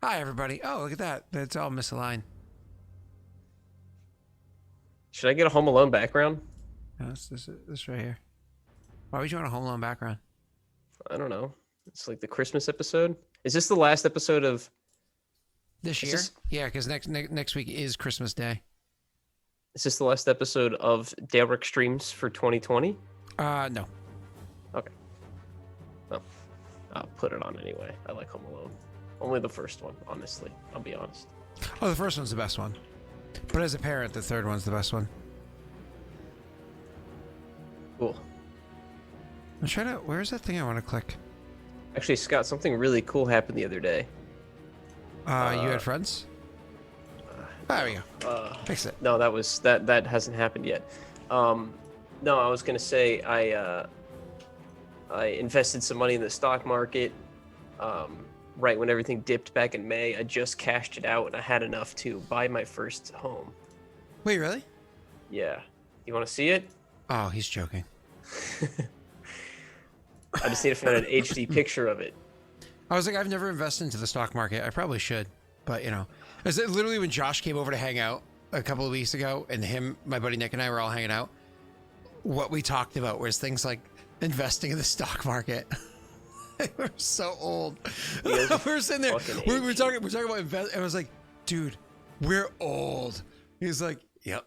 Hi, everybody. Oh, look at that. It's all misaligned. Should I get a Home Alone background? No, this right here. Why would you want a Home Alone background? I don't know. It's like the Christmas episode. Is this the last episode of This is year? this Yeah, because next week is Christmas Day. is this the last episode of Daelric streams for 2020? No. Okay. Well, I'll put it on anyway. I like Home Alone. Only the first one, honestly. I'll be honest. Oh, the first one's the best one. But as a parent, the third one's the best one. Cool. I'm trying to... Where's that thing I want to click? Actually, Scott, something really cool happened the other day. You had friends? There we go. Fix it. No, that hasn't happened yet. No, I was gonna say I invested some money in the stock market. Right when everything dipped back in May, I just cashed it out and I had enough to buy my first home. Wait, really? Yeah. You want to see it? Oh, he's joking. I just need to find an HD picture of it. I was like, I've never invested into the stock market. I probably should. But, you know. Is it literally when Josh came over to hang out a couple of weeks ago and my buddy Nick and I were all hanging out, what we talked about was things like investing in the stock market. We're so old. We're sitting there. We're talking about invest. And I was like, dude, we're old. He's like, yep.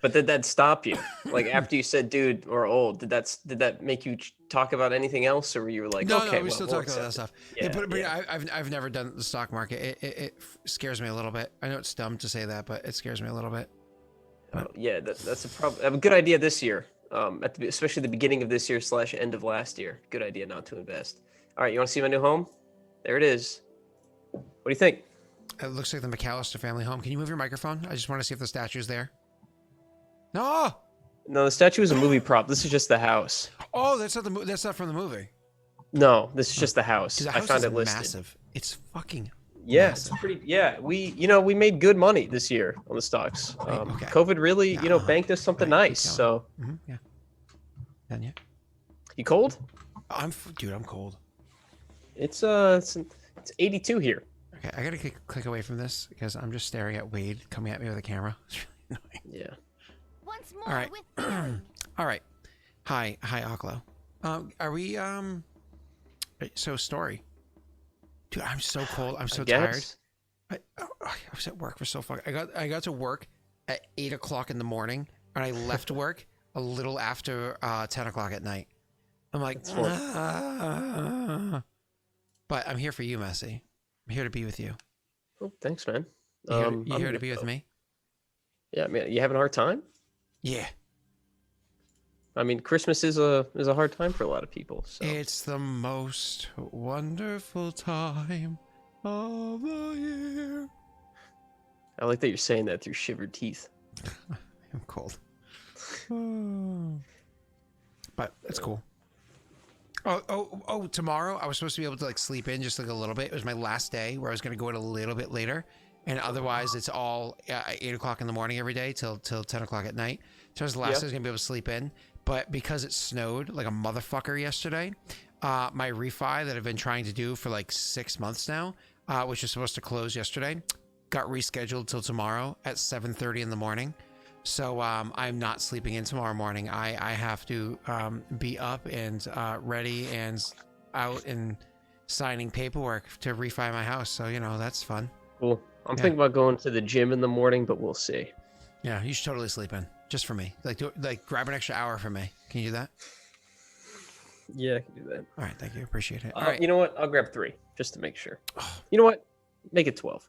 But did that stop you? Like after you said, dude, we're old, did that make you talk about anything else, or were you like, no, okay, we still talk about that stuff. Yeah, but I've never done the stock market. It scares me a little bit. I know it's dumb to say that, but it scares me a little bit. Yeah, that's a problem. I have a good idea this year. Especially the beginning of this year / end of last year. Good idea not to invest. All right, you want to see my new home? There it is. What do you think? It looks like the McAllister family home. Can you move your microphone? I just want to see if the statue's there. No. No, the statue is a movie prop. This is just the house. Oh, that's not from the movie. No, this is just the house. The I house found is it listed. massive. It's fucking. Yeah, massive. it's pretty. Yeah, we made good money this year on the stocks. Okay. COVID really, banked us something nice. So. Yeah. Done yet? You cold? Dude, I'm cold. It's 82 here. Okay, I gotta click away from this because I'm just staring at Wade coming at me with a camera. It's really annoying. Yeah. Once more All right. with All right. Hi, Oklo. Are we So story. Dude, I'm so cold. I'm so tired. I was at work for so fucking. I got to work at 8 o'clock in the morning, and I left work a little after 10 o'clock at night. I'm like, but I'm here for you, Messi. I'm here to be with you. Oh, thanks, man. You here to be with me? Yeah, man. You having a hard time? Yeah. I mean, Christmas is a hard time for a lot of people. So. It's the most wonderful time of the year. I like that you're saying that through shivered teeth. I'm cold. But it's cool. Oh, tomorrow I was supposed to be able to like sleep in just like a little bit. It was my last day where I was going to go in a little bit later. And otherwise it's all 8 o'clock in the morning every day till 10 o'clock at night. So it was the last day I was going to be able to sleep in. But because it snowed like a motherfucker yesterday, my refi that I've been trying to do for like 6 months now, which was supposed to close yesterday, got rescheduled till tomorrow at 7:30 in the morning. So I'm not sleeping in tomorrow morning. I have to be up and ready and out and signing paperwork to refi my house. So, that's fun. Cool. I'm thinking about going to the gym in the morning, but we'll see. Yeah, you should totally sleep in. Just for me. Like grab an extra hour for me. Can you do that? Yeah, I can do that. All right, thank you. Appreciate it. All right. You know what? I'll grab 3 just to make sure. You know what? Make it 12.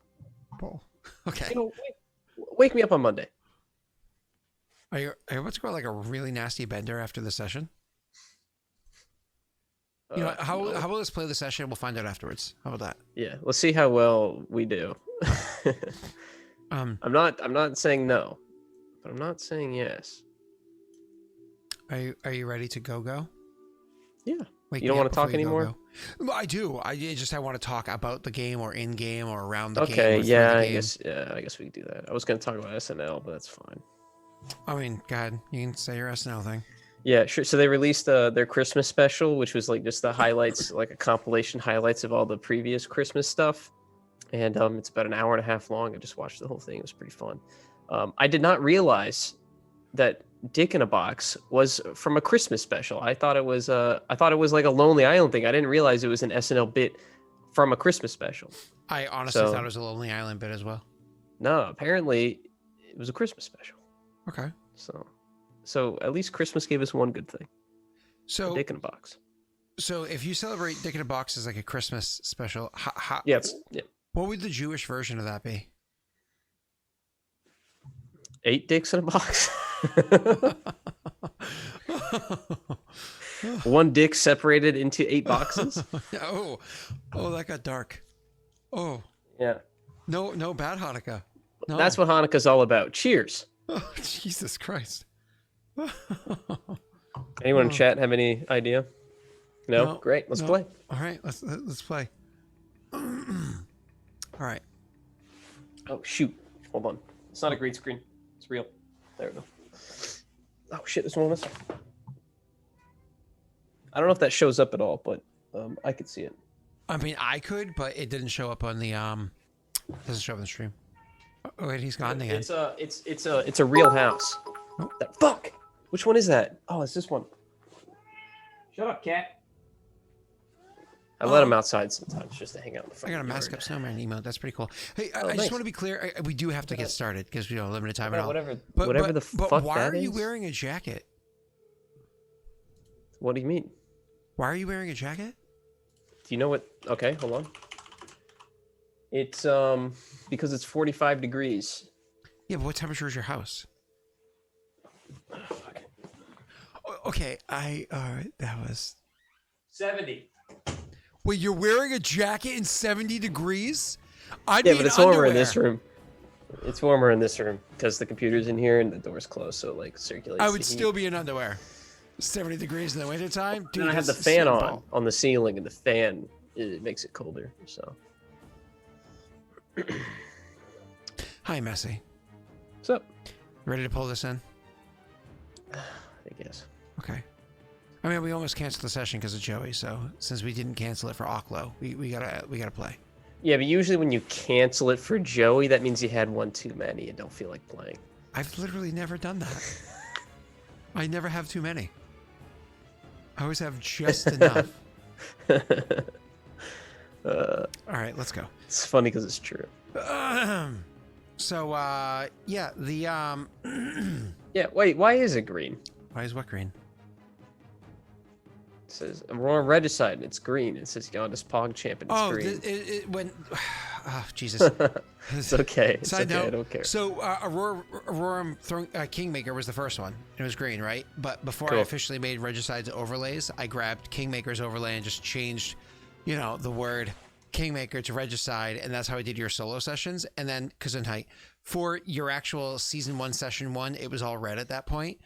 Paul. Okay. Wake me up on Monday. Are you about to go like a really nasty bender after the session? You know, how about let's play the session? We'll find out afterwards. How about that? Yeah, let's see how well we do. I'm not saying no, but I'm not saying yes. Are you ready to go? Yeah. Wake you don't me want up to talk before you anymore? go. I do. I want to talk about the game or in game or around the game. Okay, or through yeah, the I game. guess we can do that. I was going to talk about SNL, but that's fine. I mean, God, you can say your SNL thing. Yeah, sure. So they released their Christmas special, which was like just the highlights, like a compilation highlights of all the previous Christmas stuff. And it's about an hour and a half long. I just watched the whole thing. It was pretty fun. I did not realize that Dick in a Box was from a Christmas special. I thought it was like a Lonely Island thing. I didn't realize it was an SNL bit from a Christmas special. I honestly thought it was a Lonely Island bit as well. No, apparently it was a Christmas special. Okay. So at least Christmas gave us one good thing. So Dick in a Box. So if you celebrate Dick in a Box as like a Christmas special, Yeah. What would the Jewish version of that be? 8 dicks in a box. One dick separated into 8 boxes. Oh, that got dark. Oh, yeah. No, bad Hanukkah. No. That's what Hanukkah's all about. Cheers. Oh, Jesus Christ. Anyone in chat have any idea? No? Great. Let's play. All right, let's play. All right. Oh shoot! Hold on. It's not a green screen. It's real. There we go. Oh shit! There's one on this side. I don't know if that shows up at all, but I could see it. I mean, I could, but it didn't show up on the doesn't show up on the stream. Oh wait, he's gone again. It's a real house. Oh. Fuck! Which one is that? Oh, it's this one. Shut up, cat. I let him outside sometimes just to hang out in the front. I got a Mask Up Snowman emote. That's pretty cool. Hey, I nice. just want to be clear. We do have to get started because we don't have limited time at all. Whatever the but fuck why that are you is? wearing a jacket? What do you mean? Why are you wearing a jacket? Do you know what? Okay, hold on. It's because it's 45 degrees. Yeah, but what temperature is your house? Oh, fuck. Okay, that was 70. Wait, you're wearing a jacket in 70 degrees? I'd Yeah, be but it's underwear. warmer in this room. It's warmer in this room because the computer's in here and the door's closed, so it like circulates. I would the heat. still be in underwear. 70 degrees in the wintertime? Dude, And I have the that's fan simple. on the ceiling, and the fan it makes it colder. So. Hi, Messi. What's up? Ready to pull this in? I guess. Okay. I mean, we almost canceled the session because of Joey, so since we didn't cancel it for Oklo, we gotta play. Yeah, but usually when you cancel it for Joey, that means you had one too many and don't feel like playing. I've literally never done that. I never have too many. I always have just enough. All right, let's go. It's funny because it's true. So, yeah, the Yeah, wait, why is it green? why is what green? It says we're on Regicide and it's green. It says Yondus PogChamp and it's green. It went. Oh, Jesus. It's okay. It's Side okay. note, I don't care. So, Aurorum Kingmaker was the first one. It was green, right? But before I Cool. officially made Regicide's overlays, I grabbed Kingmaker's overlay and just changed, the word Kingmaker to Regicide, and that's how I did your solo sessions. And then, for your actual season 1, session 1, it was all red at that point.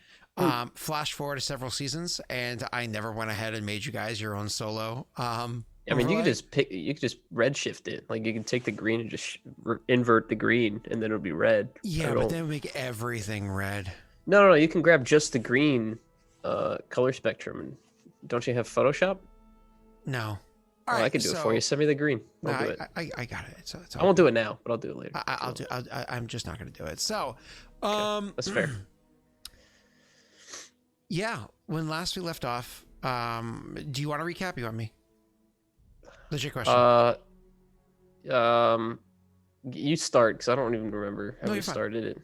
Flash forward to several seasons, and I never went ahead and made you guys your own solo. I mean, you could just redshift it. Like you can take the green and just invert the green, and then it'll be red. Yeah, but then we make everything red. No. You can grab just the green color spectrum. And don't you have Photoshop? No. All right, I can do it for you. Send me the green. I'll do it. I got it. So I won't do it now, but I'll do it later. I'm just not going to do it. So, Okay, that's fair. Yeah. When last we left off, do you want to recap? You want me? Legit question. You start because I don't even remember how we started it.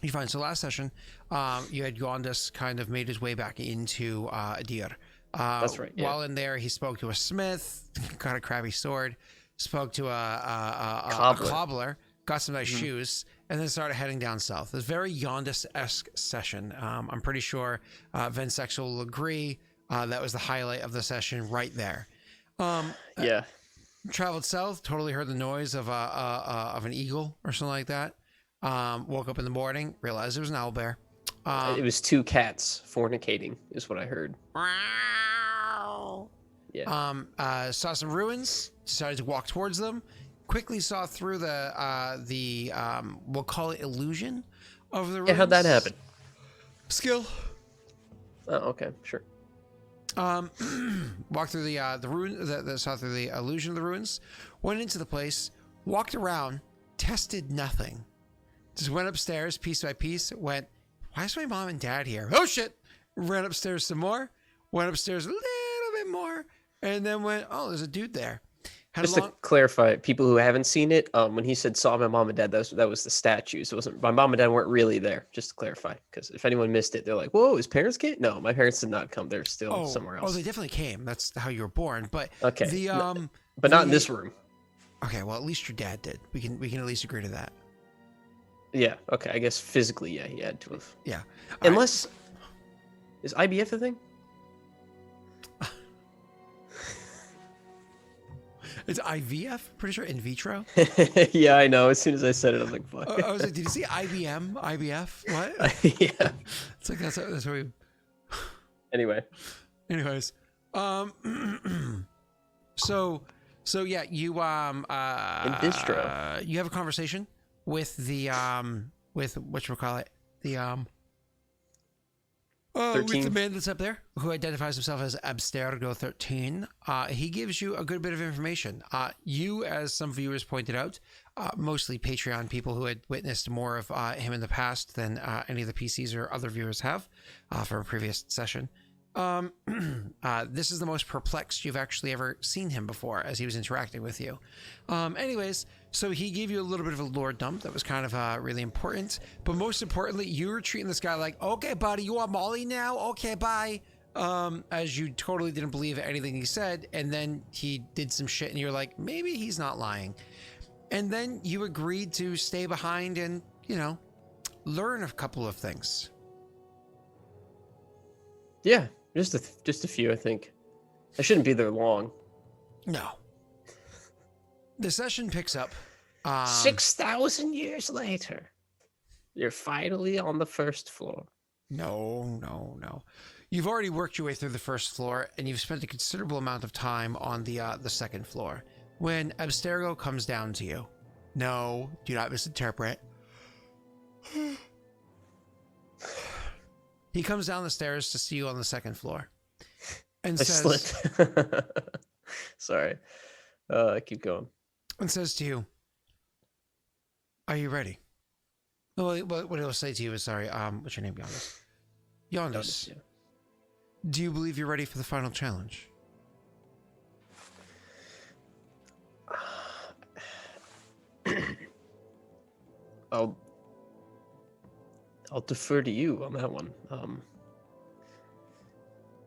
You're fine. So last session, you had Yondus kind of made his way back into Adir. That's right. Yeah. While in there, he spoke to a smith, got a crabby sword, spoke to a cobbler, got some nice shoes, and then started heading down south. It was a very Yondus-esque session. I'm pretty sure Vensexual will agree that was the highlight of the session right there. Yeah. Traveled south, totally heard the noise of an eagle or something like that. Woke up in the morning, realized it was an owlbear. It was 2 cats fornicating, is what I heard. Yeah. Saw some ruins, decided to walk towards them. Quickly saw through the we'll call it illusion of the ruins. Yeah, how'd that happen? Skill. Oh, okay, sure. Walked through the ruin, saw through the illusion of the ruins, went into the place, walked around, tested nothing. Just went upstairs piece by piece. Went, why is my mom and dad here? Oh shit! Ran upstairs some more. Went upstairs a little bit more, and then went, oh, there's a dude there. Had Just to clarify, people who haven't seen it, when he said saw my mom and dad, that was the statues. It wasn't my mom and dad weren't really there. Just to clarify, because if anyone missed it, they're like, "Whoa, his parents came?" No, my parents did not come. They're still somewhere else. Oh, they definitely came. That's how you were born. But okay, the but not in this room. Okay, well at least your dad did. We can at least agree to that. Yeah. Okay. I guess physically, yeah, he had to have. Yeah. Unless is IBF a thing? It's IVF, pretty sure in vitro. Yeah, I know. As soon as I said it, I was like, "Fuck." I was like, "Did you see IBM? IBF? What?" Yeah. It's like that's what we. Anyway. Anyways, so yeah, you in distro, you have a conversation with the with whatchamacallit, the with the man that's up there who identifies himself as Abstergo 13. He gives you a good bit of information. You, as some viewers pointed out, mostly Patreon people who had witnessed more of him in the past than any of the PCs or other viewers have from a previous session. This is the most perplexed you've actually ever seen him before as he was interacting with you. Anyways, so he gave you a little bit of a lore dump that was kind of really important, but most importantly, you were treating this guy like, okay, buddy, you want Molly now? Okay, bye. As you totally didn't believe anything he said, and then he did some shit and you're like, maybe he's not lying. And then you agreed to stay behind and, you know, learn a couple of things. Yeah. Just a few, I think. I shouldn't be there long. No. The session picks up. 6,000 years later, you're finally on the first floor. No. You've already worked your way through the first floor, and you've spent a considerable amount of time on the second floor. When Abstergo comes down to you, no, do not misinterpret. He comes down the stairs to see you on the second floor and says, sorry, keep going. And says to you, are you ready? Well, what he'll say to you is, sorry, what's your name, Yondus? Yondus, yeah. Do you believe you're ready for the final challenge? I'll defer to you on that one.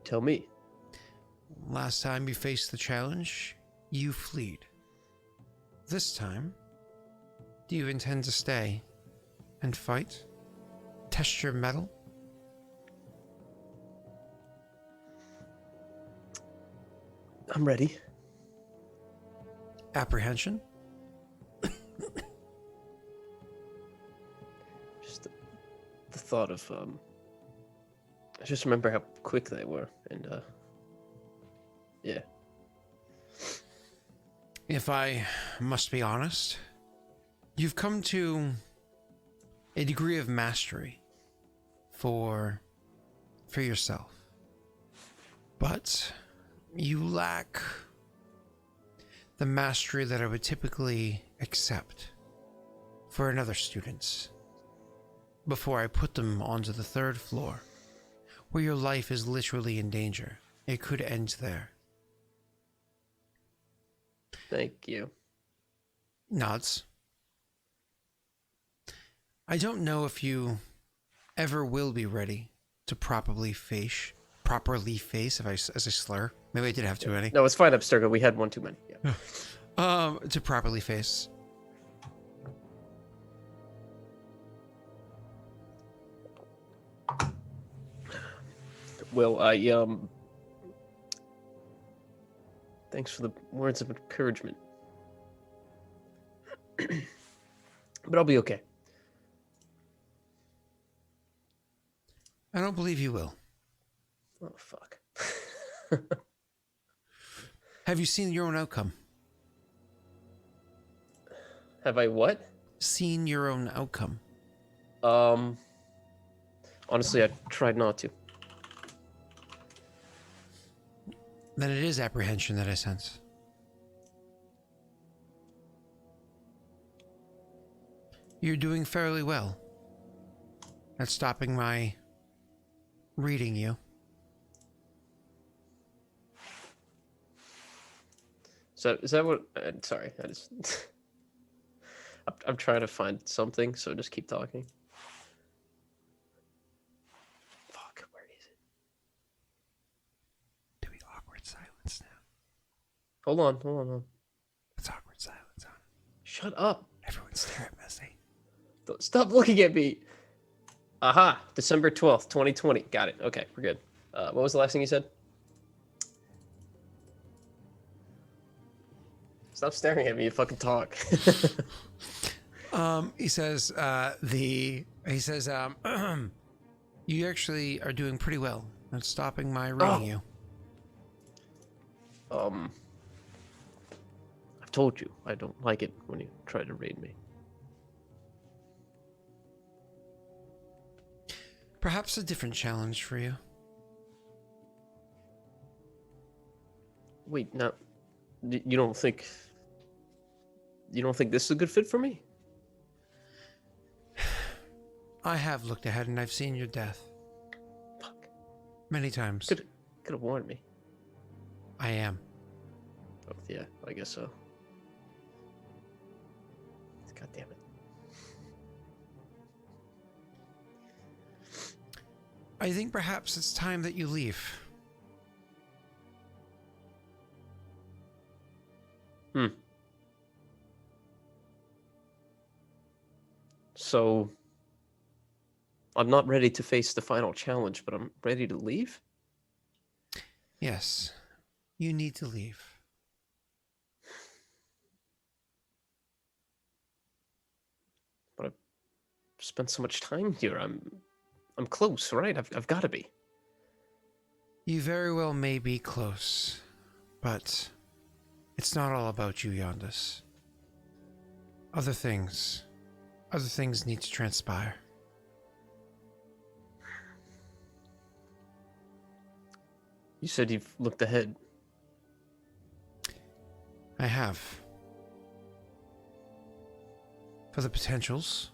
Tell me. Last time you faced the challenge, you fled. This time, do you intend to stay and fight? Test your mettle? I'm ready. Apprehension? Just the thought of I just remember how quick they were, and yeah. If I must be honest, you've come to a degree of mastery for yourself, but you lack the mastery that I would typically accept for another students before I put them onto the third floor, where your life is literally in danger. It could end there. Thank you. Nods. I don't know if you ever will be ready to properly face, if I slur. Maybe I did have too many. No, it's fine, Abstergo. We had one too many. Yeah. To properly face. Well, thanks for the words of encouragement. But I'll be okay. I don't believe you will. Oh, fuck. Have you seen your own outcome? Have I what? Seen your own outcome. Honestly, I tried not to. Then it is apprehension that I sense. You're doing fairly well at stopping my reading you. So is that what? Sorry, I just. I'm trying to find something, so just keep talking. Fuck, where is it? Do we awkward silence now? Hold on. It's awkward silence, huh? Shut up. Everyone stare at Messy. Don't, stop looking at me. Aha, December 12th, 2020. Got it. Okay, we're good. What was the last thing you said? Stop staring at me, you fucking talk. He says, you actually are doing pretty well at stopping my reading you. I've told you, I don't like it when you try to read me. Perhaps a different challenge for you. Wait, now, you don't think this is a good fit for me? I have looked ahead and I've seen your death. Fuck. Many times. Could have warned me. I am. Oh, yeah, I guess so. God damn it. I think perhaps it's time that you leave. So, I'm not ready to face the final challenge, but I'm ready to leave? Yes, you need to leave. But I've spent so much time here. I'm close, right? I've got to be. You very well may be close, but it's not all about you, Yondus. Other things need to transpire. You said you've looked ahead. I have. For the potentials.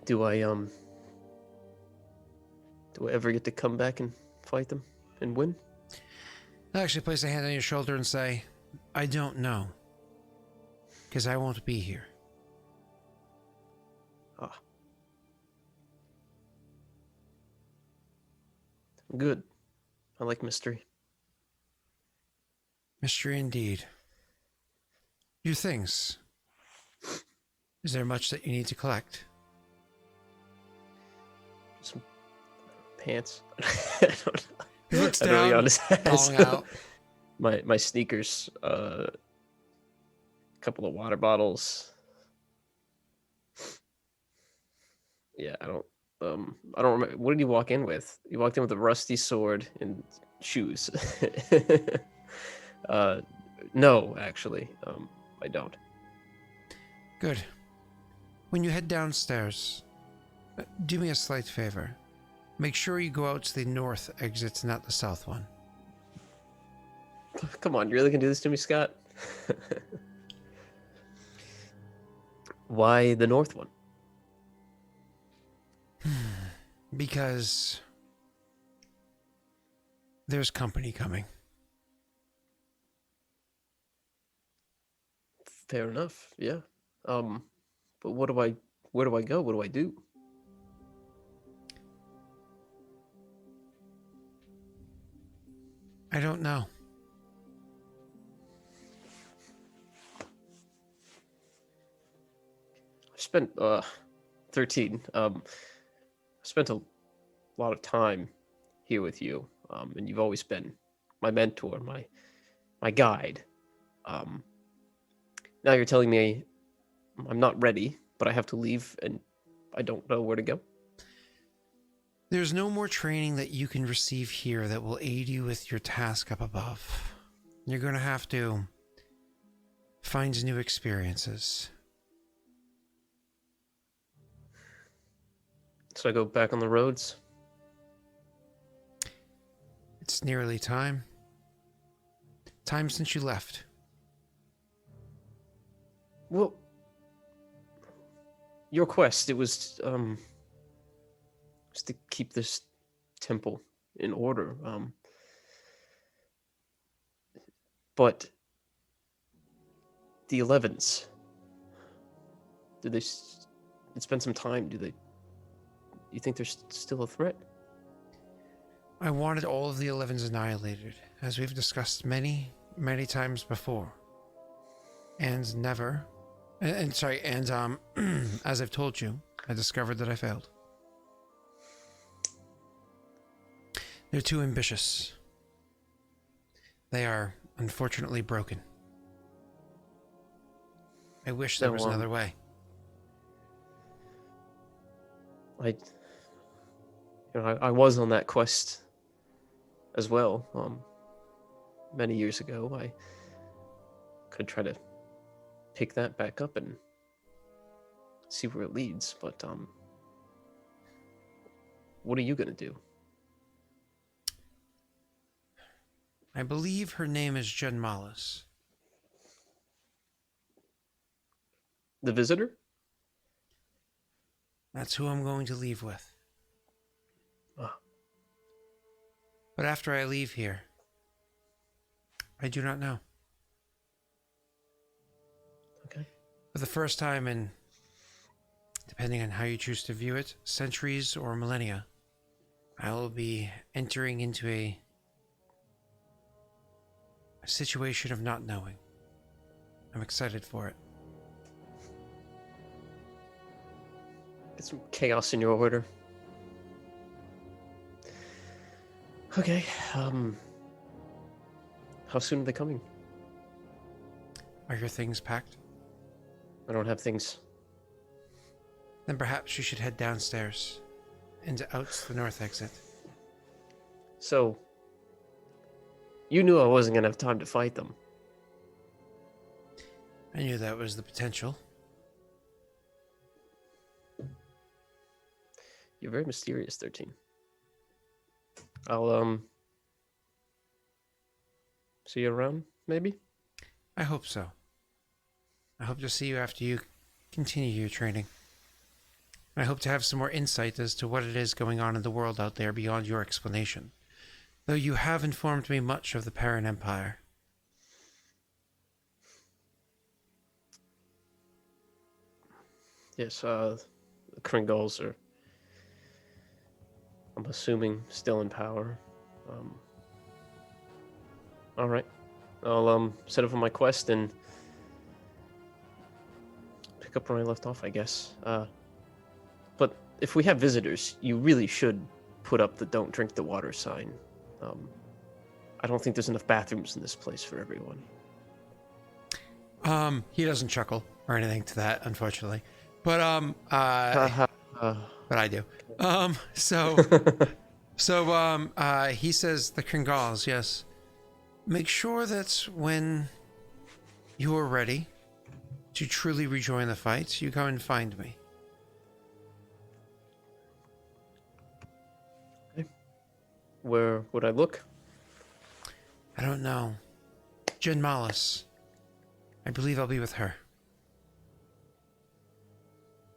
Do I ever get to come back and fight them and win? I'll actually place a hand on your shoulder and say, I don't know. Because I won't be here. Ah. Good. I like mystery. Mystery indeed. Your things. Is there much that you need to collect? Some pants. I don't know. He looks I don't down, know, honest falling out. my sneakers, a couple of water bottles. Yeah, I don't remember. What did you walk in with? You walked in with a rusty sword and shoes. No, actually, I don't. Good. When you head downstairs, do me a slight favor. Make sure you go out to the north exits, not the south one. Come on, you really gonna do this to me, Scott? Why the north one? Because there's company coming. Fair enough, yeah. But where do I go? What do I do? I don't know. I spent 13. I spent a lot of time here with you, and you've always been my mentor, my guide. Now you're telling me I'm not ready, but I have to leave, and I don't know where to go. There's no more training that you can receive here that will aid you with your task up above. You're going to have to find new experiences. So I go back on the roads. It's nearly time. Time since you left. Well, your quest, it was to keep this temple in order. But the 11s, did they it's been some time. You think there's still a threat? I wanted all of the 11s annihilated, as we've discussed many, many times before. And never, as I've told you, I discovered that I failed. They're too ambitious. They are unfortunately broken. I wish there was another way. I was on that quest as well. Many years ago, I could try to pick that back up and see where it leads. But what are you gonna do? I believe her name is Jen Mollis. The visitor? That's who I'm going to leave with. Oh. But after I leave here, I do not know. Okay. For the first time in, depending on how you choose to view it, centuries or millennia, I will be entering into a situation of not knowing. I'm excited for it. Get some chaos in your order. Okay, how soon are they coming? Are your things packed? I don't have things. Then perhaps you should head downstairs and out the north exit. So, you knew I wasn't gonna have time to fight them. I knew that was the potential. You're very mysterious, 13. I'll, see you around, maybe? I hope so. I hope to see you after you continue your training. I hope to have some more insight as to what it is going on in the world out there beyond your explanation. Though you have informed me much of the Perrin Empire. Yes, the Kringles are, I'm assuming, still in power. Alright. I'll, set up on my quest and pick up where I left off, I guess. But if we have visitors, you really should put up the don't drink the water sign. I don't think there's enough bathrooms in this place for everyone. He doesn't chuckle or anything to that, unfortunately. But, but I do. He says the Kringals, yes. Make sure that when you are ready to truly rejoin the fight, you come and find me. Okay. Where would I look? I don't know. Jen Mollis. I believe I'll be with her.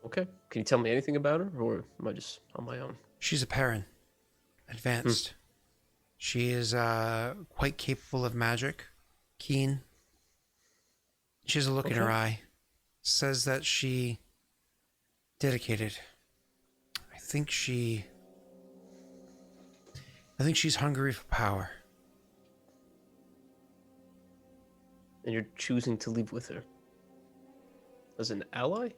Okay. Can you tell me anything about her, or am I just on my own? She's a Perrin. Advanced. She is quite capable of magic. Keen. She has a look in her eye. Says that she... dedicated. I think she's hungry for power. And you're choosing to leave with her? As an ally?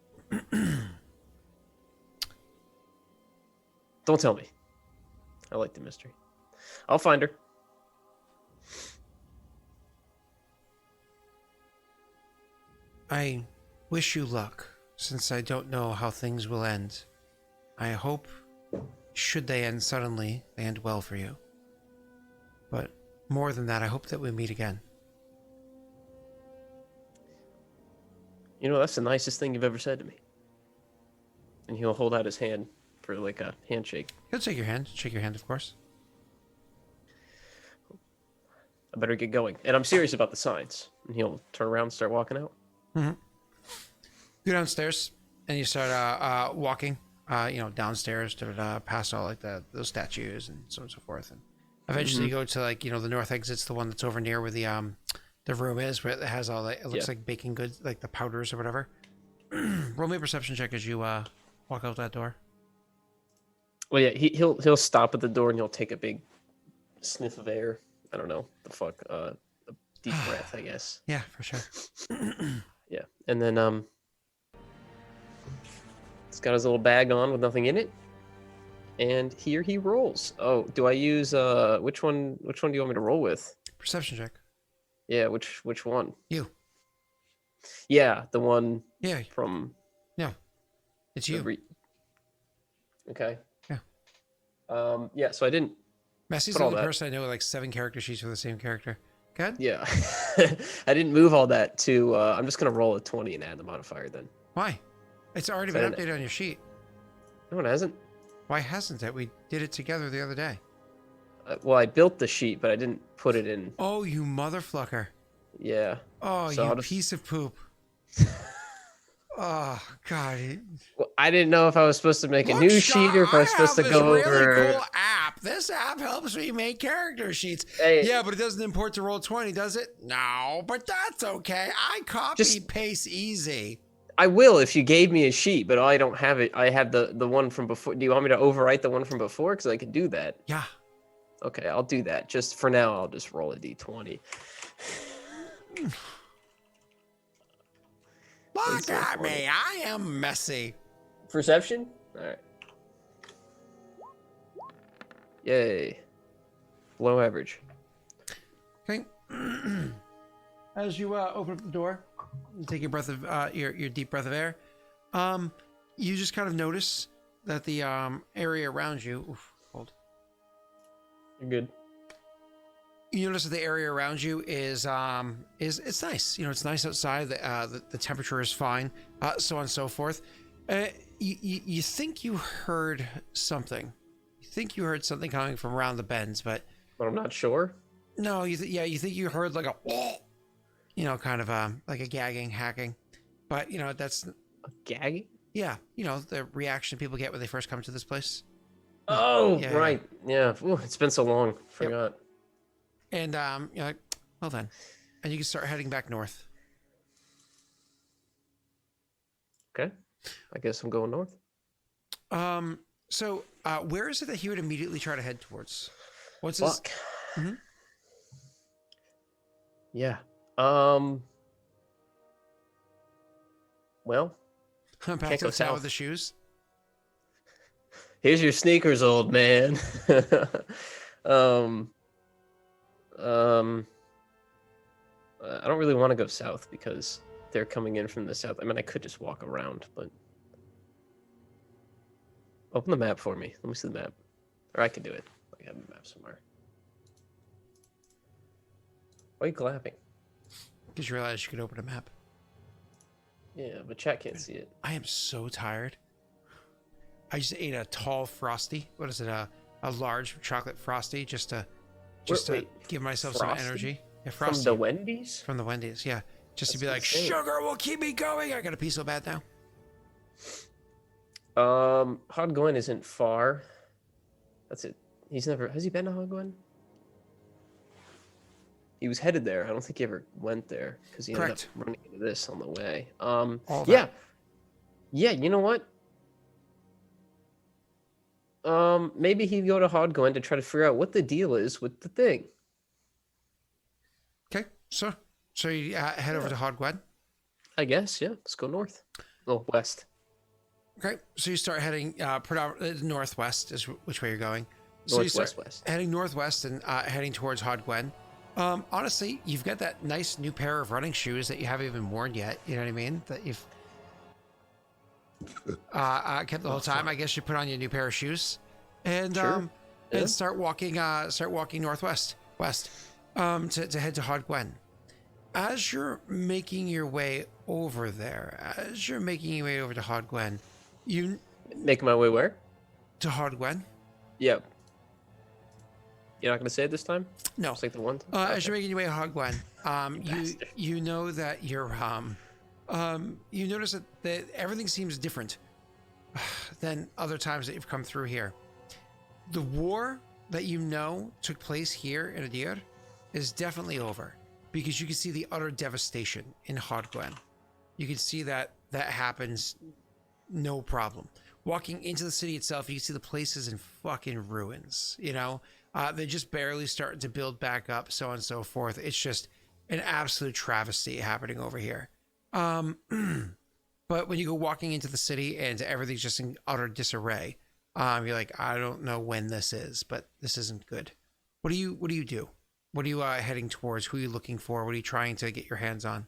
Don't tell me. I like the mystery. I'll find her. I wish you luck, since I don't know how things will end. I hope, should they end suddenly, they end well for you. But more than that, I hope that we meet again. You know, that's the nicest thing you've ever said to me. And he'll hold out his hand for like a handshake. He'll take your hand. Shake your hand, of course. I better get going. And I'm serious about the signs. And he'll turn around and start walking out. Mm-hmm. Go downstairs and you start walking. Downstairs to past all like those statues and so on and so forth, and eventually you go to like the north exit's the one that's over near where the room is, where it has all that. It looks like baking goods, like the powders or whatever. Roll me a perception check as you walk out that door. Well, yeah, he'll stop at the door and he'll take a big sniff of air. I don't know the fuck, a deep breath, I guess. Yeah, for sure. Yeah, and then he's got his little bag on with nothing in it, and here he rolls. Oh, do I use which one? Which one do you want me to roll with? Perception check. Yeah, which one? You. Yeah, the one. Yeah. From. No, it's you. Okay. Yeah. Yeah. So I didn't. Messy's the only person I know with like 7 character sheets for the same character. Good. Yeah. I didn't move all that to. I'm just gonna roll a 20 and add the modifier then. Why? It's already been updated on your sheet. No, it hasn't. Why hasn't it? We did it together the other day. Well, I built the sheet, but I didn't put it in. Oh, you motherfucker. Yeah. Oh, so you piece of poop. Oh, God. Well, I didn't know if I was supposed to make a new sheet or if I was supposed to go really over. Cool app. This app helps me make character sheets. Hey. Yeah, but it doesn't import to Roll20, does it? No, but that's okay. I copy paste easy. I will if you gave me a sheet, but I don't have it. I have the one from before. Do you want me to overwrite the one from before? Because I could do that. Yeah. Okay, I'll do that. Just for now, I'll just roll a d20. Look at me. I am messy. Perception? All right. Yay. Low average. Okay. As you open up the door, you take your breath of your deep breath of air. You just kind of notice that the area around you. Oof, hold. You're good. You notice that the area around you is it's nice. It's nice outside. The temperature is fine. So on and so forth. You think you heard something. You think you heard something coming from around the bends, but I'm not sure. No, you think you heard like a, kind of like a gagging, hacking, but that's a gagging. Yeah, the reaction people get when they first come to this place. Oh, yeah, right. Yeah. Ooh, it's been so long. Forgot. Yep. And you're like, well then, and you can start heading back north. Okay. I guess I'm going north. So where is it that he would immediately try to head towards? What's Fuck. His? Mm-hmm. Yeah. Well, Back can't to go the town south with the shoes. Here's your sneakers, old man. I don't really want to go south because they're coming in from the south. I mean, I could just walk around, but open the map for me. Let me see the map, or I can do it. I have the map somewhere. Why are you clapping? Because you realize you could open a map. Yeah, but chat can't see it. I am so tired. I just ate a tall Frosty. What is it? A large chocolate Frosty just to give myself Frosty? some energy. Yeah, From the Wendy's? From the Wendy's, yeah. Just to be like, insane. sugar will keep me going. I gotta pee so bad now. Hodgwen isn't far. That's it. Has he been to Hodgwen? He was headed there. I don't think he ever went there because he ended up running into this on the way. Yeah. Yeah, you know what? Maybe he'd go to Hodgwen to try to figure out what the deal is with the thing. Okay, so you head over to Hodgwen. I guess, yeah. Let's go north. Oh, west. Okay, so you start heading northwest is which way you're going. So Northwest, west. Heading northwest and heading towards Hodgwen. Honestly, you've got that nice new pair of running shoes that you haven't even worn yet. You know what I mean? That you've kept the whole time. I guess you put on your new pair of shoes and and start walking northwest to head to Hodgwen. As you're making your way over there, to Hodgwen, you make my way where? To Hodgwen. Yep. You're not gonna say it this time? No. Just like the one time? As you're making your way to Hogwen, you know that you're you notice that everything seems different than other times that you've come through here. The war that you know took place here in Adir is definitely over, because you can see the utter devastation in Hogwen. You can see that happens no problem. Walking into the city itself, you can see the place is in fucking ruins, you know? They're just barely starting to build back up, so on and so forth. It's just an absolute travesty happening over here. But when you go walking into the city and everything's just in utter disarray, you're like, I don't know when this is, but this isn't good. What do you do? What are you heading towards? Who are you looking for? What are you trying to get your hands on?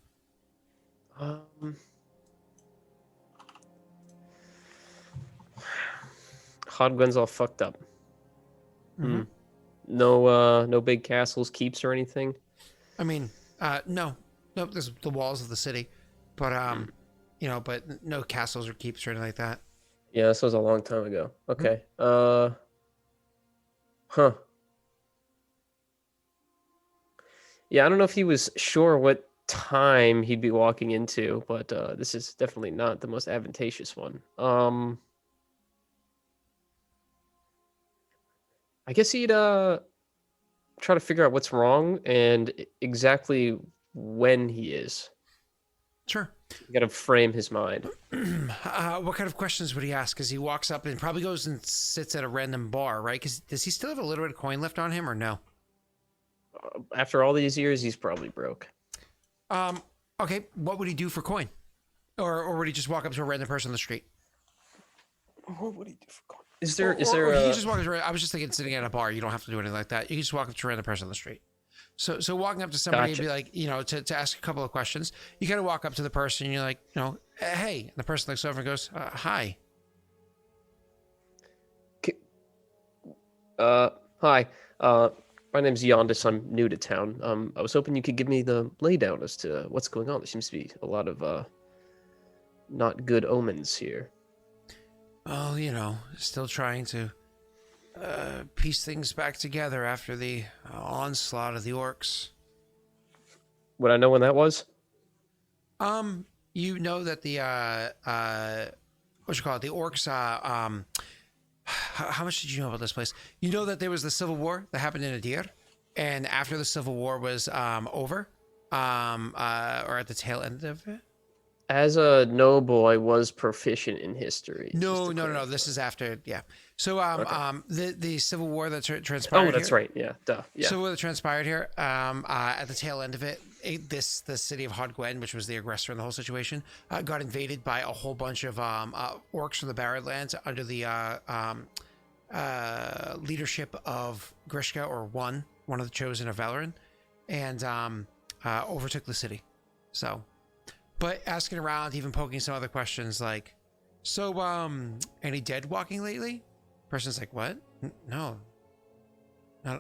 Hodgwen's all fucked up. Mm-hmm. No big castles, keeps, or anything. I mean, no. There's the walls of the city, but you know, but no castles or keeps or anything like that. Yeah, this was a long time ago. Okay. Yeah, I don't know if he was sure what time he'd be walking into, but this is definitely not the most advantageous one. I guess he'd try to figure out what's wrong and exactly when he is. Sure. You got to frame his mind. What kind of questions would he ask as he walks up and probably goes and sits at a random bar, right? Because does he still have a little bit of coin left on him or no? After all these years, he's probably broke. Okay. What would he do for coin? Or would he just walk up to a random person on the street? What would he do for coin? Is there he just walk up to, I was just thinking sitting at a bar. You don't have to do anything like that. You can just walk up to a random person on the street. So walking up to somebody and be like, you know, to ask a couple of questions, you kind of walk up to the person and you're like, you know, hey, and the person looks over and goes, hi. Hi. My name's Yondus. I'm new to town. I was hoping you could give me the laydown as to what's going on. There seems to be a lot of not good omens here. Well, you know, still trying to piece things back together after the onslaught of the orcs. Would I know when that was? You know that the the orcs. How much did you know about this place? You know that there was the civil war that happened in Adir, and after the civil war was over, or at the tail end of it. As a noble, I was proficient in history. No. This is after, yeah. So, Okay. the civil war that transpired. Oh, that's here, right. Yeah, duh. Yeah. So what transpired here, at the tail end of it, the city of Hodgwen, which was the aggressor in the whole situation, got invaded by a whole bunch of orcs from the Barrowlands under the leadership of Grishka, or one of the chosen of Valoran, and overtook the city. So. But asking around, even poking some other questions like, so, any dead walking lately? Person's like, what? No. No.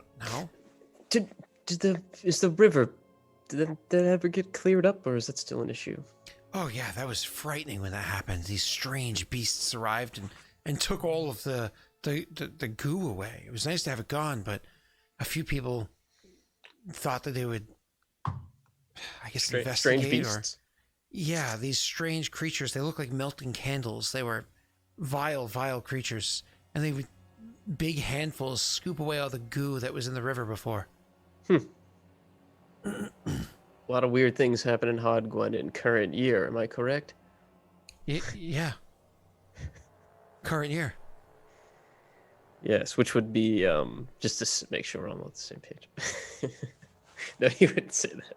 Is the river, did that ever get cleared up, or is that still an issue? Oh yeah, that was frightening when that happened. These strange beasts arrived and took all of the goo away. It was nice to have it gone, but a few people thought that they would, I guess, investigate. Strange beasts? Yeah, these strange creatures. They look like melting candles. They were vile creatures. And they would, big handfuls, scoop away all the goo that was in the river before. A lot of weird things happen in Hodgwen in current year. Am I correct? Yeah. Current year. Yes, which would be, just to make sure we're all on the same page. No, you wouldn't say that.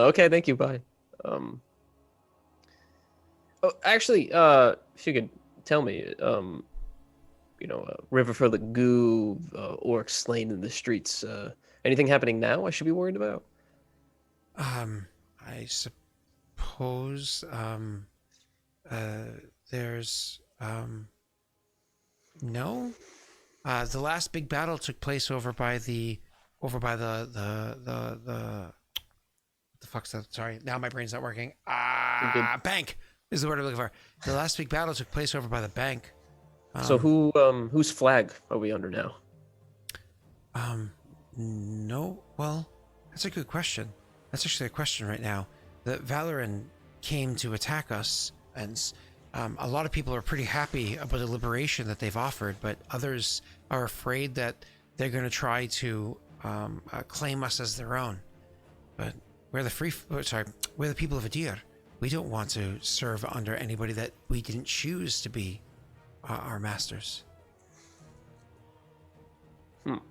Okay, thank you, bye. Actually, if you could tell me, river for the goo, orcs slain in the streets, anything happening now I should be worried about? I suppose, there's, no. The last big battle took place over by the fuck's that? Sorry, now my brain's not working. Bank is the word I'm looking for. The last big battle took place over by the bank. So whose flag are we under now? No. Well, that's a good question. That's actually a question right now. The Valoran came to attack us, and a lot of people are pretty happy about the liberation that they've offered, but others are afraid that they're going to try to claim us as their own. But we're the people of Adir. We don't want to serve under anybody that we didn't choose to be our masters.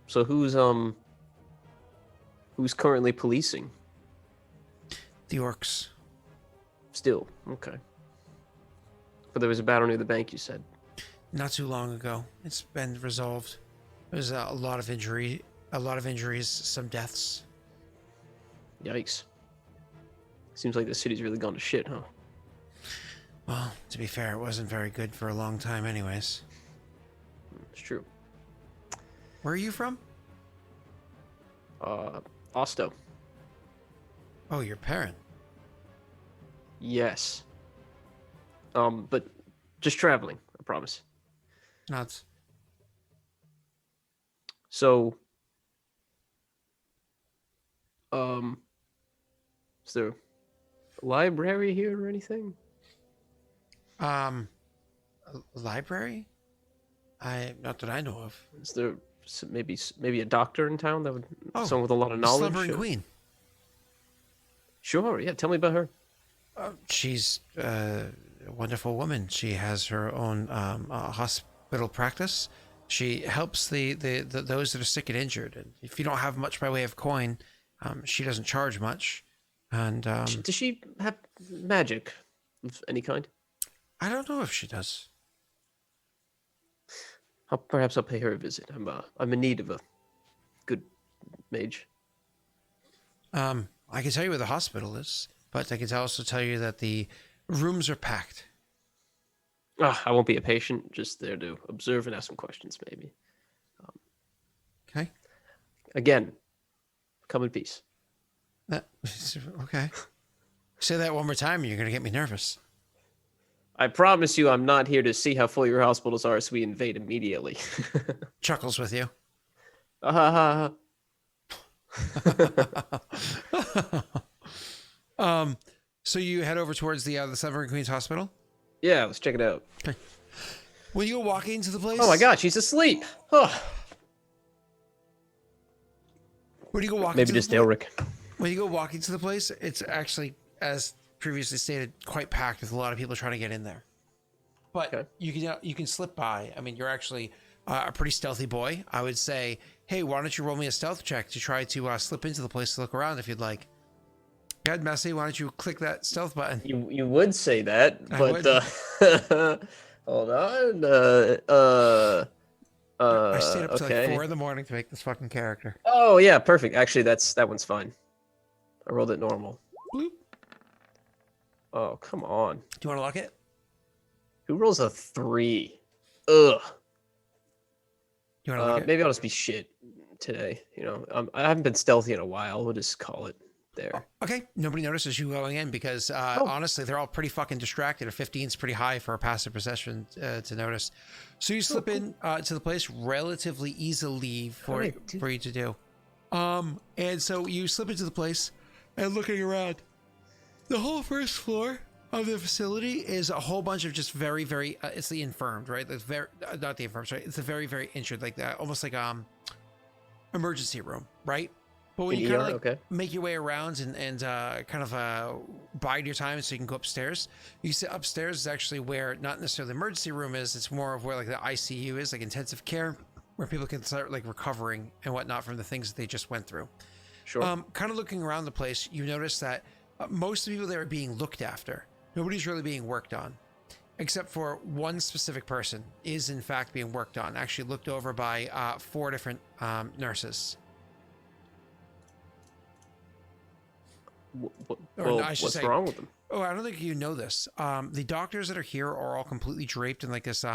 So who's currently policing? The orcs. Still, okay. But there was a battle near the bank, you said. Not too long ago. It's been resolved. There's a lot of injuries, some deaths. Yikes. Seems like the city's really gone to shit, huh? Well, to be fair, it wasn't very good for a long time anyways. It's true. Where are you from? Osto. Oh, your parent. Yes. But just traveling, I promise. Nuts. So, is there a library here or anything? A library? Not that I know of. Is there maybe a doctor in town that would someone with a lot of knowledge? Slumbering Queen. Sure, yeah. Tell me about her. She's a wonderful woman. She has her own hospital practice. She helps the those that are sick and injured. And if you don't have much by way of coin, she doesn't charge much. And does she have magic of any kind? I don't know if she does. Perhaps I'll pay her a visit. I'm in need of a good mage. I can tell you where the hospital is, but I can also tell you that the rooms are packed. I won't be a patient, just there to observe and ask some questions, maybe. Okay. Again, come in peace. Okay. Say that one more time and you're going to get me nervous. I promise you I'm not here to see how full your hospitals are so we invade immediately. Chuckles with you. So you head over towards the Slumbering Queen's hospital? Yeah, let's check it out. Okay. When you go walking into the place... Oh my god, she's asleep. Oh. When you go walking Maybe just Daelric. When you go walking to the place, it's actually, as previously stated, quite packed with a lot of people trying to get in there. But you can slip by. I mean, you're actually a pretty stealthy boy. I would say, hey, why don't you roll me a stealth check to try to slip into the place to look around if you'd like. Go ahead, Messi. Why don't you click that stealth button? You would say that, but hold on. I stayed up till like 4 in the morning to make this fucking character. Oh yeah, perfect. Actually, that one's fine. I rolled it normal. Bloop. Oh come on. Do you want to lock it? Who rolls a 3? Ugh. You want to lock it? Maybe I'll just be shit today. You know, I haven't been stealthy in a while. We'll just call it there. Okay. Nobody notices you going in because honestly, they're all pretty fucking distracted. A 15 is pretty high for a passive perception to notice. So you slip in to the place relatively easily for you to do. And so you slip into the place and looking around. The whole first floor of the facility is a whole bunch of just very, very, it's the infirmed, right? That's very, not the infirmed, sorry. It's a very, very injured, like that, almost like emergency room, right? But when you kind of make your way around and kind of bide your time so you can go upstairs, you see upstairs is actually where not necessarily the emergency room is. It's more of where like the ICU is, like intensive care, where people can start like recovering and whatnot from the things that they just went through. Sure. Kind of looking around the place, you notice that most of the people there are being looked after. Nobody's really being worked on, except for one specific person is in fact being worked on, actually looked over by 4 different nurses. What's wrong with them? Oh, I don't think you know this. The doctors that are here are all completely draped in like this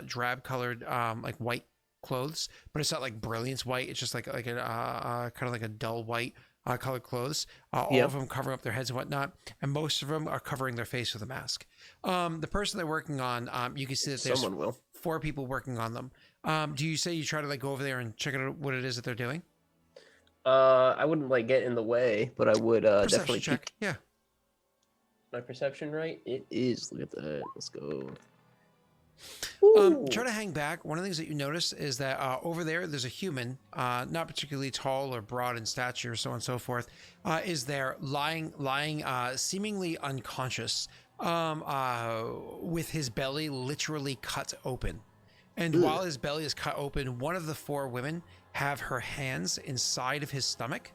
drab colored like white clothes, but it's not like brilliance white. It's just like a kind of like a dull white colored clothes. All of them covering up their heads and whatnot, and most of them are covering their face with a mask. The person they're working on, you can see that there's 4 people working on them. Do you say you try to like go over there and check out what it is that they're doing? I wouldn't like get in the way, but I would Perception definitely check. peek. Yeah. My perception right? It is. Look at that. Let's go. Try to hang back. One of the things that you notice is that over there's a human, not particularly tall or broad in stature, so on and so forth, is there lying, seemingly unconscious, with his belly literally cut open. And while his belly is cut open, one of the four women have her hands inside of his stomach.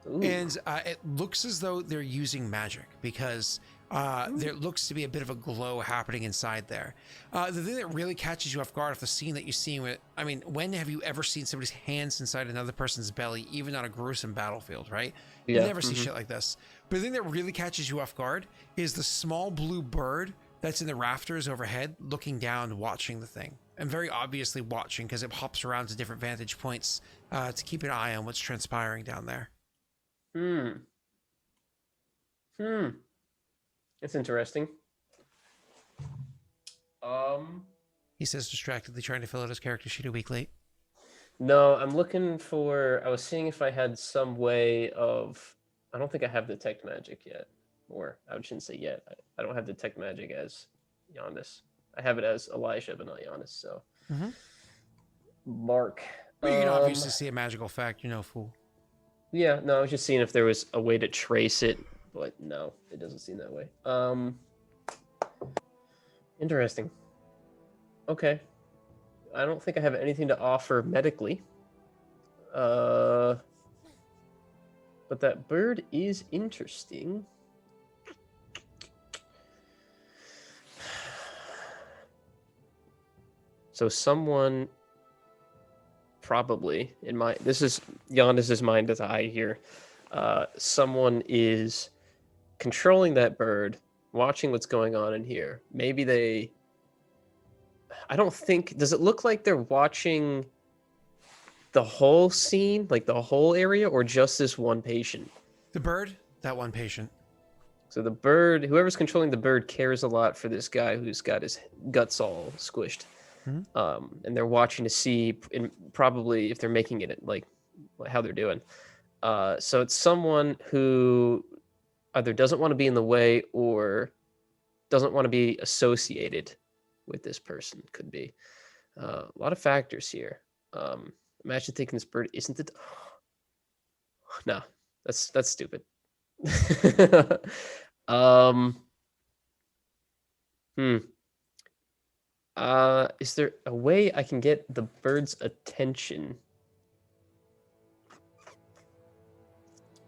Ooh. And it looks as though they're using magic because there looks to be a bit of a glow happening inside there. The thing that really catches you off guard off the scene that you see with, I mean, when have you ever seen somebody's hands inside another person's belly, even on a gruesome battlefield, right? Yeah. You never see shit like this. But the thing that really catches you off guard is the small blue bird that's in the rafters overhead looking down, watching the thing. And very obviously watching because it hops around to different vantage points to keep an eye on what's transpiring down there. It's interesting. He says distractedly, trying to fill out his character sheet a week late. No, I'm looking for. I was seeing if I had some way of. I don't think I have detect magic yet, or I shouldn't say yet. I don't have detect magic as Yondus. I have it as Elijah, but not Yondus. So, Mark. Well, you can obviously see a magical effect, fool. Yeah, no, I was just seeing if there was a way to trace it, but no, it doesn't seem that way. Interesting. Okay. I don't think I have anything to offer medically. But that bird is interesting. So someone probably this is Yondus's mind as I hear. Someone is controlling that bird, watching what's going on in here. Maybe I don't think, does it look like they're watching the whole scene, like the whole area, or just this one patient? The bird, that one patient. So the bird, whoever's controlling the bird cares a lot for this guy who's got his guts all squished. And they're watching to see, probably if they're making it, like how they're doing. So it's someone who either doesn't want to be in the way or doesn't want to be associated with this person. Could be a lot of factors here. Imagine thinking this bird isn't it. No, that's stupid. Is there a way I can get the bird's attention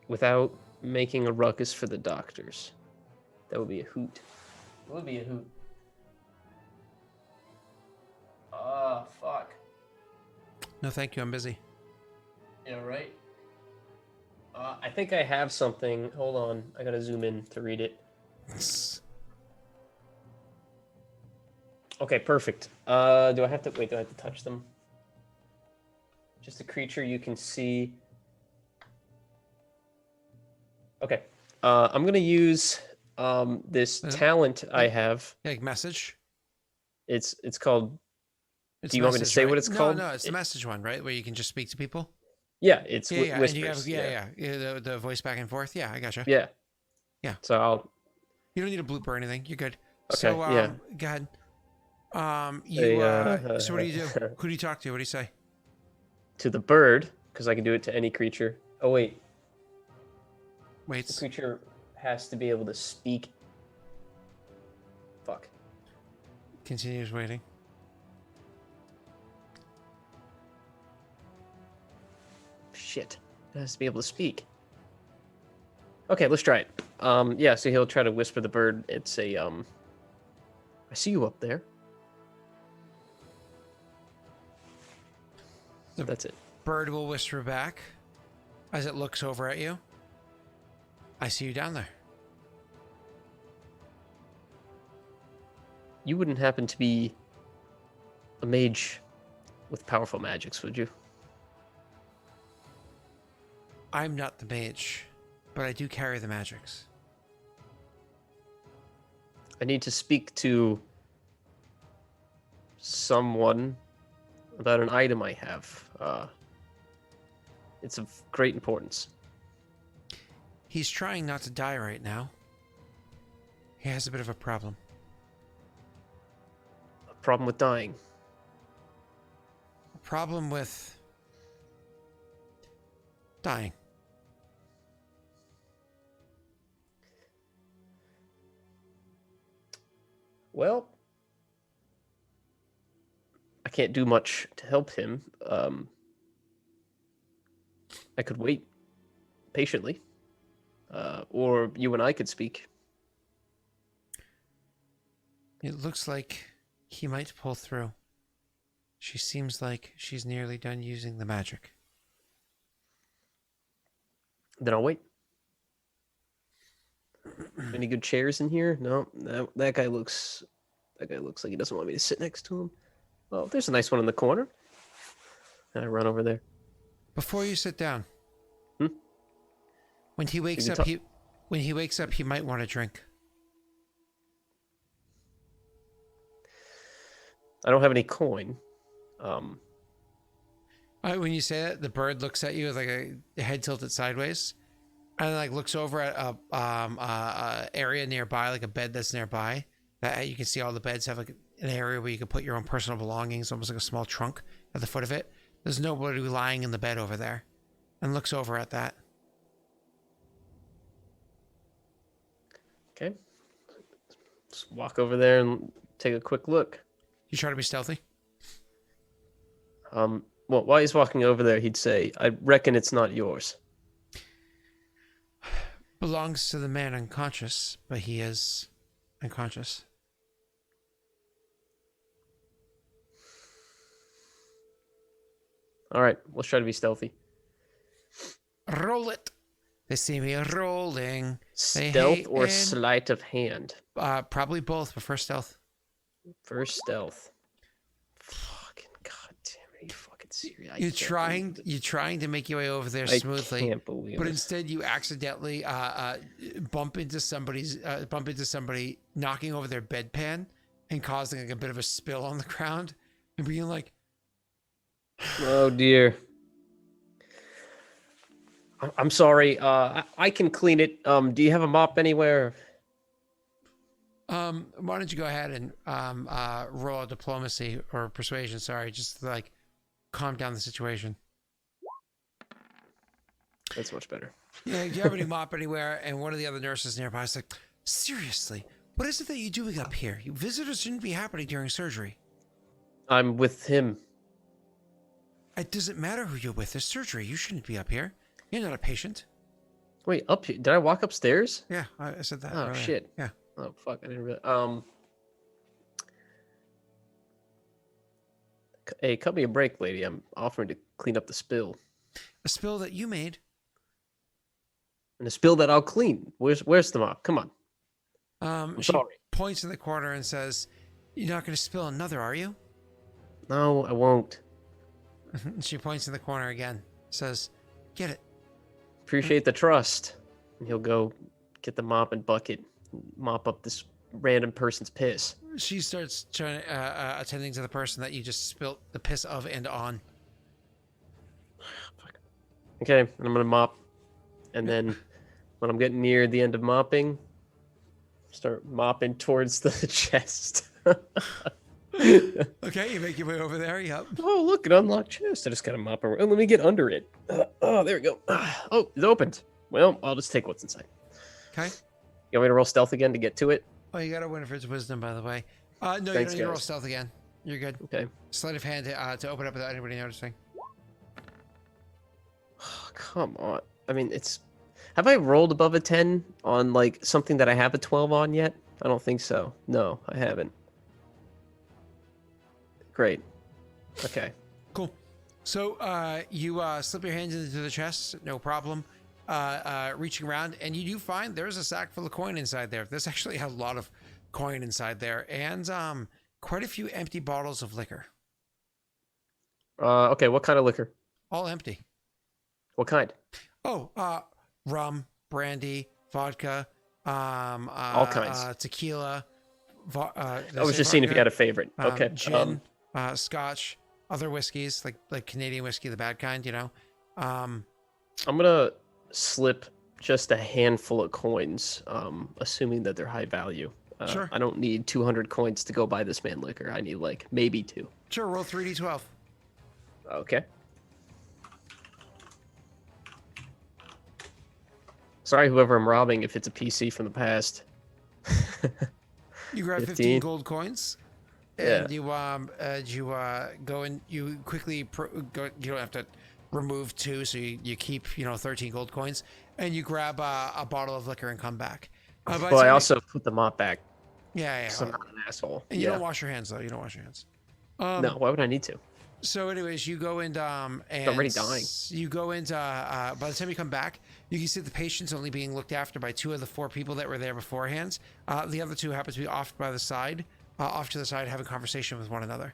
without making a ruckus for the doctors? That would be a hoot. It would be a hoot. Fuck. No, thank you. I'm busy. Yeah, right. I think I have something. Hold on. I gotta zoom in to read it. Okay, perfect. Do I have to wait? Do I have to touch them? Just a creature you can see. Okay. I'm gonna use this talent I have. Like message. It's called. It's do you want me to say what it's called? No, it's the message one, right? Where you can just speak to people. Yeah, it's yeah, whispers. And you have, the voice back and forth. Yeah, I gotcha. Yeah. Yeah. So You don't need a blooper or anything. You're good. Okay, So yeah. go ahead. So what do you do? Who do you talk to? What do you say? To the bird, because I can do it to any creature. Oh wait. Wait. The creature has to be able to speak. Fuck. Continues waiting. Shit. It has to be able to speak. Okay, let's try it. Yeah, so he'll try to whisper the bird. It's a I see you up there. That's it. Bird will whisper back as it looks over at you. I see you down there. You wouldn't happen to be a mage with powerful magics, would you? I'm not the mage, but I do carry the magics. I need to speak to someone about an item I have. It's of great importance. He's trying not to die right now. He has a bit of a problem. A problem with dying. A problem with dying. Well, I can't do much to help him. I could wait patiently, or you and I could speak. It looks like he might pull through. She seems like she's nearly done using the magic. Then I'll wait. Any good chairs in here? No, that guy looks like he doesn't want me to sit next to him. Oh, there's a nice one in the corner. And I run over there. Before you sit down, Hmm? when he wakes up, he might want a drink. I don't have any coin. When you say that, the bird looks at you with like a head tilted sideways, and like looks over at a area nearby, like a bed that's nearby. That you can see all the beds have like an area where you can put your own personal belongings, almost like a small trunk at the foot of it. There's nobody lying in the bed over there, and looks over at that. Okay. Just walk over there and take a quick look. You try to be stealthy. Well, while he's walking over there, he'd say, "I reckon it's not yours." Belongs to the man unconscious, but he is unconscious. All right, let's try to be stealthy. Roll it. They see me rolling. They Stealth hate or and- sleight of hand? Probably both, but first stealth. First stealth. Fucking goddamn, are you fucking serious? You're trying to make your way over there I smoothly, can't believe but it. instead you accidentally bump into somebody knocking over their bedpan and causing like a bit of a spill on the ground and being like, Oh dear. I'm sorry. I can clean it. Do you have a mop anywhere? why don't you go ahead and roll a diplomacy or persuasion? Sorry, just to, like calm down the situation. That's much better. Yeah, do you have any mop anywhere? And one of the other nurses nearby is like, seriously, what is it that you're doing up here? Visitors shouldn't be happening during surgery. I'm with him. It doesn't matter who you're with. It's surgery. You shouldn't be up here. You're not a patient. Wait, up here? Did I walk upstairs? Yeah, I said that. Oh earlier. shit. Yeah. Oh fuck! I didn't really. Hey, cut me a break, lady. I'm offering to clean up the spill. A spill that you made. And a spill that I'll clean. Where's the mop? Come on. I'm She sorry. points in the corner and says, "You're not going to spill another, are you?" No, I won't. She points in the corner again. Says, "Get it." Appreciate the trust. And he'll go get the mop and bucket, mop up this random person's piss. She starts trying attending to the person that you just spilt the piss of and on. Okay, and I'm gonna mop, and then when I'm getting near the end of mopping, start mopping towards the chest. Okay, you make your way over there. Yep. Oh, look, an unlocked chest. I just gotta mop around. Oh, let me get under it. Oh, there we go. Oh, it's opened. Well, I'll just take what's inside. Okay. You want me to roll stealth again to get to it? Oh, you got a Winifred's wisdom, by the way. No, you Thanks, don't need to roll guys. stealth again. You're good. Okay. Sleight of hand to open up without anybody noticing. Oh, come on. I mean, it's... Have I rolled above a 10 on, like, something that I have a 12 on yet? I don't think so. No, I haven't. Great. Okay. Cool. So you slip your hands into the chest, no problem. Reaching around, and you do find there's a sack full of coin inside there. There's actually a lot of coin inside there, and quite a few empty bottles of liquor. Okay, what kind of liquor? All empty. What kind? Oh, rum, brandy, vodka, All kinds. tequila. I was just seeing if you had a favorite. Okay. Gin, scotch, other whiskeys, like Canadian whiskey, the bad kind, you know. I'm gonna slip just a handful of coins, assuming that they're high value. Sure. I don't need 200 coins to go buy this man liquor. I need like maybe 2. Sure, roll 3d12. Okay. Sorry, whoever I'm robbing, if it's a PC from the past. You grab 15 15 gold coins, Yeah. and you go and you quickly go. You don't have to remove 2, so you keep 13 gold coins, and you grab a bottle of liquor and come back. Well, I also put the mop back. Yeah. Because I'm not an asshole. And you don't wash your hands though. You don't wash your hands. No, why would I need to? So, anyways, you go into and I'm already dying. You go into by the time you come back, you can see the patient's only being looked after by 2 of the 4 people that were there beforehand. The other 2 happen to be off to the side, having conversation with one another.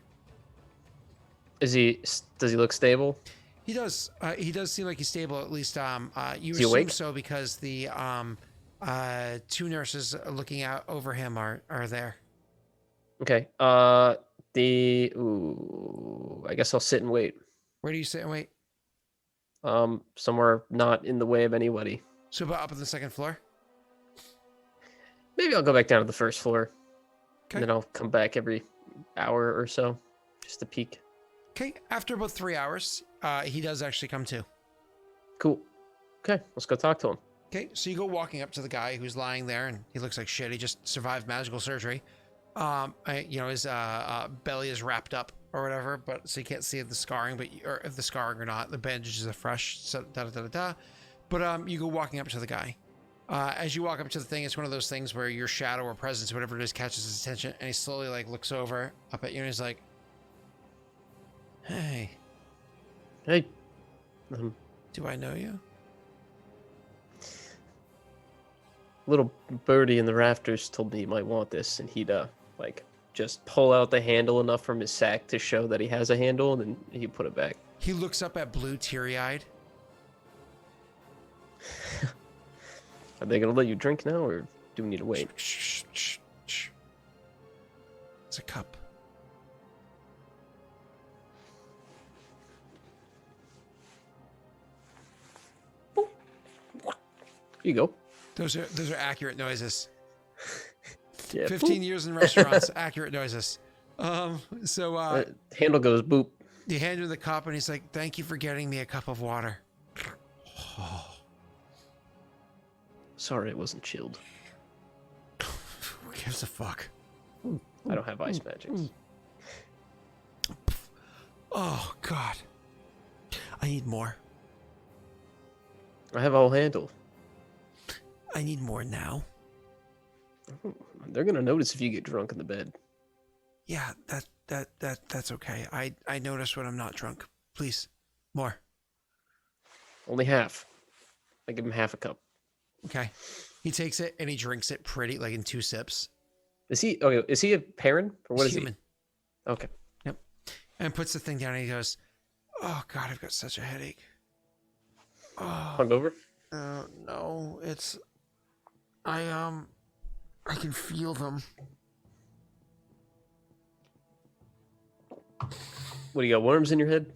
Does he look stable? He does. He does seem like he's stable. At least you Is he assume awake? so because the 2 nurses looking out over him are there. Okay. I guess I'll sit and wait. Where do you sit and wait? Somewhere not in the way of anybody. So about up on the 2nd floor. Maybe I'll go back down to the 1st floor. Okay. And then I'll come back every hour or so, just to peek. Okay. After about 3 hours, he does actually come to. Cool. Okay, let's go talk to him. Okay, so you go walking up to the guy who's lying there, and he looks like shit. He just survived magical surgery. His belly is wrapped up or whatever, but so you can't see the scarring, or if the scarring or not. The bandages are fresh. So But you go walking up to the guy. As you walk up to the thing, it's one of those things where your shadow or presence, whatever it is, catches his attention, and he slowly looks over up at you, and he's like, "Hey, do I know you?" Little birdie in the rafters told me he might want this, and he'd just pull out the handle enough from his sack to show that he has a handle, and then he'd put it back. He looks up at Blue, teary-eyed. Are they gonna let you drink now, or do we need to wait? Shh. It's a cup. Here you go. Those are accurate noises. Yeah. 15 years in restaurants, accurate noises. Handle goes boop. You hand him the cup, and he's like, "Thank you for getting me a cup of water." Sorry, it wasn't chilled. Who gives a fuck? I don't have ice magics. Oh God, I need more. I have a whole handle. I need more now. They're gonna notice if you get drunk in the bed. Yeah, that's okay. I notice when I'm not drunk. Please, more. Only half. I give him half a cup. Okay. He takes it and he drinks it pretty in 2 sips. Is he okay? Is he a Perrin or what He's is human. he? Okay. Yep. And puts the thing down and he goes, "Oh God, I've got such a headache." Oh. Hungover? No, it's I can feel them. What do you got? Worms in your head?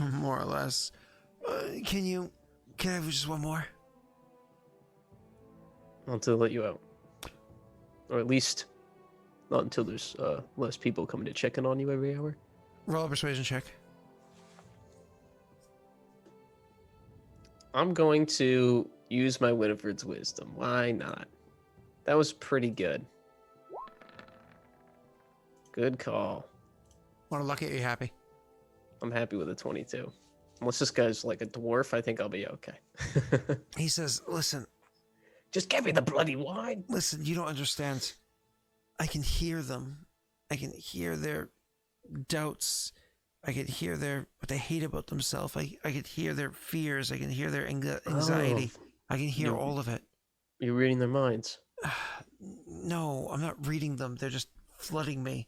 More or less. Can I have just one more? Until they let you out, or at least not until there's less people coming to check in on you every hour. Roll a persuasion check. I'm going to use my Winifred's wisdom. Why not? That was pretty good. Good call. Want to luck it? Are you happy? I'm happy with a 22. Unless this guy's like a dwarf, I think I'll be okay. He says, "Listen, just give me the bloody wine." Listen, you don't understand. I can hear them. I can hear their doubts. I can hear what they hate about themselves. I can hear their fears. I can hear their anxiety. I can hear all of it." You're reading their minds. No, I'm not reading them. They're just flooding me.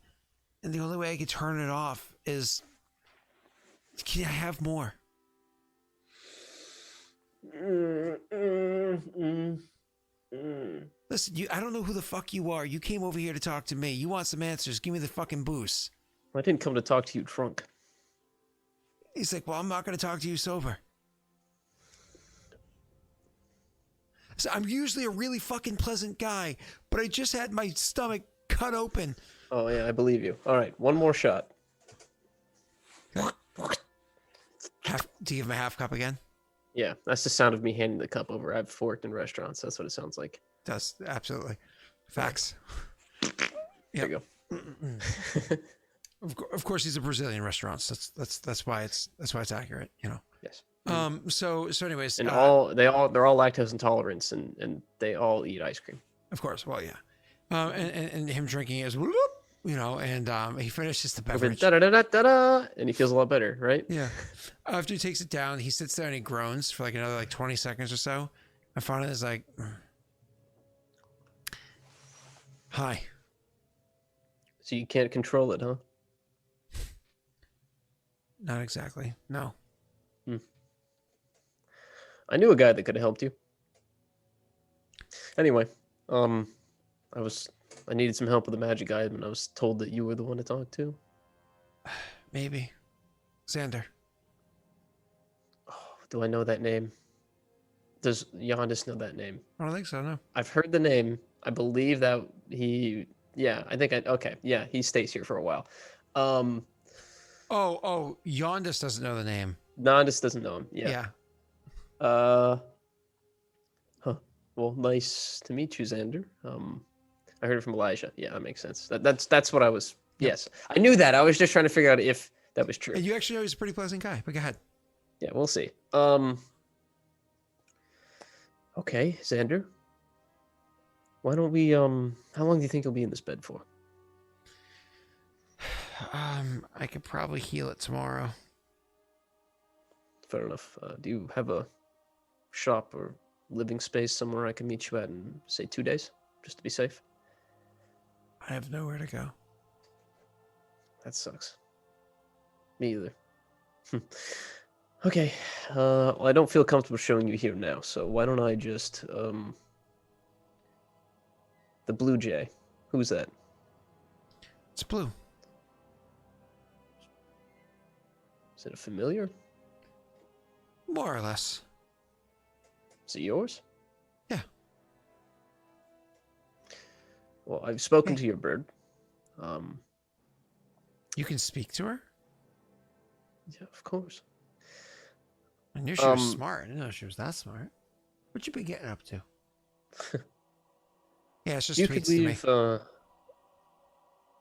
And the only way I can turn it off is... Can I have more? Listen, I don't know who the fuck you are. You came over here to talk to me. You want some answers. Give me the fucking booze. I didn't come to talk to you drunk. He's like, well, I'm not going to talk to you sober. So I'm usually a really fucking pleasant guy, but I just had my stomach cut open. Oh, yeah, I believe you. All right, one more shot. Do you give him a half cup again? Yeah, that's the sound of me handing the cup over. I've worked in restaurants. That's what it sounds like. Does absolutely. Facts. There you go. Of course, these are Brazilian restaurants. That's why it's accurate. You know. Yes. So anyways, And they're all lactose intolerant, and they all eat ice cream. Of course. Well, yeah. And him drinking is, you know, and he finishes the beverage. And he feels a lot better, right? Yeah. After he takes it down, he sits there and he groans for like another 20 seconds or so. And finally is like, hi. So you can't control it, huh? Not exactly. No. I knew a guy that could have helped you. Anyway, I needed some help with a magic item, and I was told that you were the one to talk to. Maybe. Xander. Oh, do I know that name? Does Yondus know that name? I don't think so, no. I've heard the name. I believe that he... Yeah, okay. Yeah, he stays here for a while. Yondus doesn't know the name. Yondus doesn't know him. Yeah. Well, nice to meet you, Xander. I heard it from Elijah. Yeah, that makes sense. That's what I was... Yes. I knew that. I was just trying to figure out if that was true. And you actually know he's a pretty pleasant guy, but go ahead. Yeah, we'll see. Okay, Xander. Why don't we, how long do you think you'll be in this bed for? I could probably heal it tomorrow. Fair enough. Do you have a shop or living space somewhere I can meet you at in, say, 2 days, just to be safe? I have nowhere to go. That sucks. Me either. Okay. Well, I don't feel comfortable showing you here now, so why don't I just, the Blue Jay. Who's that? It's blue. Is it a familiar? More or less. Is it yours? Yeah. Well, I've spoken to your bird. You can speak to her? Yeah, of course. I knew she was smart. I didn't know she was that smart. What you been getting up to? Yeah, it's just you tweets could to me. leave,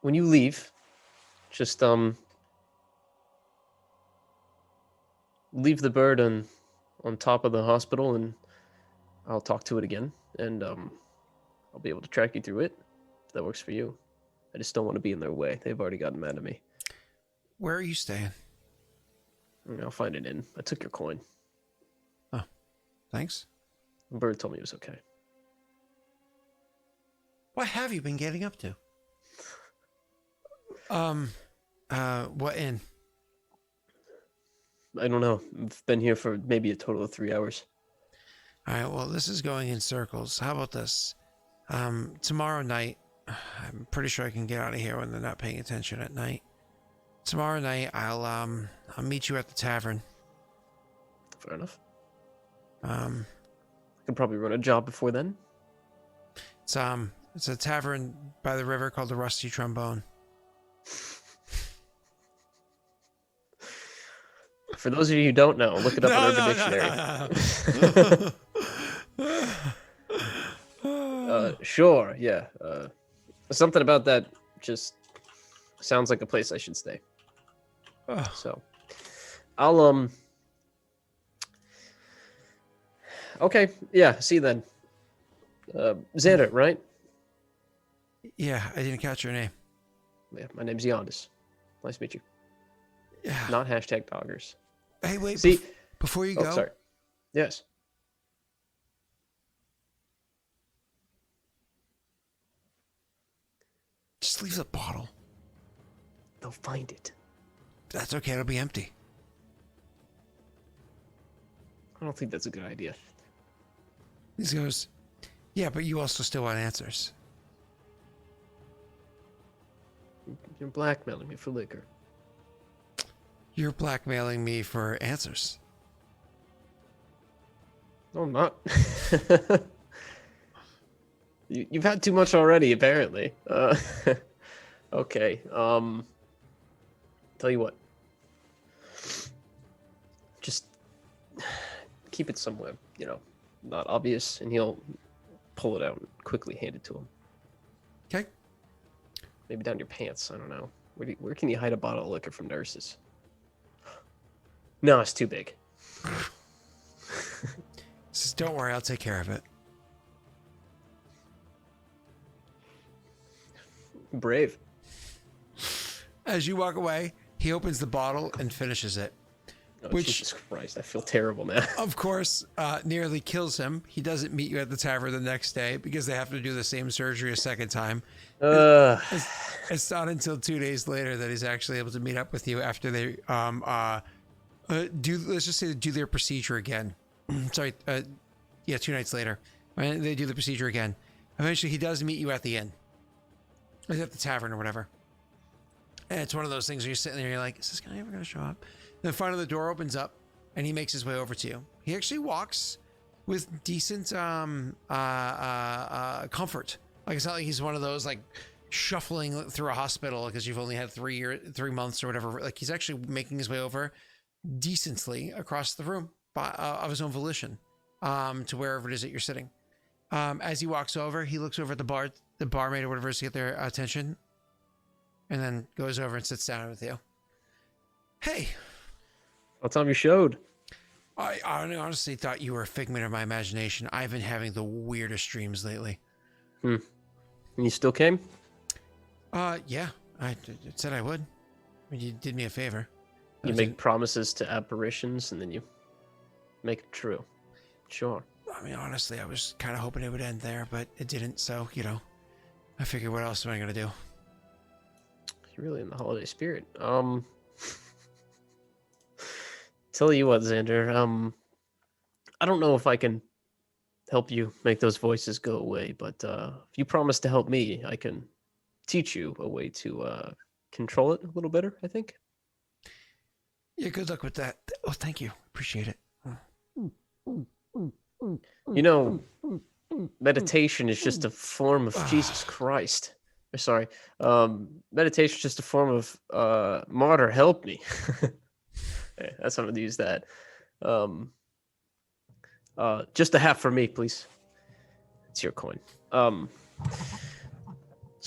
when you leave, just, leave the bird on top of the hospital, and I'll talk to it again, and, I'll be able to track you through it, if that works for you. I just don't want to be in their way. They've already gotten mad at me. Where are you staying? I'll find it in. I took your coin. Oh, thanks. The bird told me it was okay. What have you been getting up to? What inn? I don't know. I've been here for maybe a total of 3 hours. All right, well, this is going in circles. How about this? Tomorrow night, I'm pretty sure I can get out of here when they're not paying attention at night. Tomorrow night, I'll meet you at the tavern. Fair enough. I can probably run a job before then. It's a tavern by the river called the Rusty Trombone. For those of you who don't know, look it up in Urban Dictionary. Sure, yeah. Something about that just sounds like a place I should stay. So, I'll, okay, yeah, see you then. Xander, right? Yeah, I didn't catch your name. Yeah, my name's Yondus. Nice to meet you. Yeah. Not hashtag doggers. Hey, wait. See, before you go. Sorry. Yes. Just leave the bottle. They'll find it. That's okay. It'll be empty. I don't think that's a good idea. He goes, yeah, but you also still want answers. You're blackmailing me for liquor. You're blackmailing me for answers. No, I'm not. You've had too much already, apparently. Okay. Tell you what. Just keep it somewhere, not obvious, and he'll pull it out and quickly hand it to him. Okay. Maybe down your pants. I don't know. Where can you hide a bottle of liquor from nurses? No, it's too big. Just don't worry, I'll take care of it. Brave. As you walk away, he opens the bottle and finishes it. Oh, Which, Jesus Christ, I feel terrible now. of course, nearly kills him. He doesn't meet you at the tavern the next day because they have to do the same surgery a second time. It's not until 2 days later that he's actually able to meet up with you after they let's just say do their procedure again. Sorry, 2 nights later. Right? They do the procedure again. Eventually, he does meet you at the inn. Or at the tavern or whatever. And it's one of those things where you're sitting there and you're like, is this guy ever going to show up? Then finally the door opens up and he makes his way over to you. He actually walks with decent comfort. Like, it's not like he's one of those like shuffling through a hospital because you've only had 3 months or whatever. Like, he's actually making his way over decently across the room of his own volition to wherever it is that you're sitting. As he walks over, he looks over at the barmaid or whatever to get their attention, and then goes over and sits down with you. Hey. What time you showed? I honestly thought you were a figment of my imagination. I've been having the weirdest dreams lately. And you still came? Yeah. I said I would. I mean, you did me a favor. You make promises to apparitions and then you make it true. Sure. I mean, honestly, I was kind of hoping it would end there, but it didn't. So, I figured, what else am I going to do? You're really in the holiday spirit. Tell you what, Xander, I don't know if I can help you make those voices go away, but if you promise to help me, I can teach you a way to control it a little better, I think. Yeah, good luck with that. Oh, thank you. Appreciate it. Meditation is just a form of Jesus Christ. Sorry. Meditation is just a form of martyr, help me. Yeah, that's how I'm going to use that. Just a half for me, please. It's your coin. So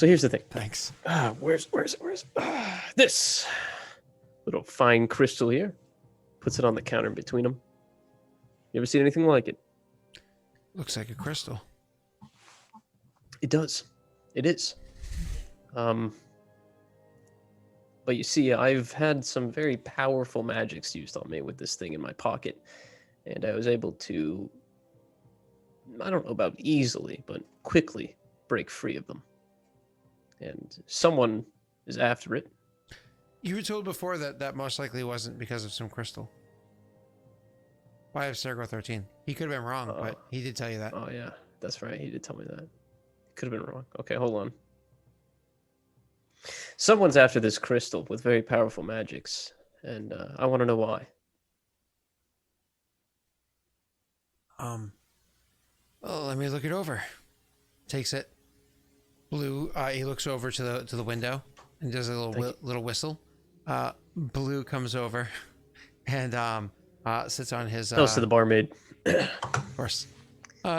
here's the thing. Thanks. Where's this little fine crystal here? Puts it on the counter between them. You ever seen anything like it? Looks like a crystal. It does. It is. But you see, I've had some very powerful magics used on me with this thing in my pocket. And I was able to, I don't know about easily, but quickly break free of them. And someone is after it. You were told before that most likely wasn't because of some crystal. By Abstergo 13. He could have been wrong, but he did tell you that. Oh, yeah. That's right. He did tell me that. Could have been wrong. Okay, hold on. Someone's after this crystal with very powerful magics, and I want to know why. Well, let me look it over. Takes it. Blue, he looks over to the window and does a little whistle. Blue comes over and sits on his. Goes to the barmaid. Of course.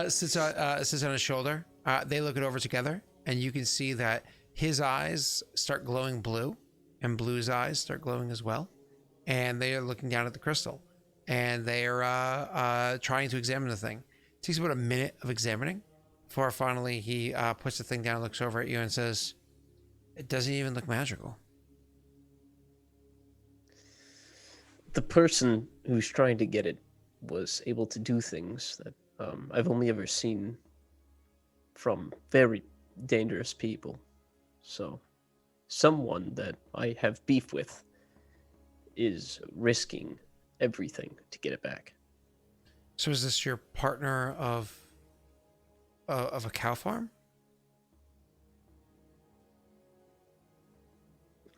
Sits on his shoulder. They look it over together, and you can see that his eyes start glowing blue, and Blue's eyes start glowing as well. And they are looking down at the crystal, and they are trying to examine the thing. It takes about a minute of examining before finally he puts the thing down, looks over at you, and says, "It doesn't even look magical." The person who's trying to get it was able to do things that I've only ever seen from very dangerous people. So someone that I have beef with is risking everything to get it back. So is this your partner of a cow farm?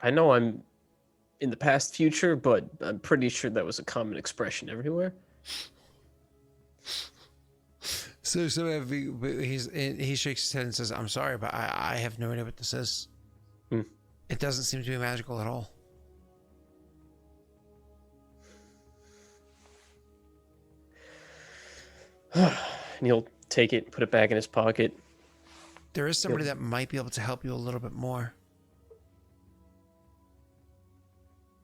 I know I'm in the past future, but I'm pretty sure that was a common expression everywhere. So he shakes his head and says, "I'm sorry, but I have no idea what this is. It doesn't seem to be magical at all." And he'll take it, put it back in his pocket. There is somebody that might be able to help you a little bit more.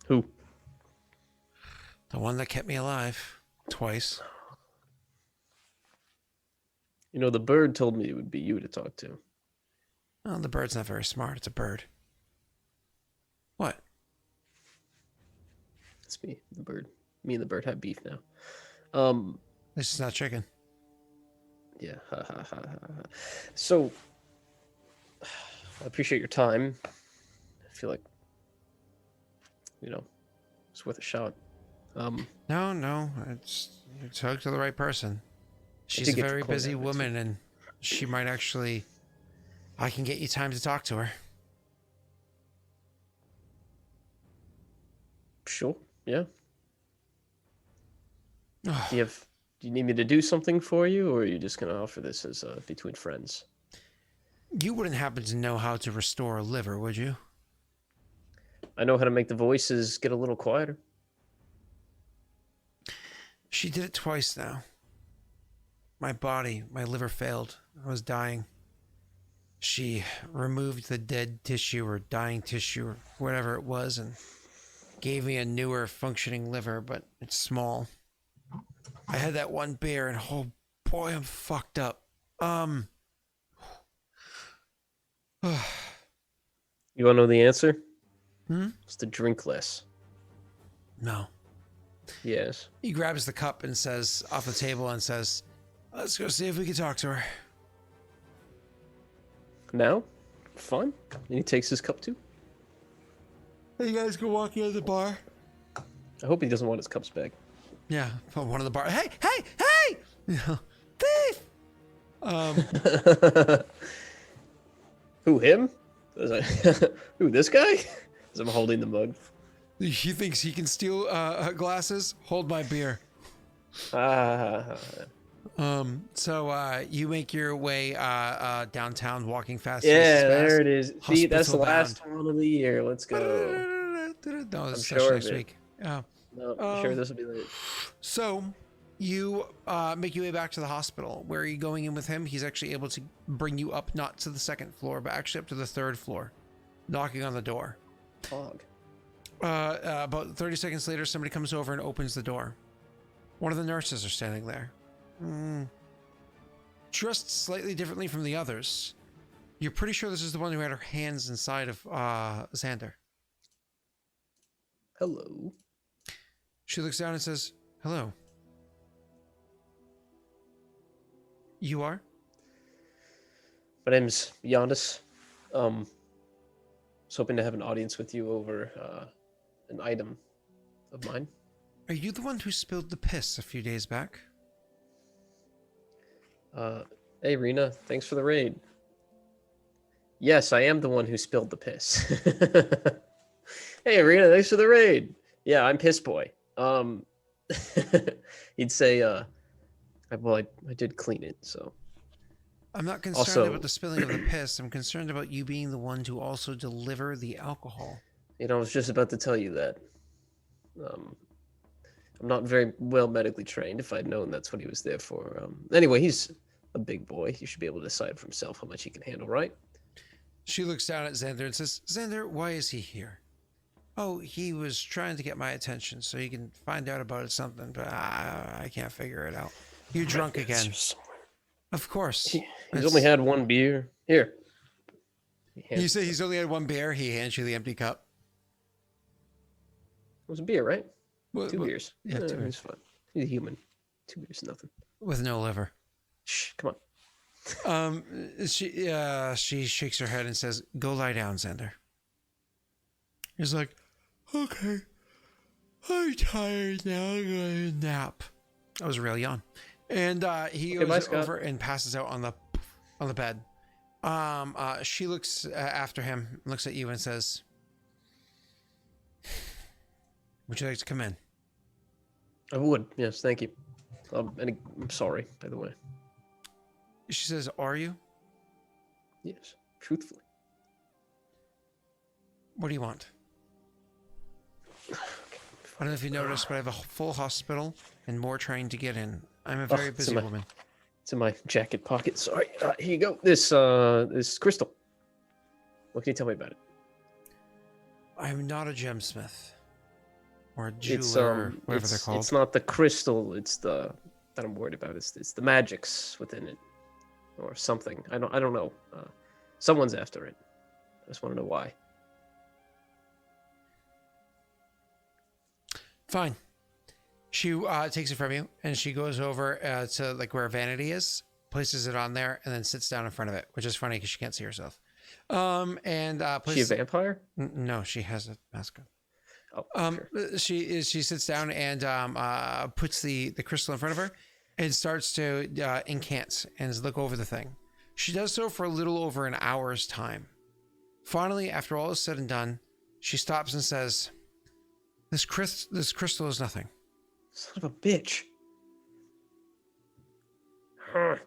Who? The one that kept me alive twice. You know, the bird told me it would be you to talk to. Oh, the bird's not very smart. It's a bird. What? It's me, the bird. Me and the bird have beef now. This is not chicken. Yeah. So, I appreciate your time. I feel like, it's worth a shot. No, you talk to the right person. She's a very busy woman, and she might actually. I can get you time to talk to her. Sure. Yeah. Do you need me to do something for you, or are you just gonna offer this as between friends? You wouldn't happen to know how to restore a liver, would you? I know how to make the voices get a little quieter. She did it twice now. My liver failed. I was dying. She removed the dead tissue or dying tissue or whatever it was and gave me a newer functioning liver, but it's small. I had that one beer and oh boy, I'm fucked up. You wanna know the answer? It's to drink less. No. Yes. He grabs the cup and says, off the table and says, "Let's go see if we can talk to her." Now? Fun? And he takes his cup too? Hey, you guys go walking out of the bar? I hope he doesn't want his cups back. Yeah, from one of the bar. Hey! Thief! Who, him? Who, this guy? As I'm holding the mug. He thinks he can steal glasses? Hold my beer. So you make your way downtown, walking fast. Yeah, there it is. See, that's the last one of the year. Let's go. No, I'm it's sure next week. Yeah. No, I'm sure this will be late. So you make your way back to the hospital. Where are you going in with him? He's actually able to bring you up, not to the second floor, but actually up to the third floor, knocking on the door. Fog. About 30 seconds later, somebody comes over and opens the door. One of the nurses are standing there. Dressed slightly differently from the others. You're pretty sure this is the one who had her hands inside of Xander. Hello. She looks down and says, "Hello. You are?" My name's Yondus. I was hoping to have an audience with you over an item of mine. Are you the one who spilled the piss a few days back? Hey, Rena, thanks for the raid. Yes, I am the one who spilled the piss. Hey, Rena, thanks for the raid. Yeah, I'm Piss Boy. He'd say, I did clean it, so. I'm not concerned about the spilling of the piss. I'm concerned about you being the one to also deliver the alcohol. I was just about to tell you that. I'm not very well medically trained. If I'd known that's what he was there for. Anyway, he's a big boy. He should be able to decide for himself how much he can handle, right? She looks down at Xander and says, "Xander, why is he here?" "Oh, he was trying to get my attention so he can find out about something, but I can't figure it out." "You're drunk again." "Of course." He's only had one beer. Here. You say he's only had one beer? He hands you the empty cup. It was a beer, right? Two beers. Yeah, 2 beers. He's fine. He's a human. 2 beers, nothing. With no liver. Shh, come on. She shakes her head and says, "Go lie down, Xander." He's like, "Okay, I'm tired now. I'm going to nap." That was a real yawn. And he goes over and passes out on the bed. She looks after him, looks at you and says, Would you like to come in? I would. Yes, thank you. And I'm sorry, by the way. She says, are you? Yes, truthfully. What do you want? I don't know if you noticed, but I have a full hospital and more trying to get in. I'm a very busy woman. It's in my jacket pocket. Sorry. Here you go. This crystal. What can you tell me about it? I'm not a gemsmith. Or a jeweler, whatever they're called. It's not the crystal. It's the that I'm worried about. It's the magics within it, or something. I don't know. Someone's after it. I just want to know why. Fine. She takes it from you, and she goes over to like where Vanity is, places it on there, and then sits down in front of it, which is funny because she can't see herself. And She a vampire? No, she has a mask on. Oh, sure. She sits down and puts the crystal in front of her and starts to incant and look over the thing. She does so for a little over an hour's time. Finally, after all is said and done, she stops and says, This crystal is nothing. Son of a bitch. Huh.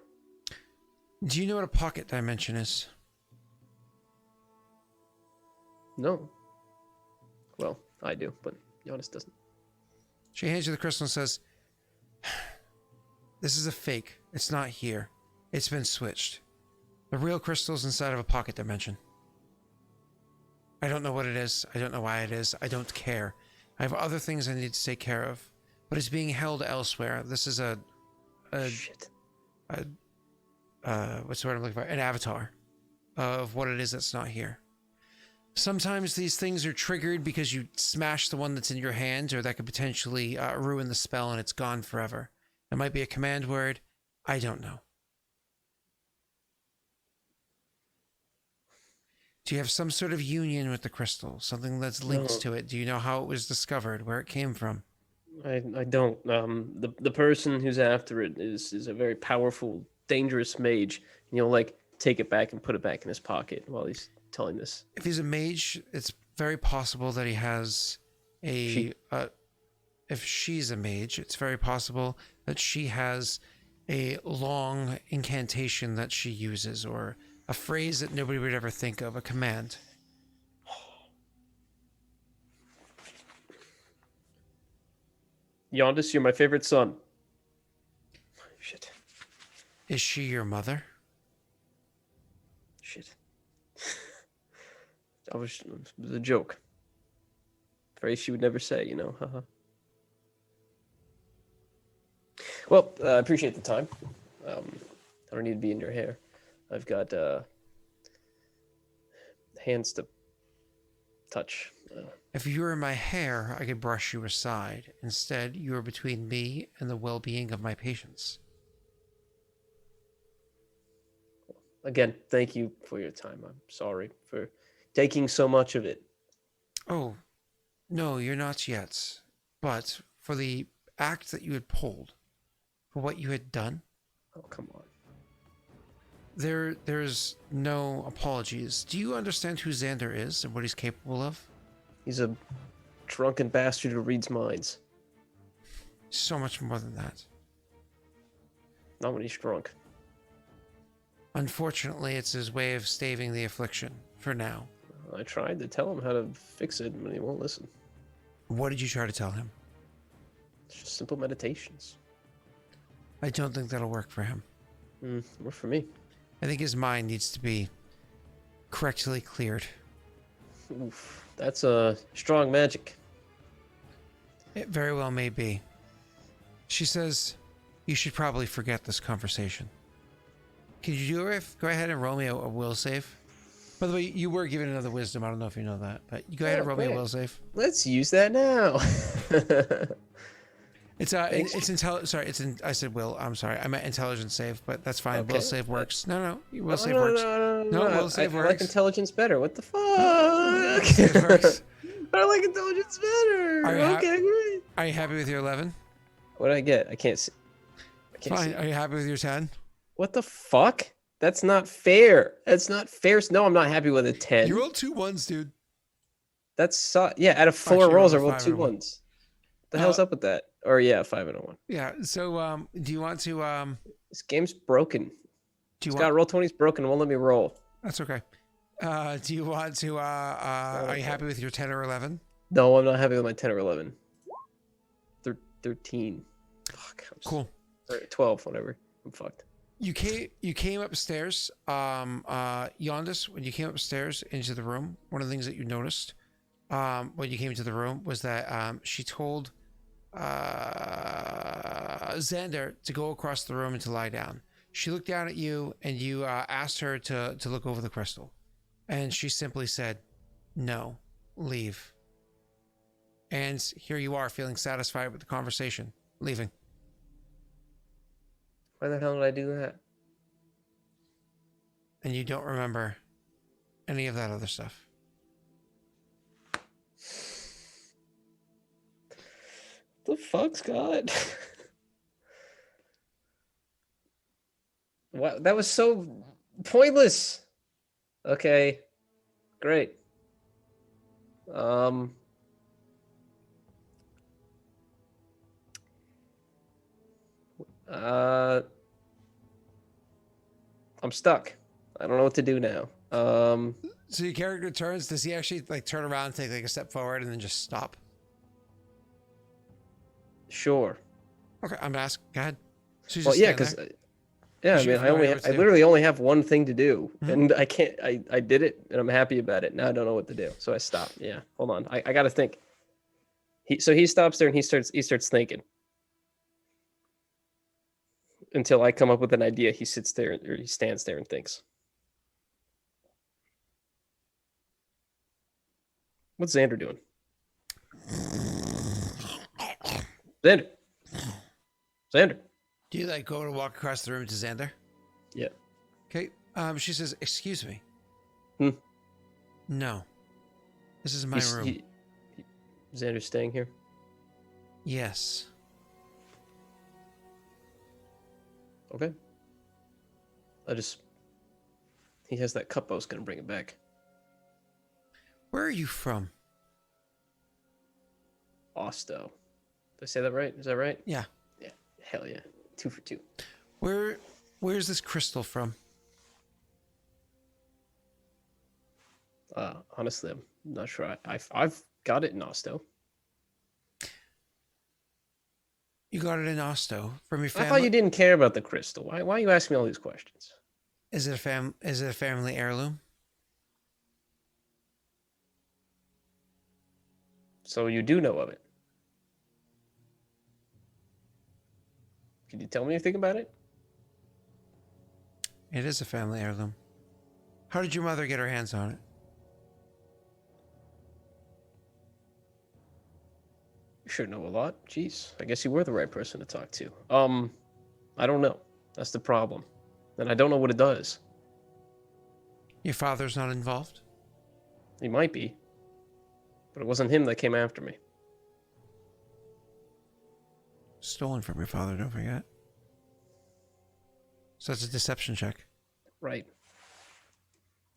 Do you know what a pocket dimension is? No. Well, I do, but Yondus doesn't. She hands you the crystal and says, This is a fake. It's not here. It's been switched. The real crystal's inside of a pocket dimension. I don't know what it is. I don't know why it is. I don't care. I have other things I need to take care of. But it's being held elsewhere. This is Shit. What's the word I'm looking for? An avatar of what it is that's not here. Sometimes these things are triggered because you smash the one that's in your hand, or that could potentially ruin the spell and it's gone forever. It might be a command word. I don't know. Do you have some sort of union with the crystal? Something that's linked to it? Do you know how it was discovered? Where it came from? I don't. The person who's after it is a very powerful, dangerous mage. And he'll like take it back and put it back in his pocket while he's telling this. If he's a mage, it's very possible that he has a... if she's a mage, it's very possible that she has a long incantation that she uses, or a phrase that nobody would ever think of, a command. Yondus, you're my favorite son. Shit. Is she your mother? Shit. It was a joke. Phrase she would never say, you know. Haha. Well, I appreciate the time. I don't need to be in your hair. I've got hands to touch. If you were in my hair, I could brush you aside. Instead, you are between me and the well-being of my patients. Again, thank you for your time. I'm sorry for taking so much of it. Oh, no, you're not yet. But for the act that you had pulled, for what you had done... Oh, come on. There's no apologies. Do you understand who Xander is and what he's capable of? He's a drunken bastard who reads minds. So much more than that. Not when he's drunk. Unfortunately, it's his way of staving the affliction, for now. I tried to tell him how to fix it, but he won't listen. What did you try to tell him? It's just simple meditations. I don't think that'll work for him. Work for me. I think his mind needs to be correctly cleared. Oof, that's a strong magic. It very well may be. She says, you should probably forget this conversation. Could you go ahead and roll me a will save? By the way, you were given another wisdom. I don't know if you know that, but you go ahead and roll me a will save. Let's use that now. I said will. I'm sorry. I meant intelligence save, but that's fine. Okay. Will save works. No, will save works. No, will save works. I like intelligence better. What the fuck? It works. I like intelligence better. Okay, great. Are you happy with your 11? What did I get? I can't see. Fine. Are you happy with your 10? What the fuck? That's not fair. That's not fair. No, I'm not happy with a 10. You rolled 2 1s, dude. That's yeah. Out of 4 rolls, I rolled 2 1s. The hell's up with that? Or yeah, 5 and a 1. Yeah. So, do you want to? This game's broken. Do you Scott, want? Roll20's broken. It won't let me roll. That's okay. Do you want to? Are you happy with your 10 or 11? No, I'm not happy with my 10 or 11. 13. Fuck. Cool. 12, whatever. I'm fucked. You came upstairs. Yondus, when you came upstairs into the room, one of the things that you noticed when you came into the room was that she told Xander to go across the room and to lie down. She looked down at you and you asked her to look over the crystal. And she simply said, no, leave. And here you are feeling satisfied with the conversation, leaving. Why the hell did I do that? And you don't remember any of that other stuff. The fuck, Scott? What? That was so pointless. Okay, great. I'm stuck. I don't know what to do now. So your character turns. Does he actually like turn around and take like a step forward and then just stop? Sure. Okay, I'm gonna ask. Go ahead. So Well, yeah, because yeah, I mean, I literally only have one thing to do, and I can't. I did it, and I'm happy about it. Now I don't know what to do, so I stopped. Yeah, hold on. I got to think. He stops there and he starts thinking until I come up with an idea. He sits there or he stands there and thinks. What's Xander doing? Xander. Do you like go to walk across the room to Xander? Yeah. Okay. She says, "Excuse me." Hmm. No. This is my room. Xander's staying here? Yes. Okay. He has that cup. I was gonna bring it back. Where are you from? Osto. Did I say that right? Is that right? Yeah. Yeah. Hell yeah. 2 for 2. Where's this crystal from? Honestly, I'm not sure. I've got it in Osto. You got it in Osto from your family. I thought you didn't care about the crystal. Why are you asking me all these questions? Is it a family heirloom? So you do know of it. Can you tell me anything about it? It is a family heirloom. How did your mother get her hands on it? You sure know a lot. Jeez, I guess you were the right person to talk to. I don't know. That's the problem. And I don't know what it does. Your father's not involved? He might be. But it wasn't him that came after me. Stolen from your father, don't forget. So that's a deception check. Right.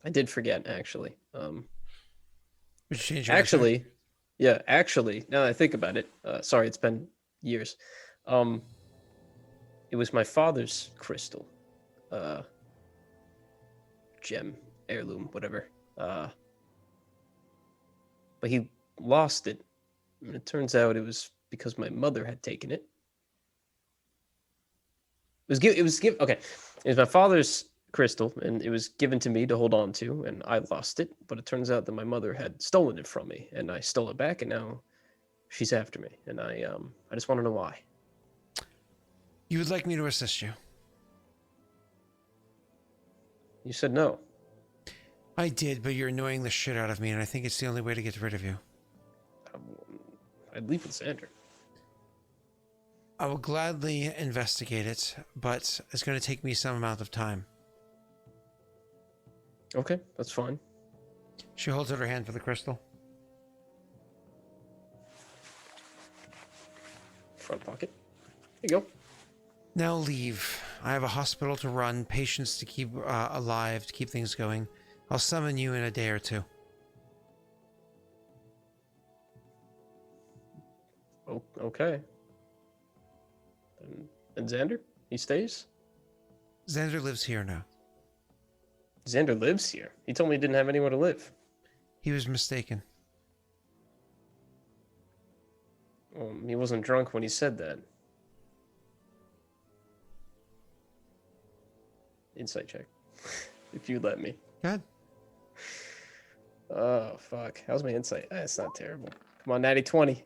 I did forget, actually. Would you change your Actually, answer? Yeah, actually, now that I think about it, sorry, it's been years. It was my father's crystal. Gem, heirloom, whatever. But he lost it. And it turns out it was because my mother had taken it. It was my father's crystal, and it was given to me to hold on to, and I lost it. But it turns out that my mother had stolen it from me, and I stole it back, and now she's after me, and I just want to know why. You would like me to assist you? You said no. I did, but you're annoying the shit out of me, and I think it's the only way to get rid of you. I'd leave with Xander. I will gladly investigate it, but it's going to take me some amount of time. Okay, that's fine. She holds out her hand for the crystal. Front pocket. There you go. Now leave. I have a hospital to run, patients to keep alive, to keep things going. I'll summon you in a day or two. Oh, okay. And Xander? He stays? Xander lives here now. Xander lives here. He told me he didn't have anywhere to live. He was mistaken. He wasn't drunk when he said that. Insight check. If you let me. God. Oh, fuck. How's my insight? It's not terrible. Come on, natty 20.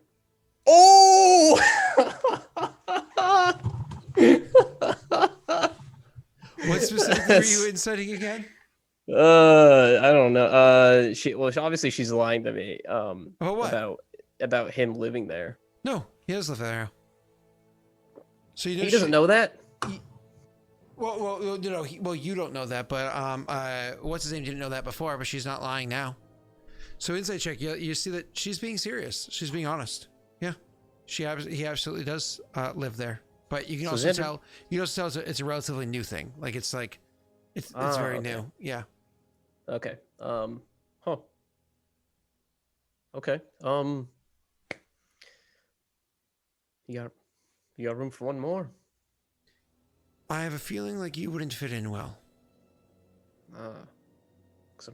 Oh! What specifically were you inciting again? I don't know. Obviously she's lying to me. What? About him living there. No, he does live there. So you know He doesn't know that? Well, you know, you don't know that, but what's his name didn't know that before, but she's not lying now. So insight check, you see that she's being serious. She's being honest. Yeah, he absolutely does live there. But you can also tell it's a relatively new thing. Like it's very okay. new. Yeah. Okay. Huh. Okay. You got room for one more? I have a feeling like you wouldn't fit in well. Because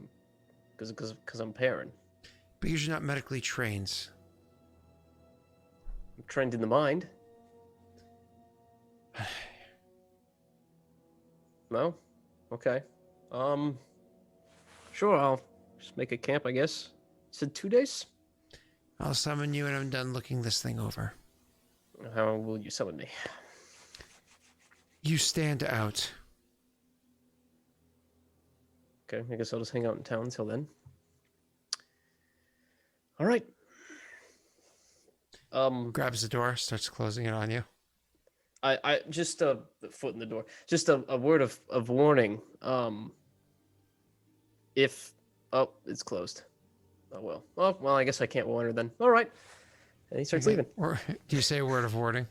I'm pairing. Because you're not medically trained. I'm trained in the mind. No? Okay. Sure, I'll just make a camp, I guess. You said 2 days? I'll summon you when I'm done looking this thing over. How will you summon me? You stand out. Okay, I guess I'll just hang out in town until then. All right. Grabs the door, starts closing it on you. I just a foot in the door. Just a word of warning. If it's closed. Oh well. Well, I guess I can't warn her then. All right. And he starts leaving. Or do you say a word of warning?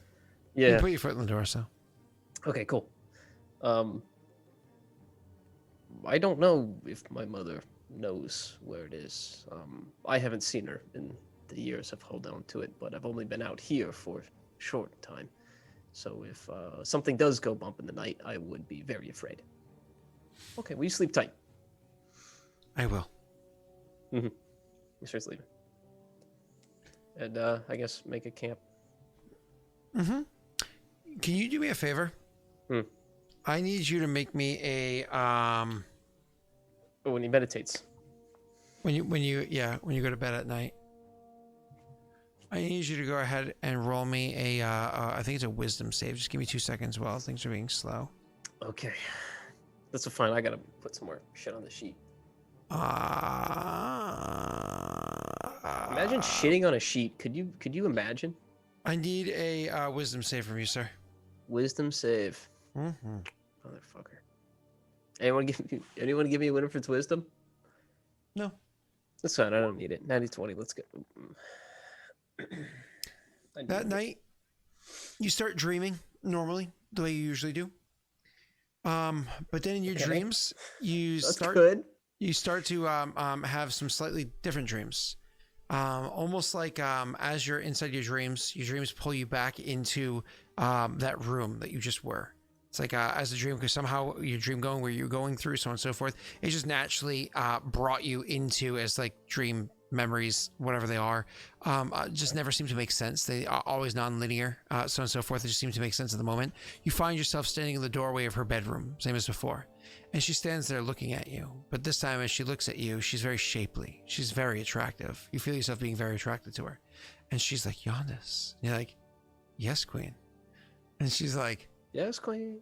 Yeah. You put your foot in the door, so. Okay, cool. I don't know if my mother knows where it is. I haven't seen her in the years I've held on to it, but I've only been out here for a short time. So if something does go bump in the night, I would be very afraid. Okay, will you sleep tight? I will. Mm-hmm. He starts leaving. And I guess make a camp. Mm-hmm. Can you do me a favor? I need you to make me a Oh, when he meditates. when you go to bed at night. I need you to go ahead and roll me I think it's a wisdom save. Just give me 2 seconds while things are being slow. Okay. That's fine. I gotta put some more shit on the sheet. Imagine shitting on a sheet. Could you imagine? I need a wisdom save from you, sir. Wisdom save. Mm-hmm. Motherfucker. Anyone give me a Winifred's wisdom? No. That's fine. I don't need it. 90-20. Let's go. That night, you start dreaming normally, the way you usually do. But then in your dreams, you start to have some slightly different dreams. Almost like as you're inside your dreams pull you back into that room that you just were. It's like as the dream, because somehow your dream going where you're going through, so on and so forth, it just naturally brought you into as like dream memories, whatever they are, just never seem to make sense. They are always non-linear, so on and so forth. They just seem to make sense at the moment. You find yourself standing in the doorway of her bedroom, same as before. And she stands there looking at you. But this time as she looks at you, she's very shapely. She's very attractive. You feel yourself being very attracted to her. And she's like, Yondus. And you're like, yes, queen. And she's like, yes, queen.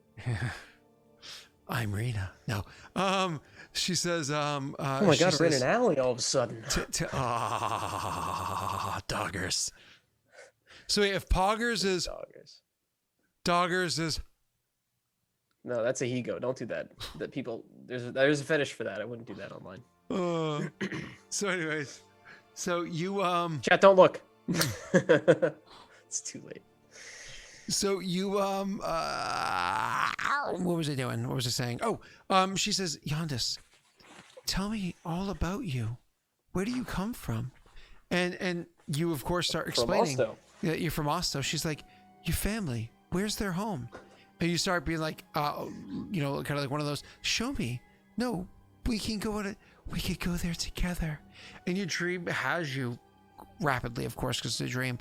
I'm Rena. No. She says, oh my God, we're in an alley all of a sudden. Doggers. So wait, if Poggers is Doggers is. No, that's a he-go. Don't do that. That people, there's a fetish for that. I wouldn't do that online. So anyways, so you chat, don't look. It's too late. So you what was I doing? What was I saying? Oh, she says, Yondus, tell me all about you. Where do you come from? And you of course start explaining. Yeah, you're from Osto. She's like, your family, where's their home? And you start being like, you know, kind of like one of those, show me. No, we can go we could go there together. And your dream has you rapidly, of course, because it's a dream,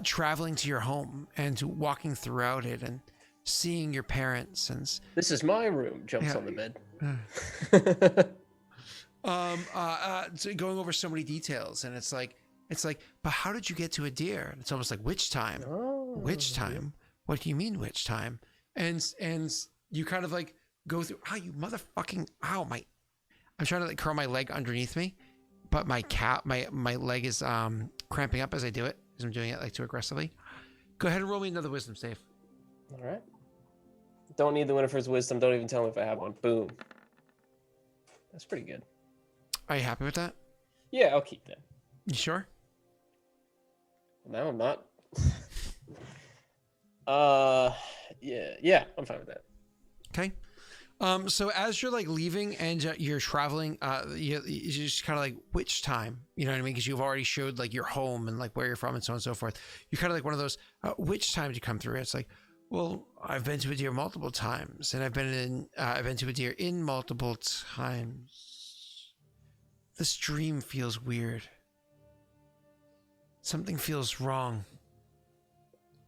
traveling to your home and walking throughout it and seeing your parents. And this is my room. Jumps on the bed. So going over so many details, and it's like, but how did you get to a deer? And it's almost like, which time? Which time? What do you mean, which time? And you kind of like go through, you motherfucking, I'm trying to like curl my leg underneath me, but my leg is cramping up as I do it, because I'm doing it like too aggressively. Go ahead and roll me another wisdom save. All right. Don't need the Winifred's wisdom. Don't even tell me if I have one. Boom. That's pretty good. Are you happy with that? Yeah, I'll keep that. You sure? No, I'm not. Yeah, I'm fine with that. Okay. So as you're like leaving and you're traveling, you just kind of like, which time? You know what I mean? Because you've already showed like your home and like where you're from and so on and so forth. You're kind of like one of those, which time did you come through? It's like, well, I've been to a deer multiple times, and I've been to a deer in multiple times. This dream feels weird. Something feels wrong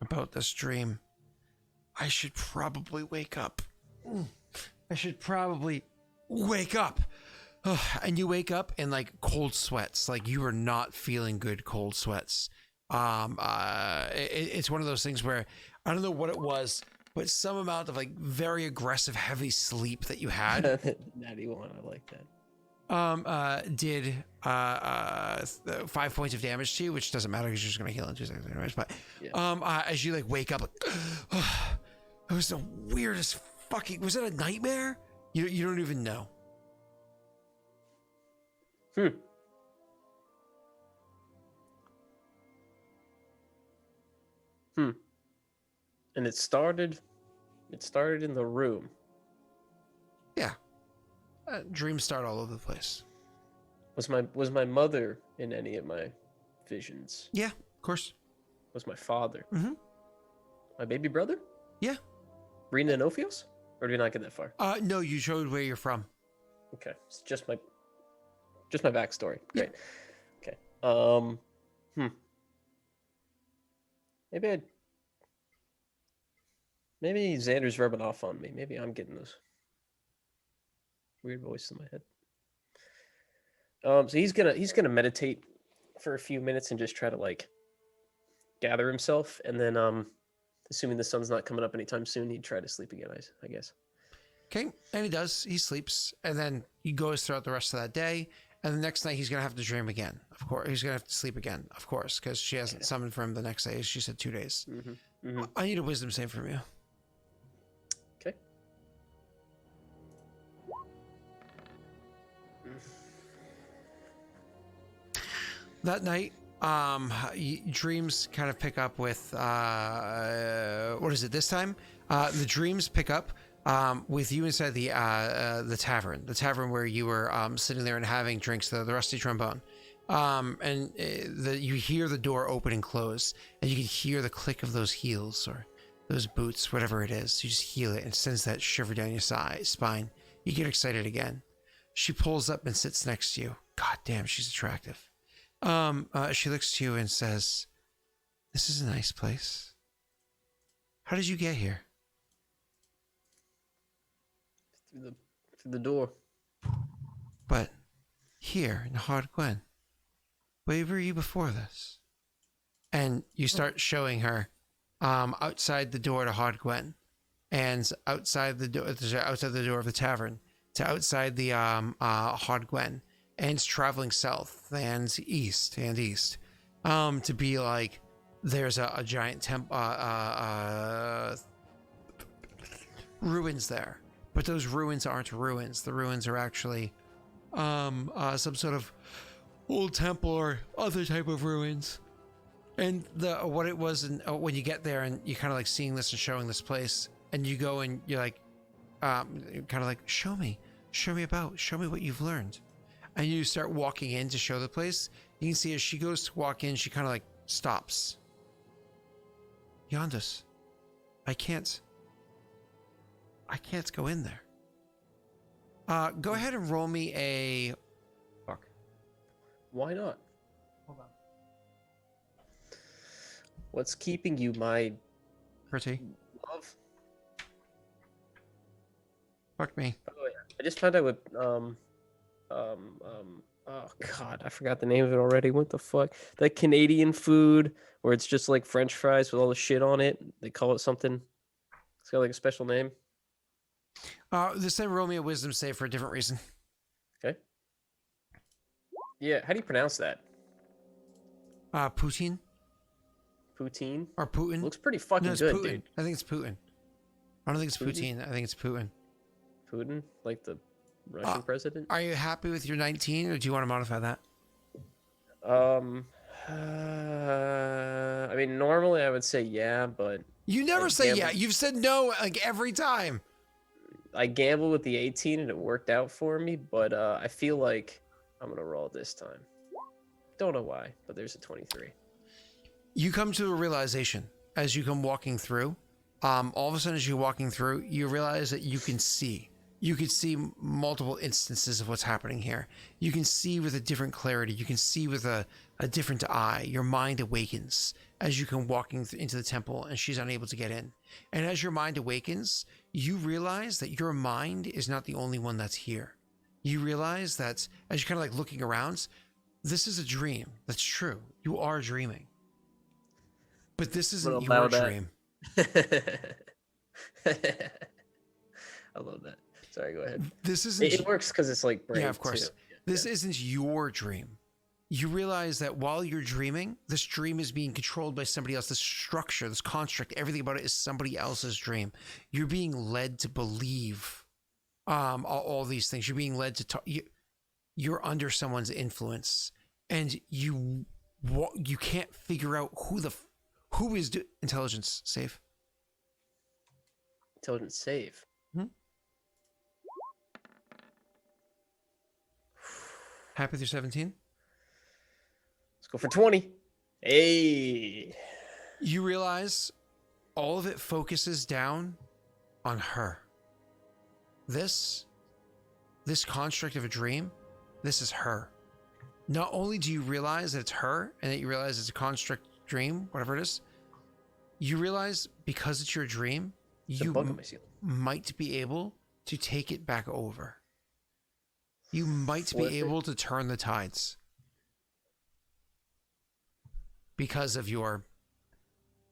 about this dream. I should probably wake up. I should probably wake up. And you wake up in like cold sweats, like you are not feeling good cold sweats. It's one of those things where I don't know what it was, but some amount of like very aggressive, heavy sleep that you had. Natty one, I like that. Did 5 points of damage to you, which doesn't matter because you're just gonna heal in 2 seconds anyways. But as you like wake up, like, it was the weirdest fucking. Was it a nightmare? You don't even know. And it started in the room. Yeah. Dreams start all over the place. Was my mother in any of my visions? Yeah, of course. Was my father? Mm-hmm. My baby brother? Yeah. Rena and Ophios? Or did we not get that far? No, you showed where you're from. Okay. It's just my backstory. Great. Yeah. Okay. Maybe Xander's rubbing off on me. Maybe I'm getting those weird voices in my head. So he's gonna meditate for a few minutes and just try to like gather himself, and then assuming the sun's not coming up anytime soon, he'd try to sleep again, I guess. Okay, and he does. He sleeps, and then he goes throughout the rest of that day. And the next night, he's gonna have to dream again. Of course, he's gonna have to sleep again. Of course, because she hasn't summoned for him the next day. She said 2 days. I need a wisdom save from you. Okay. That night, dreams kind of pick up with what is it this time? The dreams pick up with you inside the tavern where you were sitting there and having drinks, the rusty trombone, and you hear the door open and close, and you can hear the click of those heels or those boots, whatever it is. You just heal it and it sends that shiver down your spine. You get excited again. She pulls up and sits next to you. God damn, she's attractive. She looks to you and says, "This is a nice place. How did you get here?" Through the door. But here in Hard Gwen, where were you before this? And you start showing her outside the door to Hard Gwen, and outside the door of the tavern to outside the Hard Gwen, and it's traveling south and east to be like there's a giant ruins there, but those ruins aren't ruins. The ruins are actually some sort of old temple or other type of ruins. And what it was, and when you get there and you kind of like seeing this and showing this place, and you go and you're like kind of like, show me what you've learned. And you start walking in to show the place. You can see as she goes to walk in, she kind of like stops. Yondus, I can't go in there. Go ahead and roll me a... Fuck. Why not? Hold on. What's keeping you, my Pretty. love? Fuck me. Oh yeah. I just found out what oh god, I forgot the name of it already. What the fuck? That Canadian food where it's just like French fries with all the shit on it. They call it something. It's got like a special name. This time roll me a wisdom save for a different reason. Okay. Yeah, how do you pronounce that? Poutine? Poutine? Or Putin? Looks pretty fucking No, it's good, Putin. dude. I think it's Putin. I don't think it's Poutine. I think it's Putin. Putin? Like the Russian president? Are you happy with your 19, or do you want to modify that? I mean, normally I would say yeah, but You never say yeah. You've said no like every time. I gambled with the 18 and it worked out for me, but I feel like I'm gonna roll it this time. Don't know why, but there's a 23. You come to a realization as you come walking through. All of a sudden, as you're walking through, you realize that you can see. You can see multiple instances of what's happening here. You can see with a different clarity. You can see with a different eye. Your mind awakens as you come walking into the temple, and she's unable to get in. And as your mind awakens, you realize that your mind is not the only one that's here. You realize that as you're kind of like looking around, this is a dream. That's true. You are dreaming. But this isn't your dream. I love that. Sorry, go ahead. This isn't. It works because it's like brave. Yeah, of course. Too. This isn't your dream. You realize that while you're dreaming, this dream is being controlled by somebody else. This structure, this construct, everything about it is somebody else's dream. You're being led to believe all these things. You're being led to talk. You're under someone's influence, and you can't figure out who is intelligence save. Intelligence save. Happy with your 17? Let's go for 20. Hey. You realize all of it focuses down on her. This construct of a dream, this is her. Not only do you realize that it's her and that you realize it's a construct dream, whatever it is, you realize because it's your dream, you might be able to take it back over. You might be able to turn the tides because of your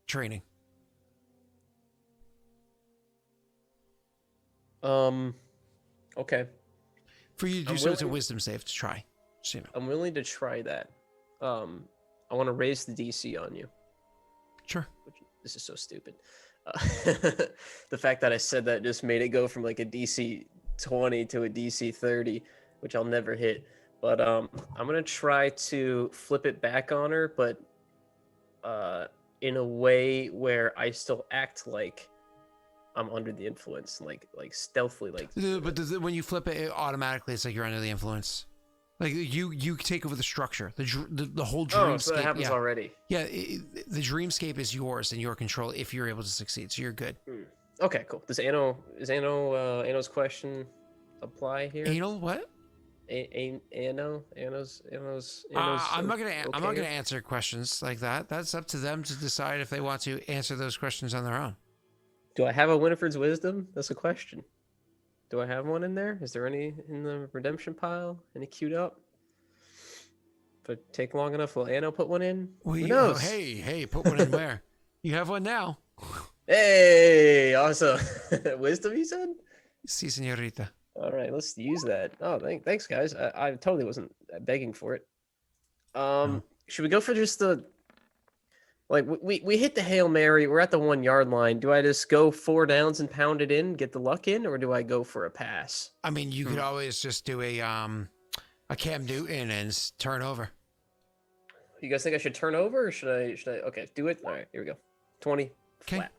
training. Okay. For you to do so, it's a wisdom save to try. So, I'm willing to try that. I want to raise the DC on you. Sure. This is so stupid. The fact that I said that just made it go from like a DC 20 to a DC 30, which I'll never hit. But I'm gonna try to flip it back on her, but in a way where I still act like I'm under the influence, like stealthily, like. But when you flip it, automatically it's like you're under the influence. Like you take over the structure, the whole dreamscape. Oh, so that happens already. Yeah, the dreamscape is yours and your control if you're able to succeed. So you're good. Okay, cool. Does Ano's question apply here? Anal what? Ano's. I'm not gonna answer questions like that. That's up to them to decide if they want to answer those questions on their own. Do I have a Winifred's wisdom? That's a question. Do I have one in there? Is there any in the redemption pile? Any queued up? If it take long enough, will Ano put one in? Who knows? Hey, put one in where? You have one now. Hey, awesome. Wisdom, you said? Si, señorita. All right, let's use that. Oh, thanks, guys. I totally wasn't begging for it. Should we go for just the... Like, we hit the Hail Mary. We're at the 1 yard line. Do I just go 4 downs and pound it in, get the luck in, or do I go for a pass? I mean, you could always just do a Cam Newton and turn over. You guys think I should turn over, or should I? Okay, do it. All right, here we go. 20 flat.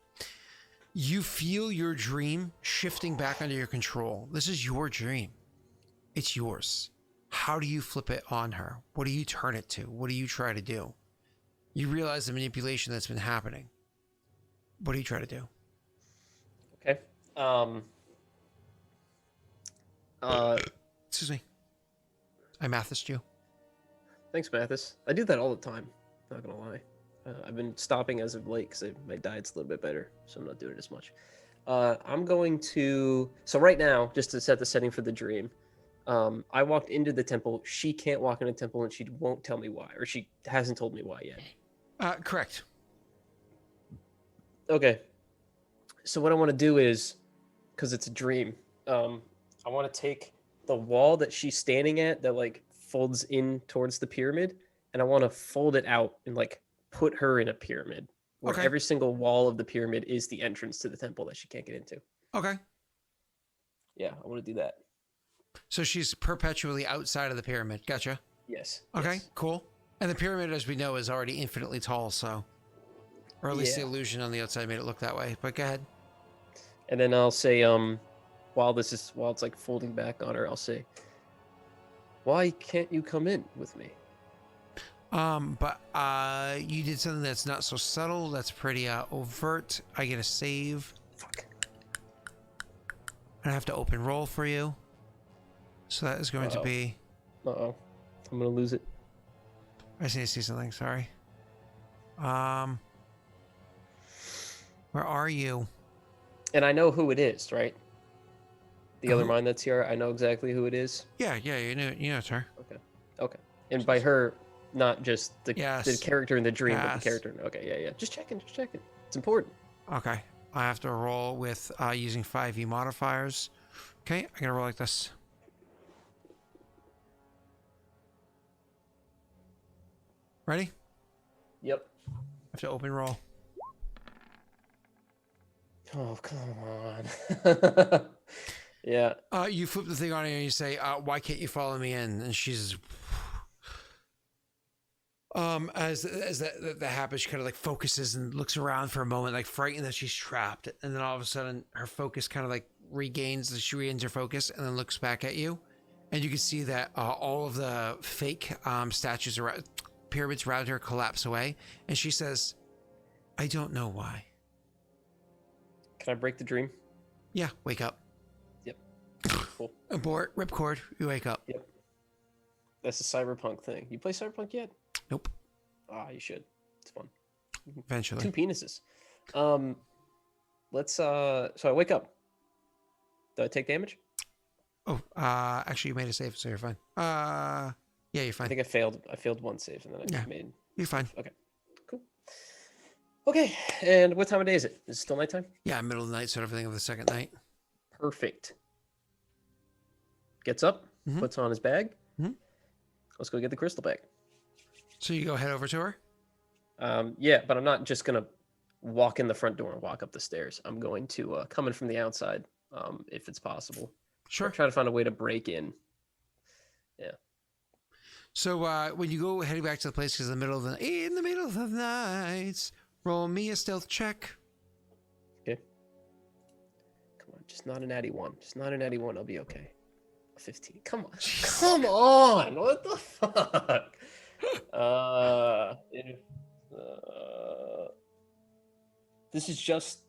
You feel your dream shifting back under your control. This is your dream. It's yours. How do you flip it on her? What do you turn it to? What do you try to do? You realize the manipulation that's been happening. What do you try to do? Okay. Excuse me. I mathised you. Thanks, Mathis. I do that all the time. Not gonna lie. I've been stopping as of late because my diet's a little bit better, so I'm not doing it as much. I'm going to. So right now, just to set the setting for the dream, I walked into the temple. She can't walk in the temple, and she won't tell me why, or she hasn't told me why yet. Correct. Okay. So what I want to do is, because it's a dream, I want to take the wall that she's standing at that like folds in towards the pyramid, and I want to fold it out and like put her in a pyramid where Okay. every single wall of the pyramid is the entrance to the temple that she can't get into. Okay. Yeah, I want to do that. So she's perpetually outside of the pyramid. Gotcha. Yes. Okay, yes. cool. And the pyramid, as we know, is already infinitely tall, so... Or at least the Yeah. illusion on the outside made it look that way. But go ahead. And then I'll say, while it's like folding back on her, I'll say, "Why can't you come in with me?" But you did something that's not so subtle. That's pretty overt. I get a save. Fuck. I have to open roll for you. So that is going to be... Uh-oh. I'm gonna lose it. I just need to see something. Sorry. Where are you? And I know who it is, right? The other Uh-huh. mine that's here, I know exactly who it is. Yeah, you know it's her. Okay. And by her, not just the Yes. character in the dream, but Yes. the character. Okay, yeah. Just checking. It's important. Okay. I have to roll with using 5e modifiers. Okay, I'm gonna roll like this. Ready? Yep. I have to open roll. Oh, come on. Yeah. You flip the thing on her and you say, why can't you follow me in? And she's... as that happens, she kind of like focuses and looks around for a moment, like frightened that she's trapped. And then all of a sudden her focus kind of like she regains her focus and then looks back at you. And you can see that all of the fake statues around, pyramids around her collapse away. And she says, I don't know why. Can I break the dream? Yeah, wake up. Yep. Cool. Abort, ripcord, you wake up. Yep. That's a cyberpunk thing. You play cyberpunk yet? Nope. You should. It's fun. Eventually. 2 penises. Let's so I wake up. Do I take damage? Oh, actually you made a save, so you're fine. Yeah, you're fine. I think I failed. I failed one save and then I Yeah. made. You're fine. Cool. Okay, and what time of day is it? Is it still nighttime? Yeah, middle of the night, sort of thing of the second night. Perfect. Gets up, Mhm. puts on his bag. Mhm. Let's go get the crystal bag. So you go head over to her? Yeah, but I'm not just gonna walk in the front door and walk up the stairs. I'm going to come in from the outside, if it's possible. Sure. Try to find a way to break in. So when you go heading back to the place, because in the middle of the night, roll me a stealth check. Okay. Come on, just not an natty one. Just not an natty one. I'll be okay. 15. Come on. Jeez. Come on. What the fuck? This is just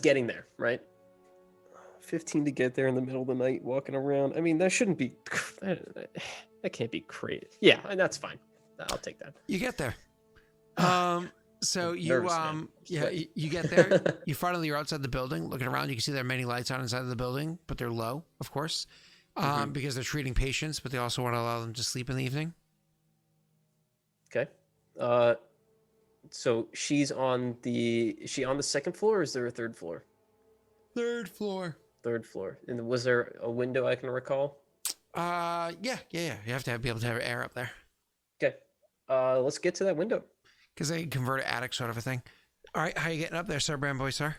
getting there, right? 15 to get there in the middle of the night, walking around. I mean, that shouldn't be. That can't be crazy. Yeah, and that's fine. I'll take that. You get there. So I'm you nervous, man. yeah, you get there. You finally are outside the building, looking around. You can see there are many lights on inside of the building, but they're low, of course, because they're treating patients, but they also want to allow them to sleep in the evening. Okay. So is she on the second floor or is there a third floor? Third floor. Third floor. And was there a window I can recall? Yeah. You have to be able to have air up there Okay. Let's get to that window. because they convert it attic sort of a thing. All right, how you getting up there, sir, Brand Boy, sir?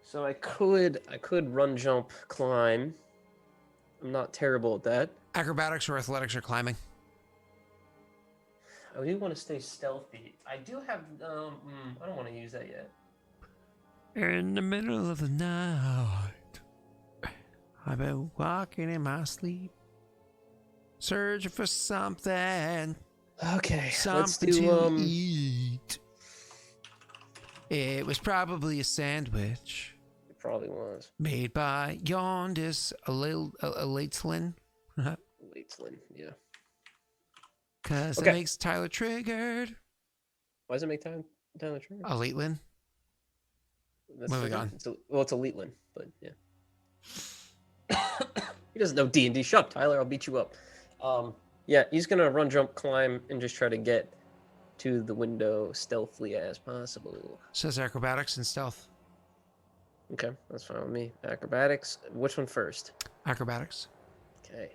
So I could run, jump, climb. I'm not terrible at that. Acrobatics or athletics or climbing? I do want to stay stealthy. I do have I don't want to use that yet. In the middle of the night, I've been walking in my sleep, searching for something Okay, let's Something do to eat. It was probably a sandwich It probably was. made by Yondus, a Latesland. Latesland, yeah. Because that Okay. makes Tyler triggered. Why does it make time down the trigger? A Lateland. That's Moving trigger? on. It's a Leetland, but yeah. He doesn't know D&D. Shut up, Tyler. I'll beat you up. Yeah, he's gonna run, jump, climb, and just try to get to the window stealthily as possible. Says acrobatics and stealth. Okay, that's fine with me. Acrobatics. Which one first? Acrobatics. Okay.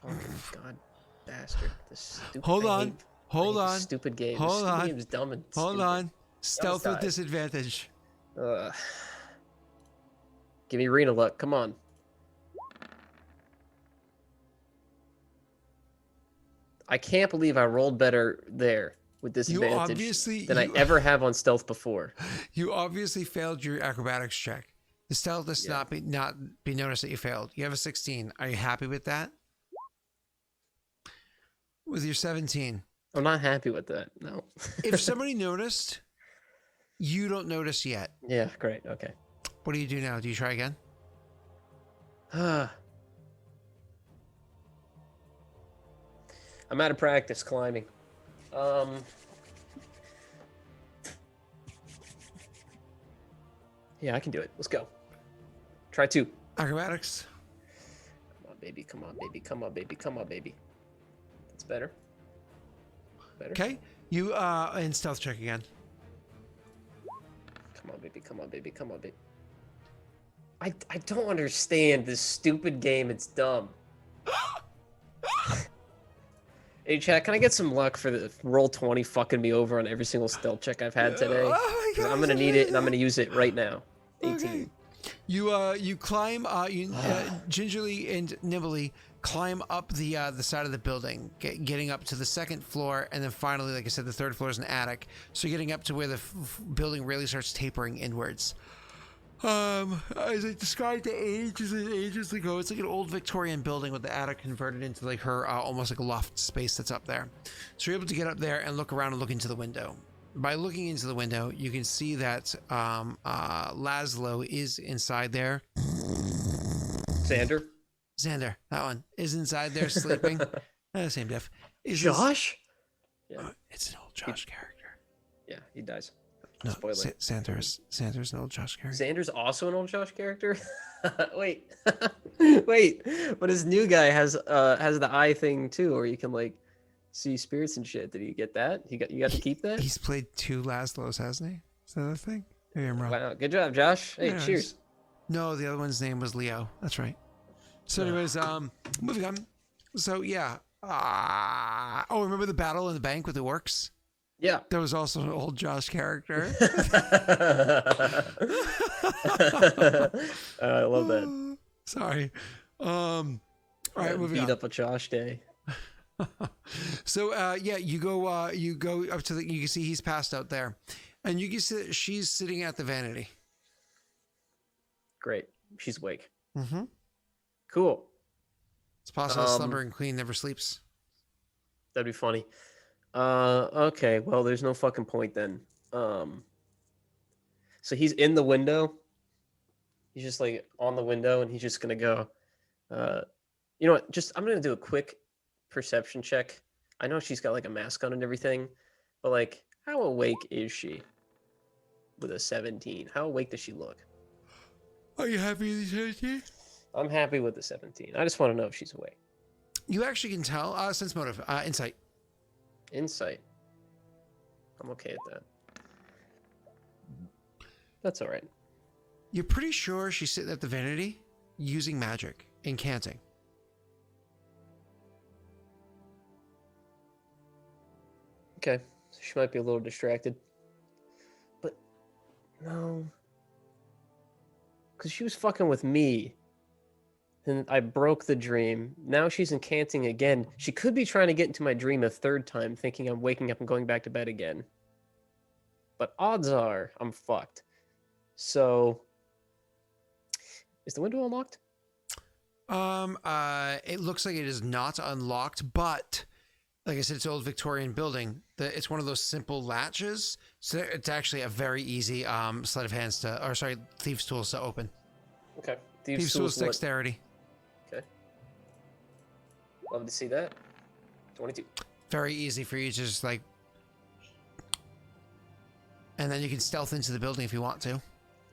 Fucking god bastard. This stupid Hold I on. hate- Hold I hate on. this stupid game. Hold This stupid on. game is dumb and Hold stupid. on. Stealth with die. disadvantage. Give me arena luck. Come on. I can't believe I rolled better there with disadvantage than I ever have on stealth before. You obviously failed your acrobatics check. The stealth does not be noticed that you failed. You have a 16. Are you happy with that? With your 17. I'm not happy with that. No. If somebody noticed, you don't notice yet. Yeah, great. Okay. What do you do now? Do you try again? I'm out of practice climbing. Yeah, I can do it. Let's go. Try 2. Acrobatics. Come on, baby. Come on, baby. Come on, baby. Come on, baby. That's better. Better. Okay. You and stealth check again. Come on, baby. Come on, baby. Come on, baby. I don't understand this stupid game. It's dumb. Hey, chat, can I get some luck for the roll 20 fucking me over on every single stealth check I've had today? Oh my God, I'm going to need it, and I'm going to use it right now. 18. Okay. You climb, gingerly and nimbly climb up the side of the building, getting up to the second floor, and then finally, like I said, the third floor is an attic. So you're getting up to where the building really starts tapering inwards. As I described it ages ago, it's like an old Victorian building with the attic converted into like her almost like a loft space that's up there. So you're able to get up there and look around and look into the window. By looking into the window, you can see that Laszlo is inside there. Xander, that one is inside there sleeping. Same diff. Josh? Yeah. It's an old Josh character. Yeah, he dies. No, spoiler. Xander's an old Josh character. Xander's also an old Josh character? Wait. Wait. But his new guy has the eye thing too, or you can like see spirits and shit. Did he get that? You got to keep that? He's played 2 Laszlos, hasn't he? Is that a thing? Maybe I'm wrong. Wow, good job, Josh. Hey, Anyways. cheers. No, the other one's name was Leo. That's right. So anyways, moving on. So yeah. Remember the battle in the bank with the orcs? Yeah. There was also an old Josh character. I love that. Sorry. All right, moving on. Beat up a Josh day. So you go up to you can see he's passed out there, and you can see that she's sitting at the vanity. Great. She's awake. Mm-hmm. Cool. It's possible the slumbering queen never sleeps. That'd be funny. Okay, well, there's no fucking point then. So he's in the window. He's just like on the window, and he's just gonna go. You know what? I'm gonna do a quick perception check. I know she's got like a mask on and everything, but like, how awake is she? With a 17, how awake does she look? Are you happy with the 17? I'm happy with the 17. I just want to know if she's awake. You actually can tell. Sense motive, insight. Insight. I'm okay with that. That's all right. You're pretty sure she's sitting at the vanity using magic, incanting. Okay, so she might be a little distracted. But, no. Because she was fucking with me. And I broke the dream. Now she's incanting again. She could be trying to get into my dream a third time, thinking I'm waking up and going back to bed again. But odds are I'm fucked. So, is the window unlocked? It looks like it is not unlocked, but like I said, it's an old Victorian building. It's one of those simple latches, so it's actually a very easy sleight of hands thieves' tools to open. Okay. Thieves' tools dexterity. Okay. Love to see that. 22. Very easy for you to just like, and then you can stealth into the building if you want to.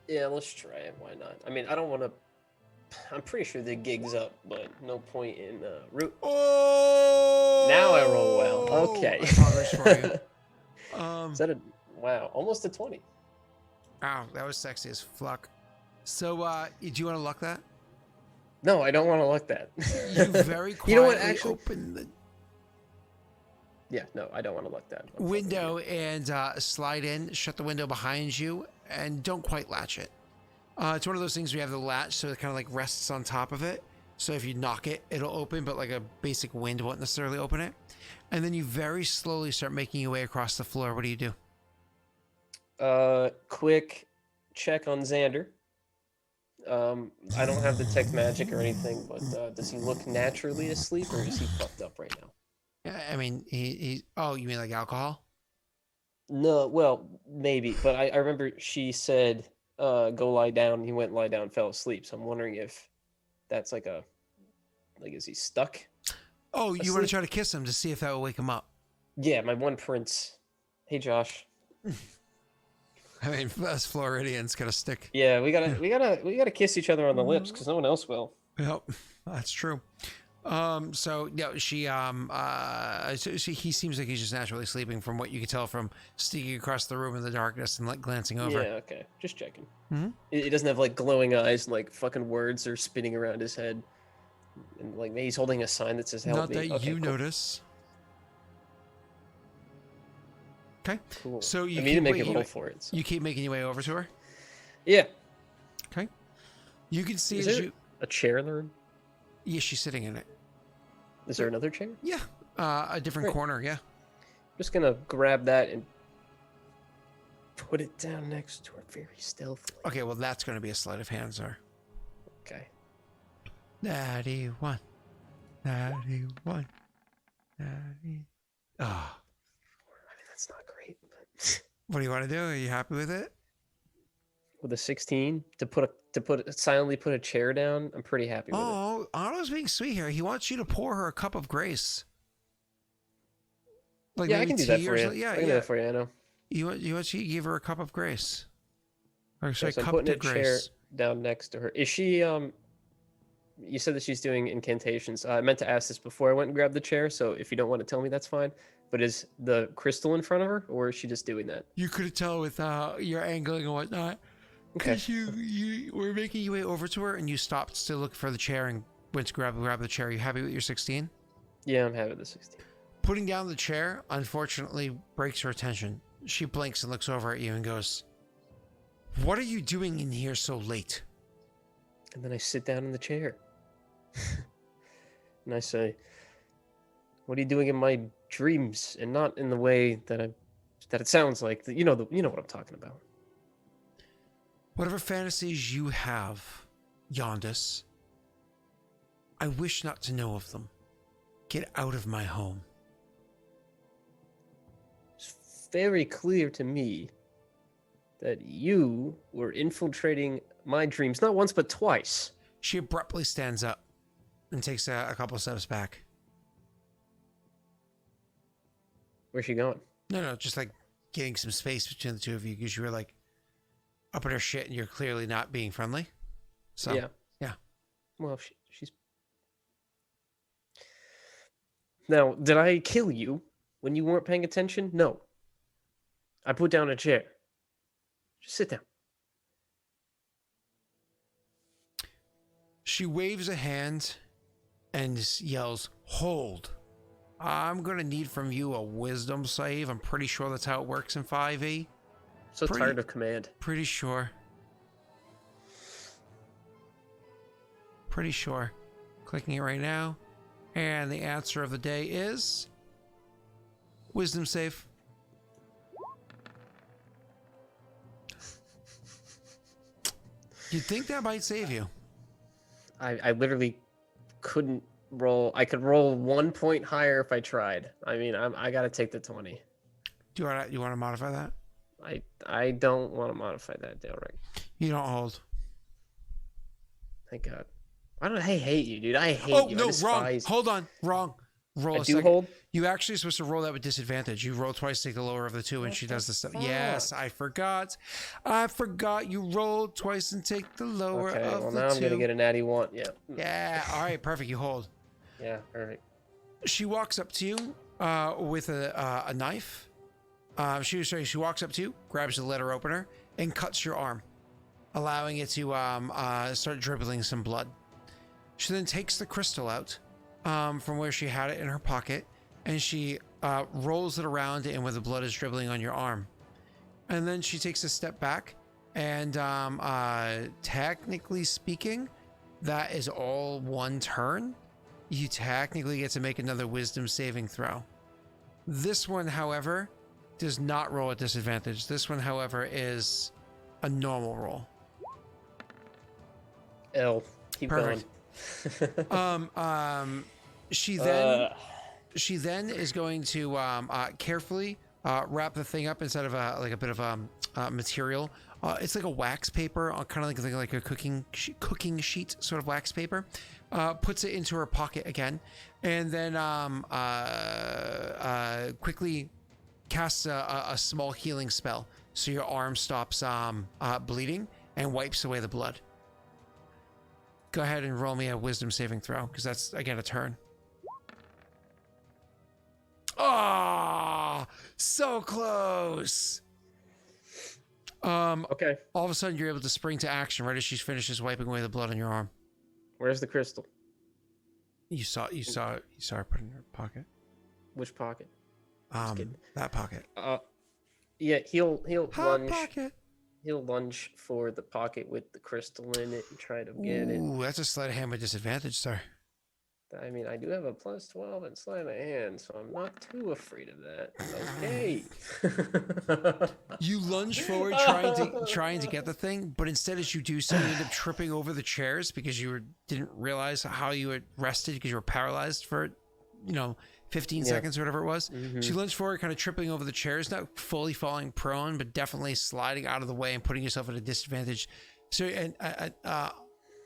Yeah, let's try it. Why not? I mean, I don't want to. I'm pretty sure the gig's up, but no point in root. Oh! Now I roll well. Okay. I promise for you. Is that a wow? Almost a 20. Wow, that was sexy as fuck. So, do you want to luck that? No, I don't want to luck that. You very quietly You know what? Actually, open the yeah, no, I don't want to luck that. window and slide in, shut the window behind you, and don't quite latch it. It's one of those things where you have the latch, so it kind of like rests on top of it. So if you knock it, it'll open, but like a basic wind won't necessarily open it. And then you very slowly start making your way across the floor. What do you do? Quick check on Xander. I don't have detect magic or anything, but does he look naturally asleep, or is he fucked up right now? Yeah, I mean, he. Oh, you mean like alcohol? No, well, maybe, but I remember she said, go lie down. He went lie down, fell asleep. So I'm wondering if that's like is he stuck? Oh, you want to try to kiss him to see if that will wake him up? Yeah, my one prince. Hey, Josh. I mean, us Floridians gotta stick. Yeah, we gotta kiss each other on the lips because no one else will. Yep, that's true. So yeah, he seems like he's just naturally sleeping from what you can tell from sneaking across the room in the darkness and like glancing over. Yeah, okay, just checking. Mm-hmm. He doesn't have like glowing eyes and like fucking words are spinning around his head, and like maybe he's holding a sign that says "Help Not me." that Okay, you cool. notice. Okay. Cool. So you I mean, keep make a making roll for it. So. You keep making your way over to her. Yeah. Okay. You can see Is as there you. a chair in the room? Yeah, she's sitting in it. Is there another chair? Yeah. A different Great. corner. Yeah. Just gonna grab that and put it down next to her very stealthily. Okay. Well, that's going to be a sleight of hand, sir. Okay. 91. 91. 90. Oh. I mean, that's not great. But What do you want to do? Are you happy with it? with a 16 to silently put a chair down, I'm pretty happy with it. Oh, Otto's being sweet here. He wants you to pour her a cup of grace. Like Yeah, I maybe can do that tea for or you. something. Yeah, I can do that for you. I know. You want you give her a cup of grace. Or sorry, So I'm cup putting de a chair grace. down next to her. Is she? You said that she's doing incantations. I meant to ask this before I went and grabbed the chair. So if you don't want to tell me, that's fine. But is the crystal in front of her, or is she just doing that? You could tell with your angling and whatnot. Okay. Because you were making your way over to her and you stopped to look for the chair and went to grab the chair. Are you happy with your 16? Yeah, I'm having the 16. Putting down the chair, unfortunately, breaks her attention. She blinks and looks over at you and goes, "What are you doing in here so late?" And then I sit down in the chair. And I say, "What are you doing in my dreams?" And not in the way that it sounds like. You know what I'm talking about. Whatever fantasies you have, Yondus, I wish not to know of them. Get out of my home. It's very clear to me that you were infiltrating my dreams, not once, but twice. She abruptly stands up and takes a couple steps back. Where's she going? No, just like getting some space between the two of you because you were like up in her shit and you're clearly not being friendly. So, yeah. Well, she's... Now, did I kill you when you weren't paying attention? No. I put down a chair. Just sit down. She waves a hand and yells, "Hold. I'm going to need from you a wisdom save. I'm pretty sure that's how it works in 5e. So tired of command. Pretty sure. Pretty sure. Clicking it right now. And the answer of the day is wisdom save. You'd think that might save you. I literally couldn't roll. I could roll 1 point higher if I tried. I mean, I gotta take the 20. Do you want to modify that? I don't want to modify that, Daelric. You don't hold. Thank God. Why do I hate you, dude? I hate Oh you. no, I wrong. despise... Hold on, wrong. Roll I a do second. hold? You actually supposed to roll that with disadvantage. You roll twice, take the lower of the two, and she does the stuff. Yes, I forgot. You roll twice and take the lower Okay, of well the now two. I'm gonna get a natty 1. Yeah. Yeah. All right. Perfect. You hold. Yeah. Perfect. She walks up to you with a knife. She walks up to you, grabs the letter opener, and cuts your arm, allowing it to start dribbling some blood. She then takes the crystal out from where she had it in her pocket, and she rolls it around and where the blood is dribbling on your arm. And then she takes a step back, and technically speaking, that is all one turn. You technically get to make another wisdom saving throw. This one, however, does not roll at disadvantage. This one, however, is a normal roll. L. Keep Perfect. going. She then is going to carefully wrap the thing up inside of a bit of material. It's like a wax paper, kind of like a cooking sheet sort of wax paper. Puts it into her pocket again, and then quickly casts a small healing spell, so your arm stops bleeding and wipes away the blood. Go ahead and roll me a wisdom saving throw, because that's, again, a turn. Ah, so close. Okay. All of a sudden, you're able to spring to action right as she finishes wiping away the blood on your arm. Where's the crystal? You saw her put it in her pocket. Which pocket? That pocket. Yeah, he'll Hot lunge. pocket. He'll lunge for the pocket with the crystal in it and try to get it. Ooh, that's a sleight of hand with disadvantage, sir. I mean, I do have a plus 12 in sleight of hand, so I'm not too afraid of that. Okay. You lunge forward trying to get the thing, but instead as you do so, you end up tripping over the chairs because didn't realize how you had rested because you were paralyzed for 15 seconds or whatever it was. Mm-hmm. She lunged forward, kind of tripping over the chairs, not fully falling prone, but definitely sliding out of the way and putting yourself at a disadvantage. So,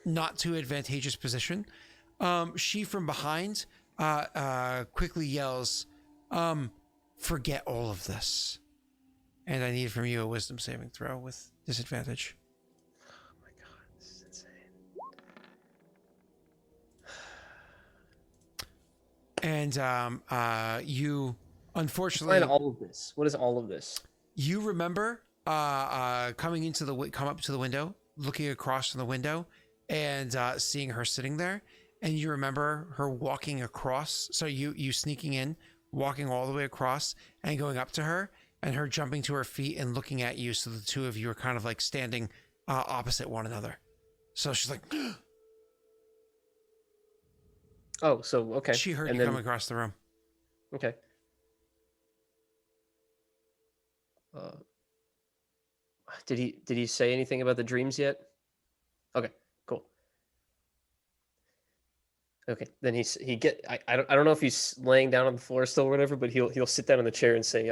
not too advantageous position. She from behind quickly yells, "Forget all of this." And I need from you a wisdom saving throw with disadvantage. Oh my God, this is insane. And you, unfortunately, Explain all of this. What is all of this? You remember come up to the window, looking across from the window, and seeing her sitting there. And you remember her walking across. So you sneaking in, walking all the way across, and going up to her, and her jumping to her feet and looking at you. So the two of you are kind of like standing opposite one another. So she's like, oh, so okay. She heard you coming across the room. Okay. Did he say anything about the dreams yet? Okay, cool. Okay, then I don't know if he's laying down on the floor still or whatever, but he'll sit down in the chair and say,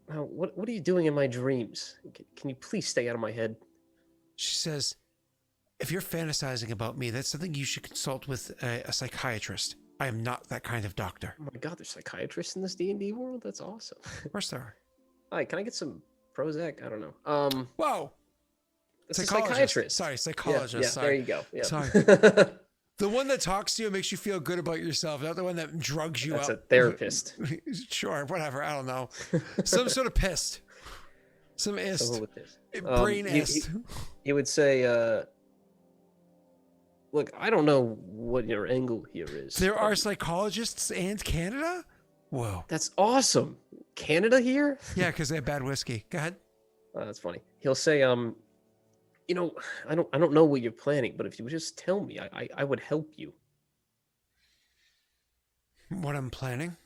what are you doing in my dreams? Can you please stay out of my head? She says, if you're fantasizing about me, that's something you should consult with a psychiatrist. I am not that kind of doctor. Oh my God, there's psychiatrists in this D&D world? That's awesome. Of course there are. Hi, can I get some Prozac? I don't know. Whoa. It's a psychiatrist. Sorry, psychologist. Yeah, sorry. there you go. Yeah. Sorry. The one that talks to you makes you feel good about yourself, not the one that drugs you up. That's a therapist. Sure, whatever. I don't know. Some sort of pissed. Some ist. Brain ist. He would say, look, I don't know what your angle here is. There are psychologists and Canada? Whoa. That's awesome. Canada here? Yeah, because they have bad whiskey. Go ahead. That's funny. He'll say, I don't know what you're planning, but if you would just tell me, I would help you. What I'm planning?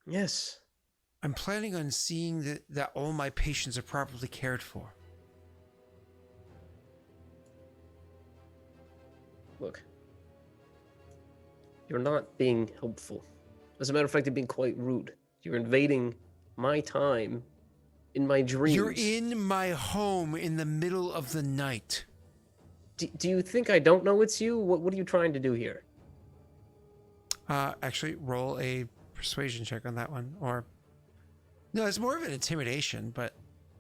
Yes. I'm planning on seeing that all my patients are properly cared for. Look. You're not being helpful. As a matter of fact, you're being quite rude. You're invading my time in my dreams. You're in my home in the middle of the night. Do you think I don't know it's you? What are you trying to do here? Actually, roll a persuasion check on that one. Or, no, it's more of an intimidation, but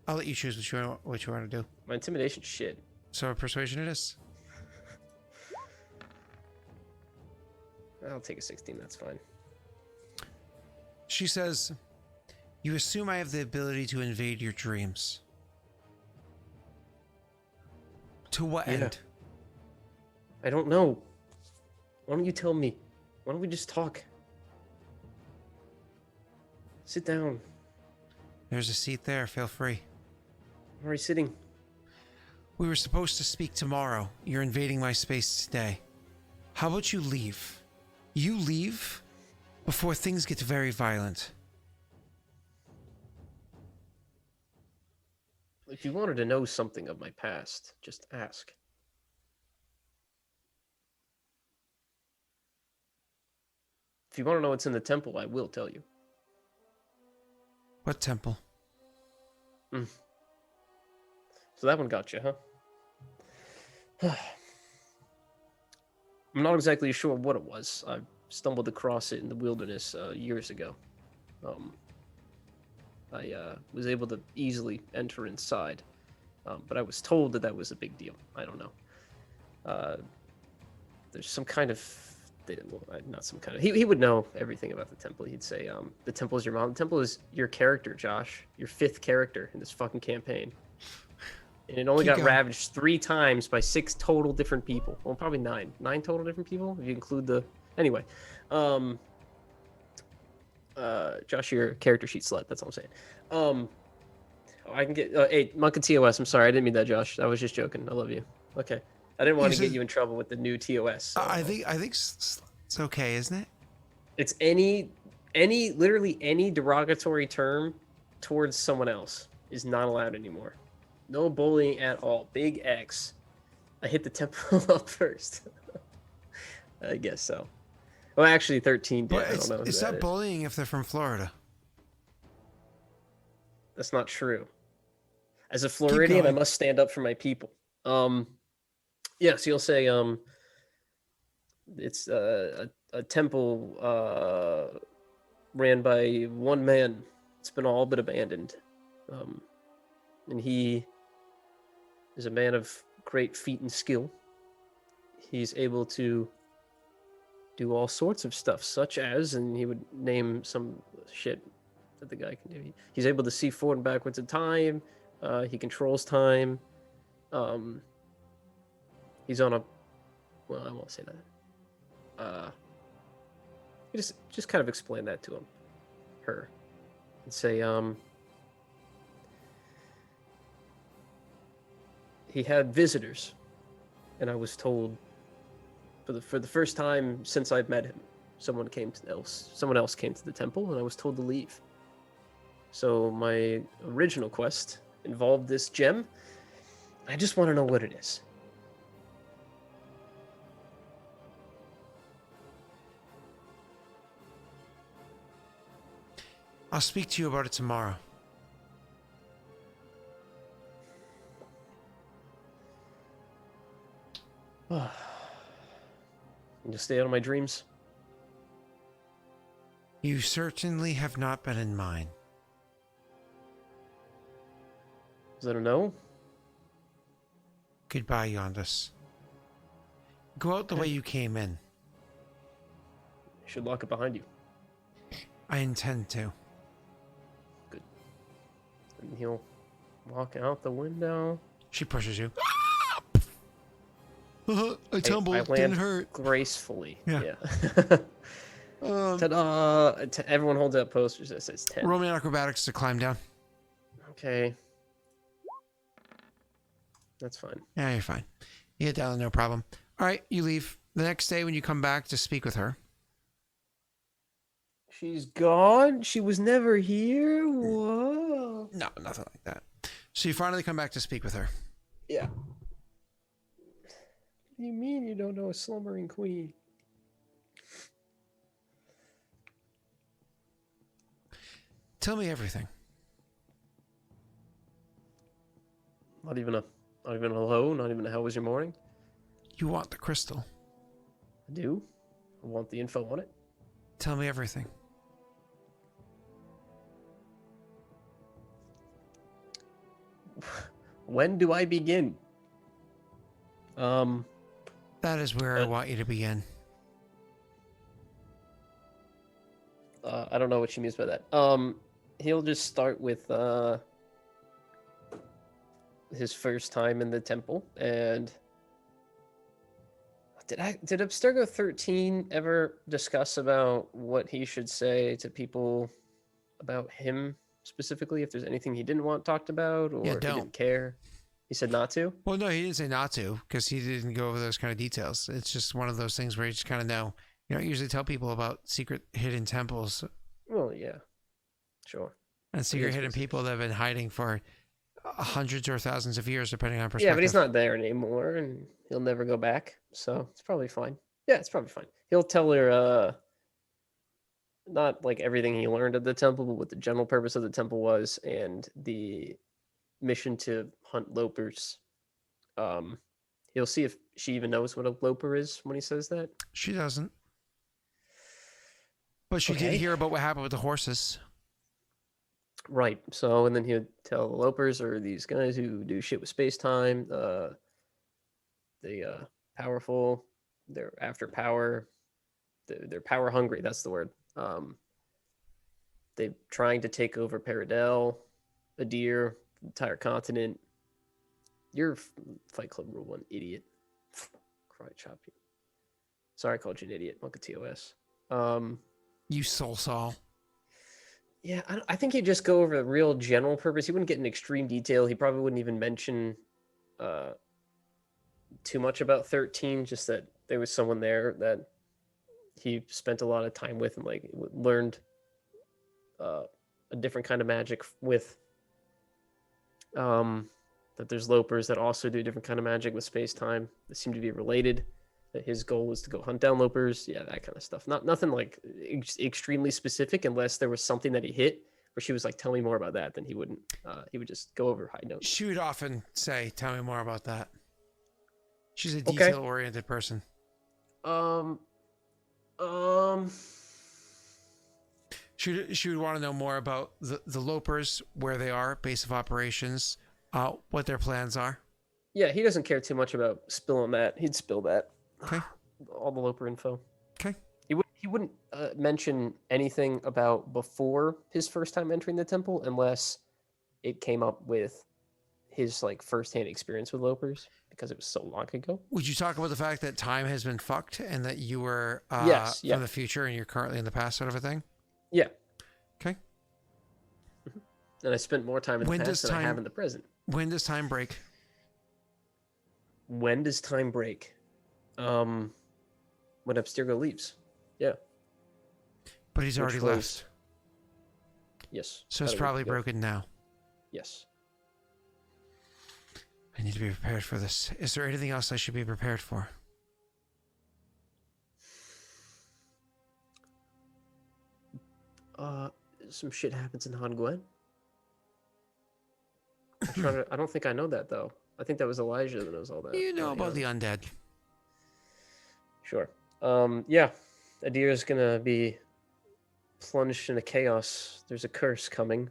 I'll let you choose what you want to do. My intimidation shit. So persuasion it is. I'll take a 16, that's fine. She says, you assume I have the ability to invade your dreams. To what end? I don't know. Why don't you tell me? Why don't we just talk? Sit down. There's a seat there. Feel free. I'm already sitting. We were supposed to speak tomorrow. You're invading my space today. How about you leave? You leave before things get very violent. If you wanted to know something of my past, just ask. If you want to know what's in the temple, I will tell you. What temple? So that one got you, huh? I'm not exactly sure what it was. I stumbled across it in the wilderness years ago. I was able to easily enter inside, but I was told that was a big deal. I don't know. There's some kind of... Well, not some kind of... He would know everything about the temple. He'd say, the temple is your mom. The temple is your character, Josh. Your 5th character in this fucking campaign. And it only got ravaged 3 times by 6 total different people. Well, probably 9. 9 total different people, if you include the... Anyway. Josh, you're a character sheet slut. That's all I'm saying. I can get... hey, Monk and TOS, I'm sorry. I didn't mean that, Josh. I was just joking. I love you. Okay. I didn't want to get you in trouble with the new TOS. So. I think it's okay, isn't it? It's literally any derogatory term towards someone else is not allowed anymore. No bullying at all. Big X. I hit the temple up first. I guess so. Well, actually, 13 did. I don't know. It's not bullying if they're from Florida. That's not true. As a Floridian, I must stand up for my people. Yeah, so you'll say it's a temple ran by one man. It's been all but abandoned. And he is a man of great feat and skill. He's able to do all sorts of stuff, such as, and he would name some shit that the guy can do. He's able to see forward and backwards in time. He controls time. He's on a... Well, I won't say that. You just kind of explain that to her. And say, he had visitors. And I was told, for the first time since I've met him, someone else came to the temple, and I was told to leave. So my original quest involved this gem. I just want to know what it is. I'll speak to you about it tomorrow. You'll stay out of my dreams? You certainly have not been in mine. Is that a no? Goodbye, Yondus. Go out the way you came in. You should lock it behind you. I intend to. Good. And he'll walk out the window. She pushes you. I tumbled. I land didn't hurt. Gracefully. Yeah. Ta-da! Everyone holds out posters that says 10. Roll me on acrobatics to climb down. Okay. That's fine. Yeah, you're fine. You get down, no problem. All right, you leave. The next day when you come back to speak with her. She's gone? She was never here? Whoa. No, nothing like that. So you finally come back to speak with her. Yeah. do you mean you don't know a slumbering queen? Tell me everything. Not even a hello, not even a how was your morning? You want the crystal. I do. I want the info on it. Tell me everything. When do I begin? That is where I want you to begin. I don't know what she means by that. He'll just start with his first time in the temple, and did Abstergo 13 ever discuss about what he should say to people about him specifically? If there's anything he didn't want talked about, or if he didn't care, he said not to. Well, no, he didn't say not to because he didn't go over those kind of details. It's just one of those things where you just kind of know. You don't usually tell people about secret hidden temples. Well, yeah, sure. And secret hidden people that have been hiding for hundreds or thousands of years, depending on perspective. Yeah, but he's not there anymore, and he'll never go back, so it's probably fine. Yeah, it's probably fine. He'll tell her, not like everything he learned at the temple, but what the general purpose of the temple was, and the mission to hunt Lopers. He'll see if she even knows what a Loper is when he says that. She doesn't. But she did hear about what happened with the horses. Right. So, and then he'll tell the Lopers are these guys who do shit with space-time. They powerful. They're after power. They're power hungry. That's the word. They're trying to take over Paradel, Adir, the entire continent. You're Fight Club Rule 1 idiot. Cry chop you. Sorry, I called you an idiot. Mocha TOS. You soul saw. Yeah, I think he'd just go over the real general purpose. He wouldn't get in extreme detail. He probably wouldn't even mention too much about 13, just that there was someone there that he spent a lot of time with and like learned a different kind of magic with. That there's Lopers that also do a different kind of magic with space-time that seem to be related. That his goal was to go hunt down Lopers. Yeah, that kind of stuff. Nothing like extremely specific, unless there was something that he hit where she was like, tell me more about that. Then he wouldn't. He would just go over high notes. She would often say, tell me more about that. She's a detail-oriented person. She would want to know more about the Lopers, where they are, base of operations, what their plans are. Yeah, he doesn't care too much about spilling that. He'd spill that. Okay. All the Loper info. Okay. He wouldn't mention anything about before his first time entering the temple unless it came up with his like firsthand experience with Lopers, because it was so long ago. Would you talk about the fact that time has been fucked and that you were from the future and you're currently in the past, sort of a thing? Yeah. Okay. Mm-hmm. And I spent more time in the past than I have in the present. When does time break? When does time break? When Abstergo leaves. Yeah. But he's already left. Yes. So it's probably broken now. Yes. I need to be prepared for this. Is there anything else I should be prepared for? Some shit happens in Han Gwen. I don't think I know that, though. I think that was Elijah that knows all that. You know about the undead. Sure. Yeah. Adir is gonna be plunged into chaos. There's a curse coming,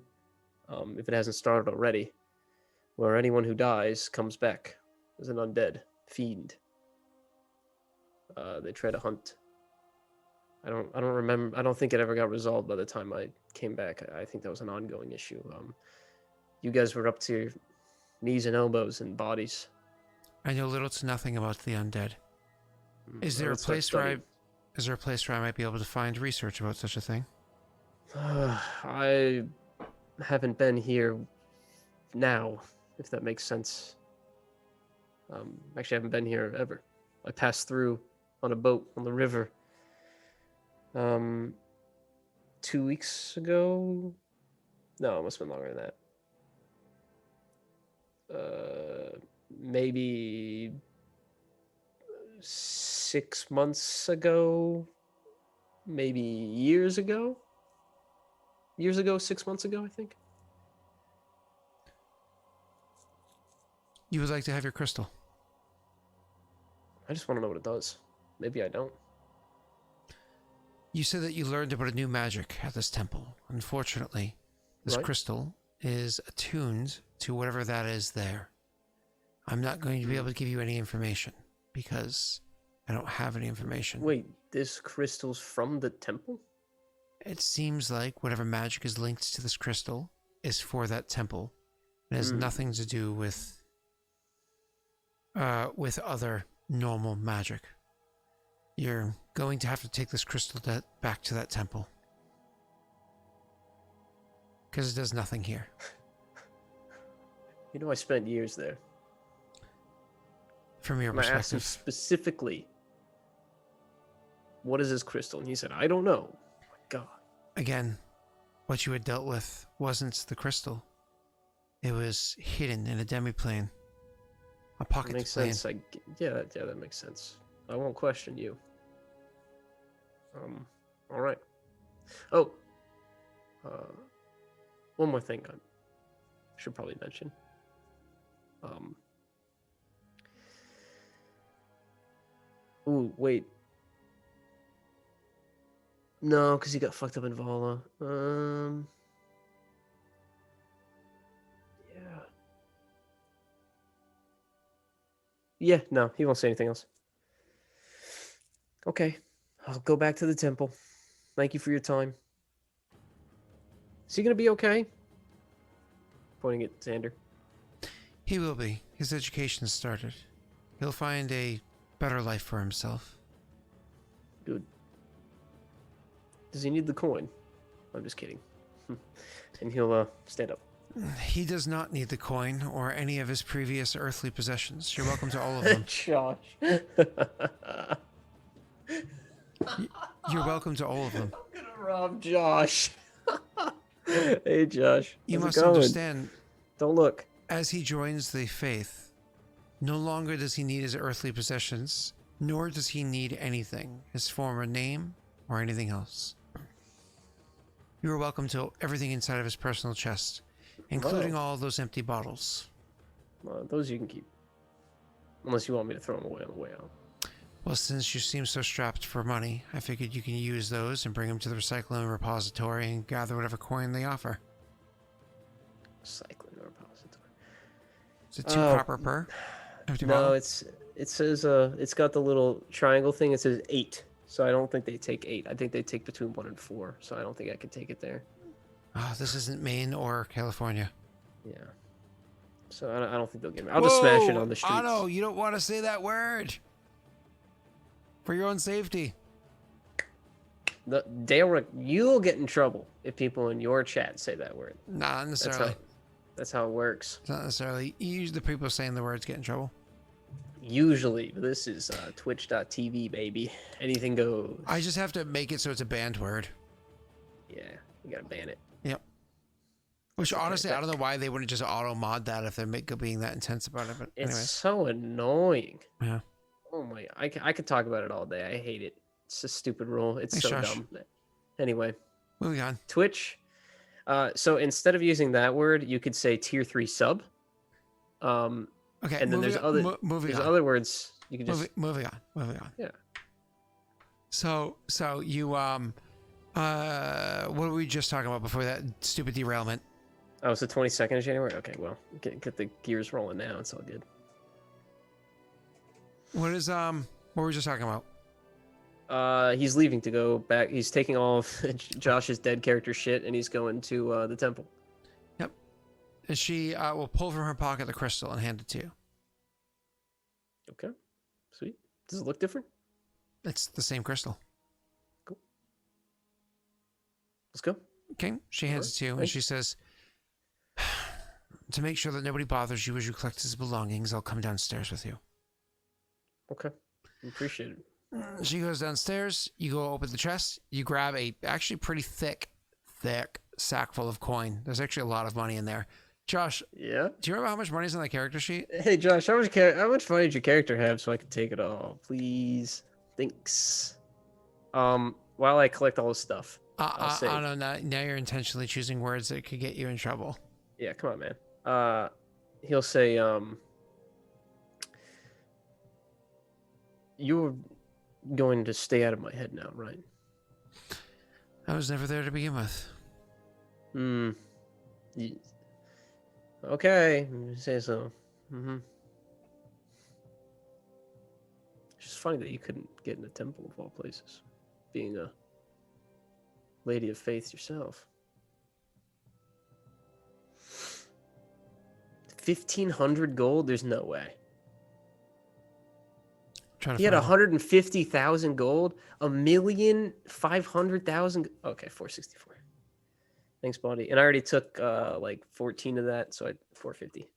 if it hasn't started already, where anyone who dies comes back as an undead fiend. They try to hunt. I don't remember. I don't think it ever got resolved by the time I came back. I think that was an ongoing issue. You guys were up to your knees and elbows in bodies. I know little to nothing about the undead. Is there a place where I might be able to find research about such a thing? I haven't been here now, if that makes sense. Actually, I haven't been here ever. I passed through on a boat on the river 2 weeks ago. No, it must have been longer than that. Maybe 6 months ago, maybe years ago. 6 months ago, I think. You would like to have your crystal. I just want to know what it does. Maybe I don't. You said that you learned about a new magic at this temple. Unfortunately, this crystal is attuned to whatever that is there. I'm not going to be able to give you any information because I don't have any information. Wait, this crystal's from the temple? It seems like whatever magic is linked to this crystal is for that temple. It has nothing to do with other normal magic. You're going to have to take this crystal back to that temple. Because it does nothing here. I spent years there. From your perspective. I asked him specifically, what is this crystal? And he said, I don't know. Oh my God. Again, what you had dealt with wasn't the crystal. It was hidden in a demiplane. A pocket plane. Makes sense. Yeah, that makes sense. I won't question you. All right. Oh, one more thing I should probably mention. Ooh, wait. No, because he got fucked up in Vala. Yeah, no, he won't say anything else. Okay, I'll go back to the temple. Thank you for your time. Is he going to be okay? Pointing at Xander. He will be. His education started. He'll find a better life for himself. Good. Does he need the coin? I'm just kidding. And he'll stand up. He does not need the coin or any of his previous earthly possessions. You're welcome to all of them. Josh. You're welcome to all of them. I'm gonna rob Josh. Hey, Josh. You must understand. Don't look. As he joins the faith, no longer does he need his earthly possessions, nor does he need anything, his former name or anything else. You are welcome to everything inside of his personal chest, including all those empty bottles. Those you can keep. Unless you want me to throw them away on the way out. Well, since you seem so strapped for money, I figured you can use those and bring them to the recycling repository and gather whatever coin they offer. Recycling repository. Is it 2 copper per? No, it says it's got the little triangle thing. It says 8. So I don't think they take 8. I think they take between 1 and 4. So I don't think I can take it there. Oh, this isn't Maine or California. Yeah. So I don't think they'll get me. I'll just smash it on the streets. Otto, you don't want to say that word. For your own safety. Daelric, you'll get in trouble if people in your chat say that word. Not necessarily. That's how it works. It's not necessarily. Usually the people saying the words get in trouble. Usually. This is twitch.tv, baby. Anything goes. I just have to make it so it's a banned word. Yeah, you gotta ban it. Yep. Which honestly, I don't know why they wouldn't just auto-mod that if they're being that intense about it. But anyways. It's so annoying. Yeah. Oh my, I could talk about it all day. I hate it. It's a stupid rule. It's so Josh. dumb. Anyway. Moving on. Twitch. So instead of using that word, you could say tier 3 sub. Okay. And then there's other words you can just moving on. Yeah. So you what were we just talking about before that stupid derailment? Oh, it's the 22nd of January? Okay, well, get the gears rolling now. It's all good. What were we just talking about? He's leaving to go back. He's taking all of Josh's dead character shit, and he's going to the temple. Yep. And she will pull from her pocket the crystal and hand it to you. Okay. Sweet. Does it look different? It's the same crystal. Cool. Let's go. Okay. She hands it to you, and she says, to make sure that nobody bothers you as you collect his belongings, I'll come downstairs with you. Okay. Appreciate it. She goes downstairs. You go open the chest. You grab a actually pretty thick sack full of coin. There's actually a lot of money in there. Josh, Yeah. do you remember how much money's on that character sheet? Hey Josh, how much money did your character have so I can take it all, please? Thanks. While I collect all this stuff, I'll say. I don't know. Now you're intentionally choosing words that could get you in trouble. Yeah, come on, man. He'll say, you're going to stay out of my head now, right? I was never there to begin with. Okay, you say so. Mm-hmm. It's just funny that you couldn't get in a temple of all places, being a lady of faith yourself. 1,500 gold? There's no way. He had 150,000 gold, 1,500,000. Okay, 464. Thanks, buddy. And I already took like 14 of that, so I 450.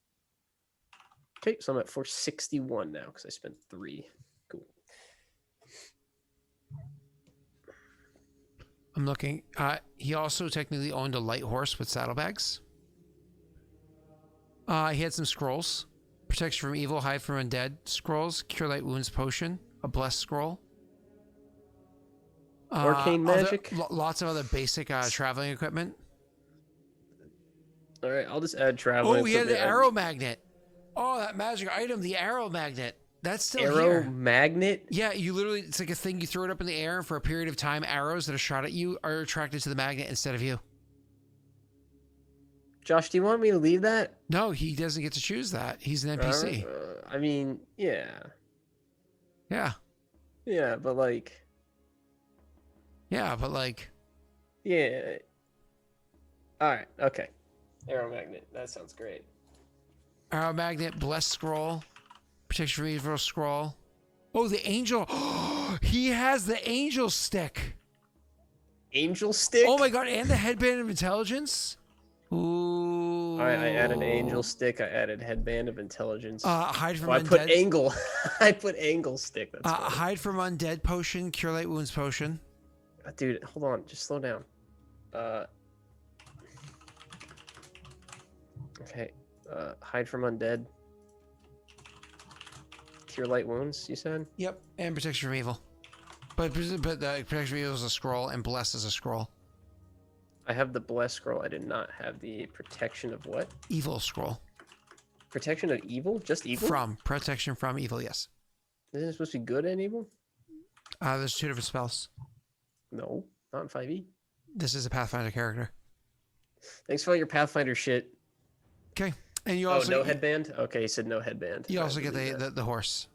Okay, so I'm at 461 now because I spent 3. Cool. I'm looking. He also technically owned a light horse with saddlebags. He had some scrolls. Protection from evil, hide from undead scrolls, cure light wounds potion, a blessed scroll. Arcane magic. Lots of other basic traveling equipment. All right, I'll just add traveling. Oh, he had the arrow magnet. Oh, that magic item, the arrow magnet. That's still arrow here. magnet? Yeah, you literally, it's like a thing, you throw it up in the air, and for a period of time, arrows that are shot at you are attracted to the magnet instead of you. Josh, do you want me to leave that? No, he doesn't get to choose that. He's an NPC. I mean, yeah. Yeah. Yeah, but like... Yeah, but like... Yeah. Alright, okay. Arrow magnet, that sounds great. Arrow magnet, blessed scroll, protection from evil scroll. Oh, the angel. He has the angel stick. Angel stick? Oh my god, and the headband of intelligence. Ooh. I added angel stick. I added headband of intelligence. Hide from I undead. put angle. I put angle stick. That's hide from undead potion, cure light wounds potion. Dude, hold on. Just slow down. Okay. Hide from undead. Cure light wounds, you said? Yep, and protection from evil. But the protection from evil is a scroll, and bless is a scroll. I have the bless scroll. I did not have the protection of what? Evil scroll. Protection of evil? Just evil? From. Protection from evil, yes. Isn't it supposed to be good and evil? There's 2 different spells. No, not in 5e. This is a Pathfinder character. Thanks for all your Pathfinder shit. Okay. And you also... no headband? Okay, he said no headband. You also get the horse.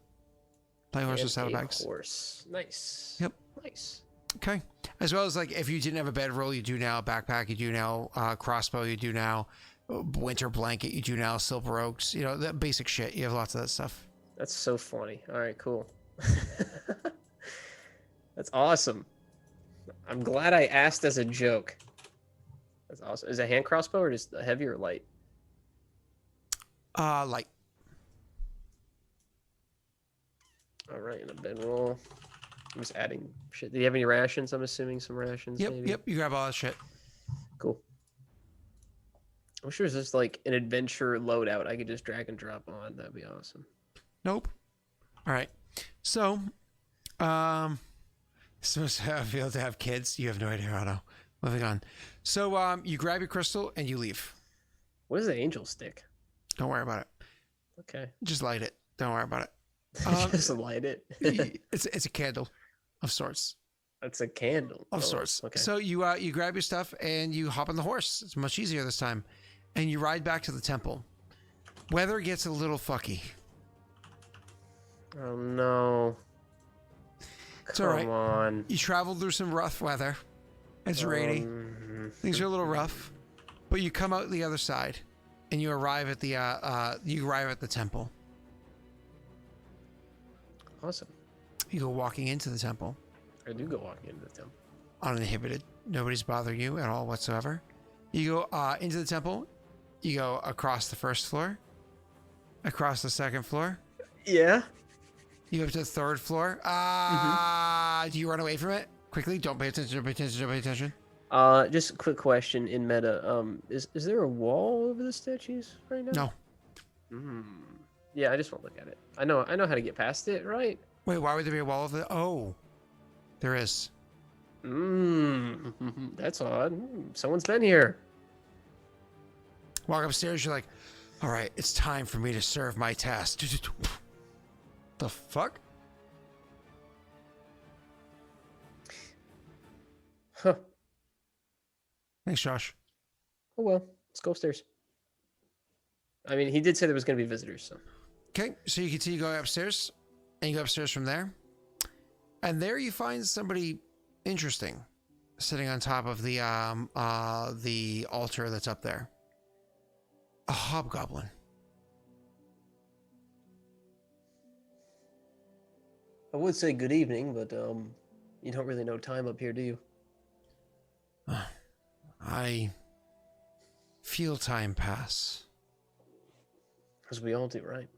Light horse with saddlebags. Horse. Nice. Yep. Nice. Okay. As well as, like, if you didn't have a bedroll, you do now. Backpack, you do now. Crossbow, you do now. Winter blanket, you do now. Silver oaks, you know, that basic shit. You have lots of that stuff. That's so funny. All right, cool. That's awesome. I'm glad I asked as a joke. That's awesome. Is it a hand crossbow or just heavy or light? Light. All right, and a bedroll. I'm just adding shit. Did you have any rations? I'm assuming some rations. Yep, maybe? yep. You grab all that shit. Cool. I wish there was just like an adventure loadout I could just drag and drop on. That'd be awesome. Nope. All right. So, supposed to feel to have kids. You have no idea how to. Moving on. So, you grab your crystal and you leave. What is the angel stick? Don't worry about it. Okay. Just light it. Don't worry about it. Just light it. It's a candle of sorts. It's a candle of sorts. Okay. So you grab your stuff and you hop on the horse. It's much easier this time, and you ride back to the temple. Weather gets a little fucky. Oh no! It's all right. Come on. You travel through some rough weather. It's rainy. Things are a little rough, but you come out the other side, and you arrive at the temple. Awesome. You go walking into the temple. I do go walking into the temple. Uninhibited. Nobody's bothering you at all whatsoever. You go into the temple. You go across the first floor. Across the second floor. Yeah. You go up to the 3rd floor. Do you run away from it? Quickly. Don't pay attention. Don't pay attention. Don't pay attention. Just a quick question in meta. Is there a wall over the statues right now? No. Yeah, I just want to look at it. I know how to get past it, right? Wait, why would there be a wall of it? Oh, there is. That's odd. Someone's been here. Walk upstairs, you're like, all right, it's time for me to serve my task. The fuck? Huh. Thanks, Josh. Oh well, let's go upstairs. I mean, he did say there was going to be visitors, so. Okay, so you continue going upstairs, and you go upstairs from there. And there you find somebody interesting sitting on top of the altar that's up there. A hobgoblin. I would say good evening, but you don't really know time up here, do you? I feel time pass. As we all do, right?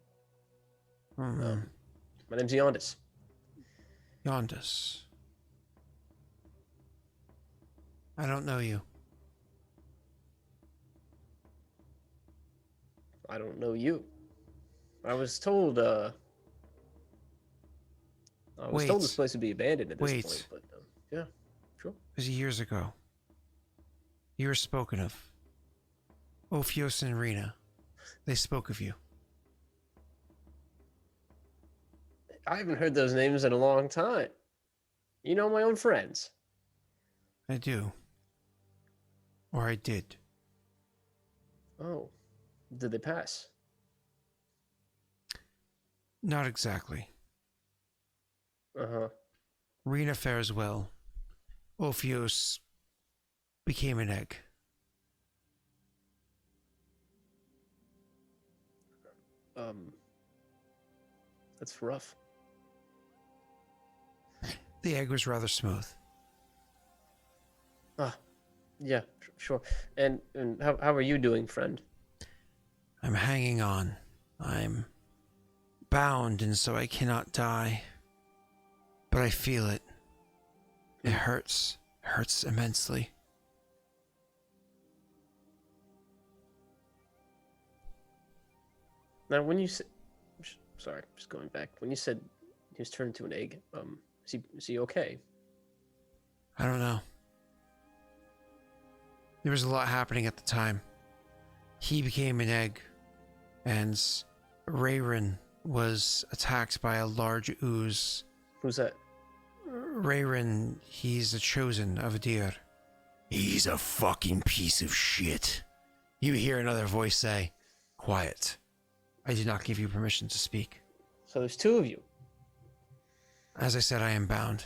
Mm-hmm. My name's Yondus. Yondus. I don't know you. I don't know you. I was told this place would be abandoned at this point, but yeah, sure. It was years ago. You were spoken of. Ophios and Rena. They spoke of you. I haven't heard those names in a long time. You know my own friends. I do. Or I did. Oh, did they pass? Not exactly. Uh-huh. Rena fares well. Ophios became an egg. That's rough. The egg was rather smooth. Yeah, sure. And how are you doing, friend? I'm hanging on. I'm bound, and so I cannot die. But I feel it. It hurts. It hurts immensely. Now, when you said, sorry, just going back. When you said he was turned into an egg, is he okay? I don't know. There was a lot happening at the time. He became an egg, and Rayron was attacked by a large ooze. Who's that? Rayron, he's a chosen of Adir. He's a fucking piece of shit. You hear another voice say, "Quiet. I did not give you permission to speak." So there's two of you. As I said, I am bound.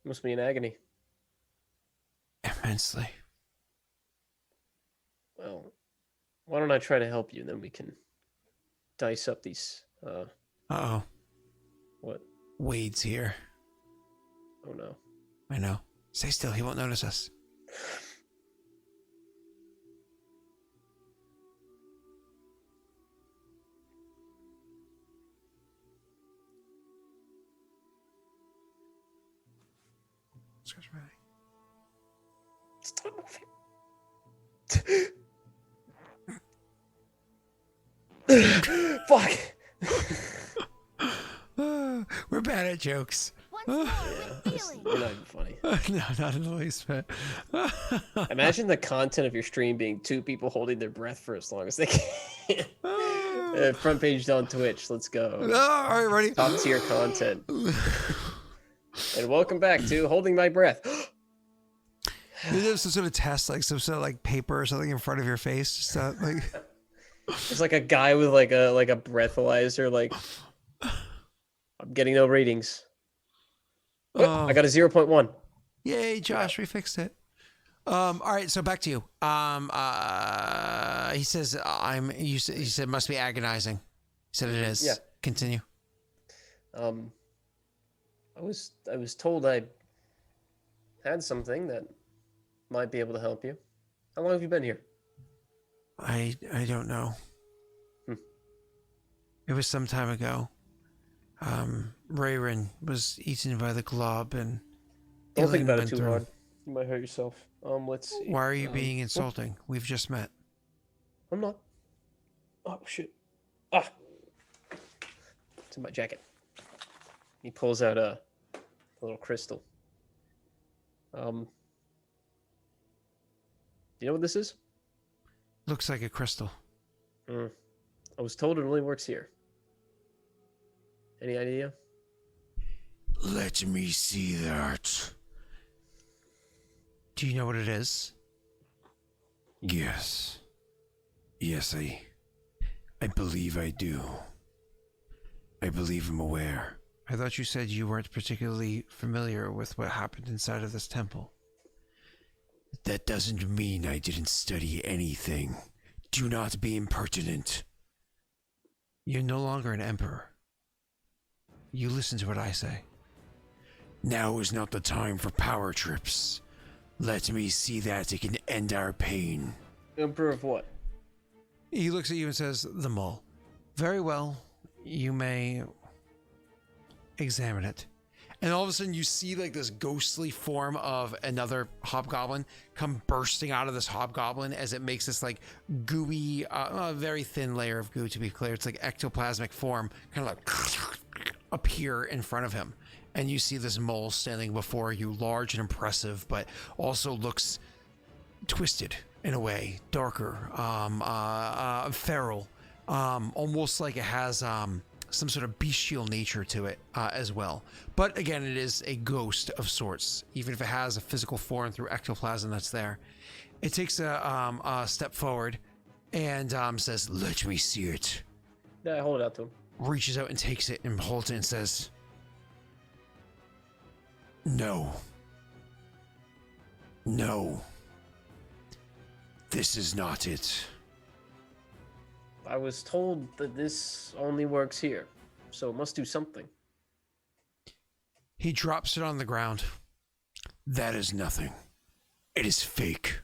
Must be in agony. Immensely. Well, why don't I try to help you, and then we can dice up these, Uh-oh. What? Wade's here. Oh no. I know. Stay still, he won't notice us. Stop moving. Fuck. We're bad at jokes. You're not even funny. No, not in the least bit. Imagine the content of your stream being two people holding their breath for as long as they can. Front page on Twitch. Let's go. All right, ready? Top tier content. And welcome back to Holding My Breath. You do some sort of test, like some sort of like paper or something in front of your face, just like. It's like a guy with like a breathalyzer. Like, I'm getting no ratings. Oh, I got a 0.1. Yay, Josh, we fixed it. All right, so back to you. He says you said must be agonizing. He said it is. Yeah. Continue. I was told I had something that might be able to help you. How long have you been here? I don't know. It was some time ago. Rayron was eaten by the glob, and don't think about it too hard. You might hurt yourself. Let's see. Why are you being insulting? We've just met. I'm not. Oh shit. Ah. It's in my jacket. He pulls out a little crystal. Do you know what this is? Looks like a crystal. I was told it only works here. Any idea? Let me see that. Do you know what it is? Yes. Yes, I believe I do. I believe I'm aware. I thought you said you weren't particularly familiar with what happened inside of this temple. That doesn't mean I didn't study anything. Do not be impertinent. You're no longer an emperor. You listen to what I say. Now is not the time for power trips. Let me see that it can end our pain. Emperor of what? He looks at you and says, the mole. Very well. You may examine it. And all of a sudden you see like this ghostly form of another hobgoblin come bursting out of this hobgoblin as it makes this like gooey, very thin layer of goo, to be clear. It's like ectoplasmic form, kind of like appear in front of him. And you see this mole standing before you, large and impressive, but also looks twisted in a way, darker, feral, almost like it has some sort of bestial nature to it as well. But again, it is a ghost of sorts, even if it has a physical form through ectoplasm that's there. It takes a step forward and says, let me see it. Yeah, I hold it out to him. Reaches out and takes it and holds it and says, no. No. This is not it. I was told that this only works here, so it must do something. He drops it on the ground. That is nothing. It is fake.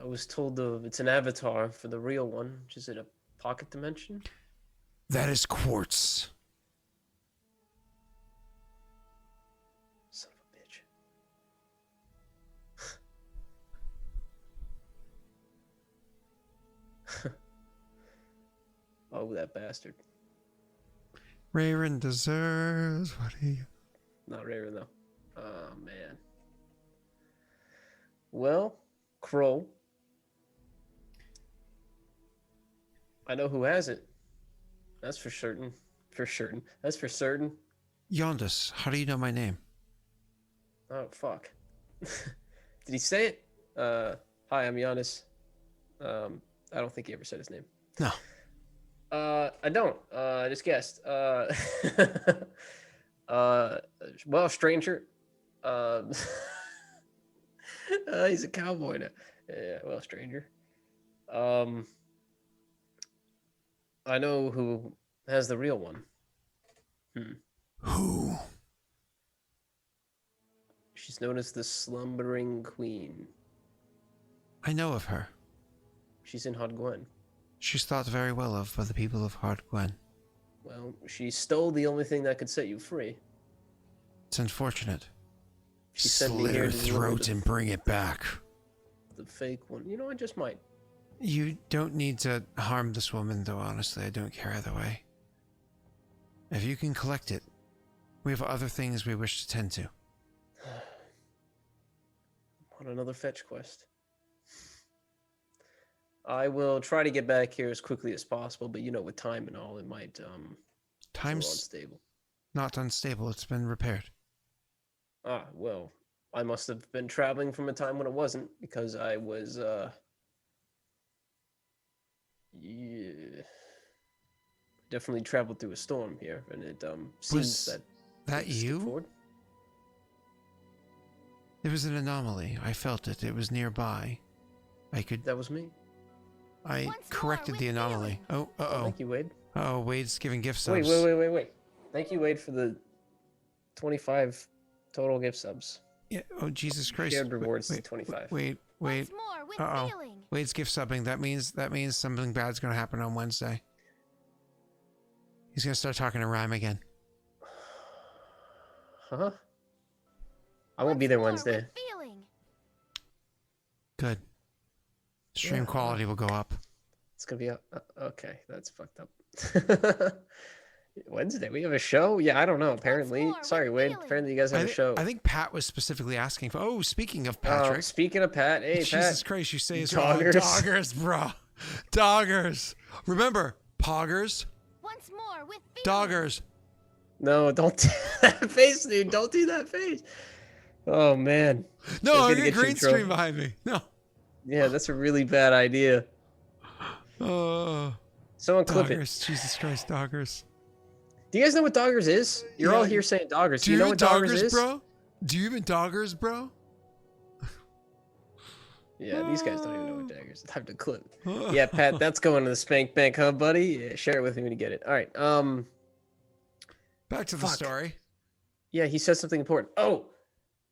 I was told it's an avatar for the real one, which is in a pocket dimension. That is quartz. Son of a bitch. Oh, that bastard. Rayron deserves what he... Not Rayron, though. Oh, man. Well, Crow. I know who has it. That's for certain. For certain. That's for certain. Yondus, how do you know my name? Oh, fuck. Did he say it? Hi, I'm Giannis. I don't think he ever said his name. No. I don't. I just guessed. Well, stranger. He's a cowboy now. Yeah, well, stranger. I know who has the real one. Who? She's known as the Slumbering Queen. I know of her. She's in Hod Gwen. She's thought very well of by the people of Hard Gwen. Well, she stole the only thing that could set you free. It's unfortunate. She sent me Slit here her to throat and bring it back. The fake one. You know, I just might. You don't need to harm this woman, though, honestly. I don't care either way. If you can collect it, we have other things we wish to tend to. On another fetch quest. I will try to get back here as quickly as possible, but you know, with time and all, it might Time's unstable. not unstable. It's been repaired. Ah, well, I must have been traveling from a time when it wasn't, because I was yeah, definitely traveled through a storm here, and it seems that skip you? forward. It was an anomaly. I felt it. It was nearby. That was me. I Once corrected more the with anomaly. Oh, uh-oh. Thank you, Wade. Oh, Wade's giving gift subs. Wait. Thank you, Wade, for the 25 total gift subs. Yeah. Oh, Jesus Christ. Shared rewards to 25. Wait. Once more with Uh-oh. feeling. Wade's gift subbing. That means something bad's going to happen on Wednesday. He's going to start talking in rhyme again. Huh? I won't be there Wednesday. Good. Stream quality will go up. It's gonna be okay. That's fucked up. Wednesday, we have a show. Yeah, I don't know. Apparently, sorry, Wade. Apparently, you guys have a show. I think Pat was specifically asking for. Oh, speaking of Patrick. Speaking of Pat, hey Jesus Pat. Christ, you say it's Doggers. Doggers, bro. Doggers. Remember, Poggers. Once more with Doggers. No, don't do that face, dude. Don't do that face. Oh man. No, I get green screen behind me. No. Yeah, that's a really bad idea. Someone clip it. Jesus Christ, Doggers. Do you guys know what Doggers is? You're all here saying Doggers. Do you know what Doggers is? Bro? Do you even Doggers, bro? Yeah, these guys don't even know what Daggers is. Time to clip. Yeah, Pat, that's going to the Spank Bank, huh, buddy? Yeah, share it with me when you get it. All right. Back to the story. Yeah, he says something important. Oh,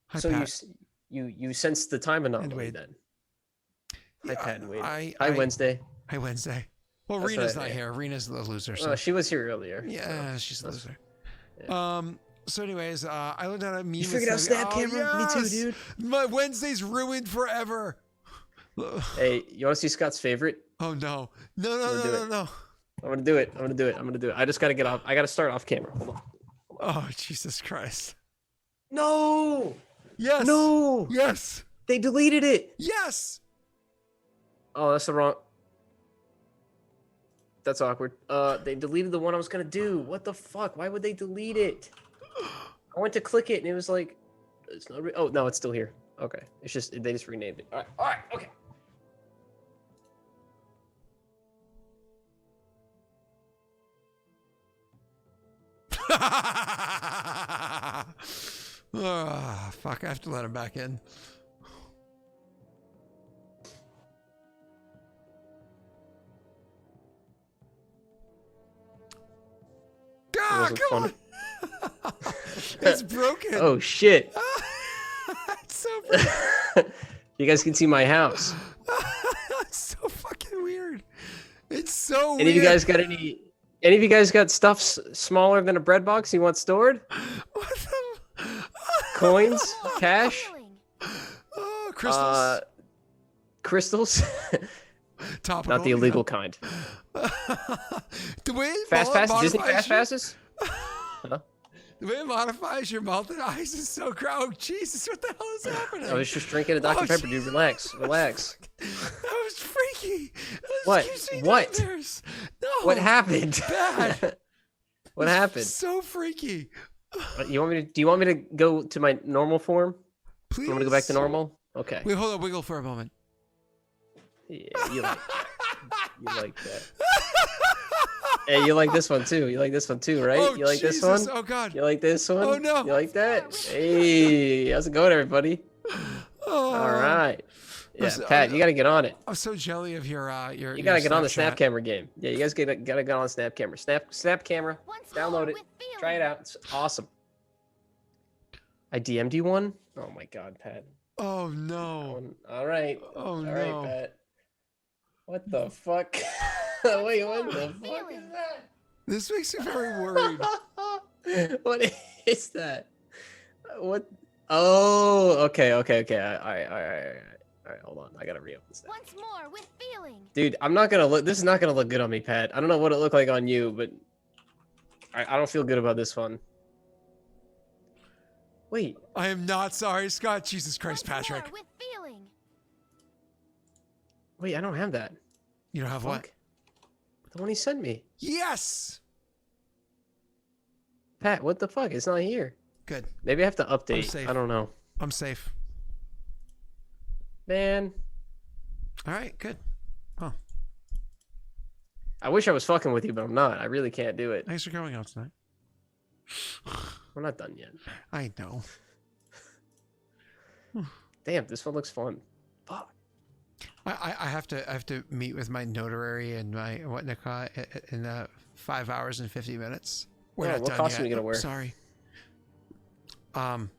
Hi, so Pat. you sense the time anomaly then. Hi, Pat and Wade. Hi, Wednesday. Hi, Wednesday. Well, Rena's not here. Rena's the loser. So. She was here earlier. Yeah, so. she's the loser. Yeah. So anyways, I learned how to meme. You figured out snap camera? Yes! Me too, dude. My Wednesday's ruined forever. Hey, you want to see Scott's favorite? Oh no. No. I'm gonna do it. I just gotta get off. I gotta start off camera. Hold on. Oh, Jesus Christ. No. Yes. No. Yes. They deleted it. Yes. Oh, that's the wrong. That's awkward. They deleted the one I was gonna do. What the fuck? Why would they delete it? I went to click it and it was like, it's not. Oh no, it's still here. Okay, it's just they just renamed it. All right, okay. Oh, fuck! I have to let him back in. Ah, come on! It's broken. Oh shit! It's so broken. You guys can see my house. It's so fucking weird. It's so weird. Any of you guys got any? Any of you guys got stuff smaller than a bread box you want stored? What the? Coins, cash, crystals. Crystals. Topical, Not the illegal kind. The way Fast passes, Disney fast passes. The way it modifies your melted ice is so gross. Oh, Jesus, what the hell is happening? I was just drinking a Dr. Pepper, dude. Relax. That was freaky. What? What? No. What happened? Bad. What happened? So freaky. You want me to? Do you want me to go to my normal form? Please. You want me to go back to normal? Okay. Wait, hold on. Wiggle for a moment. Yeah, you like that. You like that. Hey, you like this one too. You like this one too, right? Oh, you like Jesus. this one? Oh, God. You like this one? Oh, no. You like that? Hey, how's it going, everybody? Oh. All right. Yeah, so, Pat, you got to get on it. I'm so jelly of your You got to get on the snap camera game. Yeah, you guys got to get on the snap camera. Snap camera. Download it. Try it out. It's awesome. I DM'd you one? Oh, my God, Pat. Oh, no. All right. Oh, no. All right, Pat. What the fuck? Wait, what the fuck is that? This makes me very worried. What is that? What? Oh, okay. All right. Hold on. I gotta reopen this thing. Once more with feeling. Dude, I'm not gonna look. This is not gonna look good on me, Pat. I don't know what it looked like on you, but I don't feel good about this one. Wait. I am not sorry, Scott. Jesus Christ, Once Patrick. more with feeling. Wait, I don't have that. You don't have what? Fuck. The one he sent me. Yes. Pat, what the fuck? It's not here. Good. Maybe I have to update. safe. I don't know. I'm safe. Man. All right. Good. Oh, I wish I was fucking with you, but I'm not. I really can't do it. thanks for going out tonight. We're not done yet. I know. Damn, this one looks fun. Fuck. I have to meet with my notary and my whatnot in 5 hours and 50 minutes. We're not what done costume yet. are you gonna wear? Sorry. I'll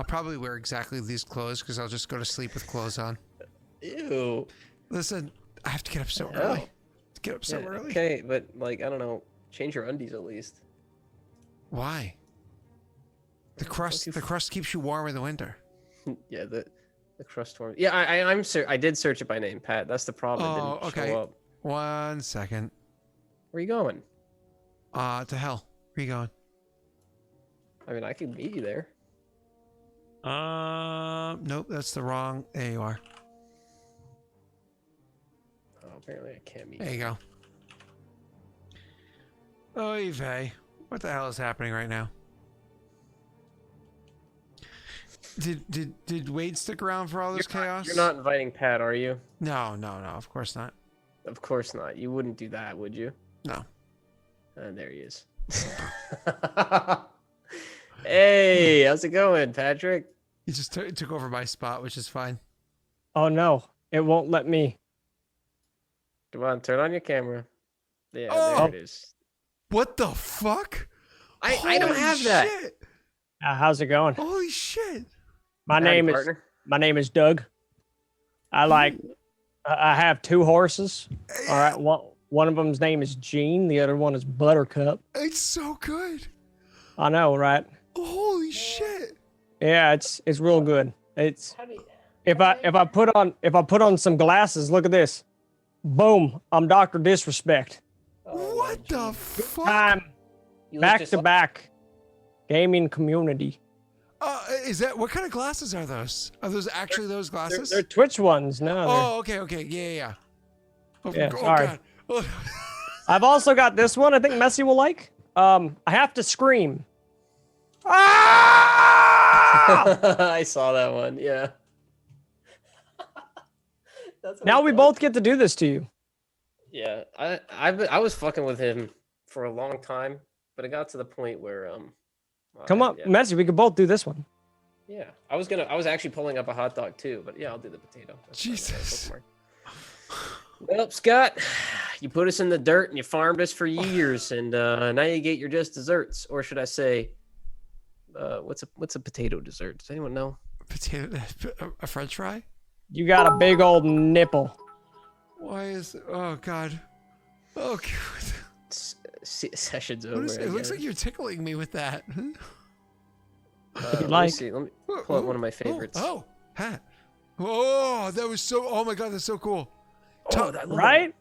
probably wear exactly these clothes because I'll just go to sleep with clothes on. Ew. Listen, I have to get up so Oh. early. Get up so early. Okay, but like I don't know, change your undies at least. Why? The crust keeps you warm in the winter. Yeah, the crust worm. Yeah, I did search it by name, Pat. That's the problem. It didn't okay. show up. 1 second. Where you going? To hell. Where you going? I mean, I could meet you there. Nope, that's the wrong. There you are. Oh, apparently I can't meet There you. you go. Oy vey. What the hell is happening right now? Did Wade stick around for all this chaos? You're not inviting Pat, are you? No, of course not. Of course not. You wouldn't do that, would you? No. And there he is. Hey, how's it going, Patrick? He just took over my spot, which is fine. Oh no, it won't let me. Come on, turn on your camera. Yeah, Oh. there it is. What the fuck? I don't Holy have that. shit. How's it going? Holy shit. My Howdy, name partner. is Doug. I have 2 horses. All right, one of them's name is Jean. The other one is Buttercup. It's so good. I know, right? Holy shit. Yeah, it's real good. It's if I put on some glasses, look at this. Boom, I'm Dr. Disrespect. What the fuck? Time You look back just to like- back. Gaming community. Is that what kind of glasses are those? Are those actually those glasses? They're Twitch ones. No, Oh, okay. Yeah. Oh, Yeah, oh, sorry. God. Oh. I've also got this one. I think Messi will like. I have to scream. Ah! I saw that one. Yeah. That's what Now I we thought. both get to do this to you. Yeah, I was fucking with him for a long time, but it got to the point where Come on, yeah. Messi. We could both do this one. Yeah, I was actually pulling up a hot dog too, but yeah, I'll do the potato. That's fine, Jesus. bookmark. Well, Scott, you put us in the dirt and you farmed us for years, and now you get your just desserts, or should I say, what's a potato dessert? Does anyone know? Potato, a French fry? You got a big old nipple. Why is? Oh God. Oh God. Session's What over. is, I it looks guess. like you're tickling me with that. Let me like. see. Let me pull up one of my favorites. Oh, hat. Oh, that was so. Oh my God, that's so cool. Oh, I love Right?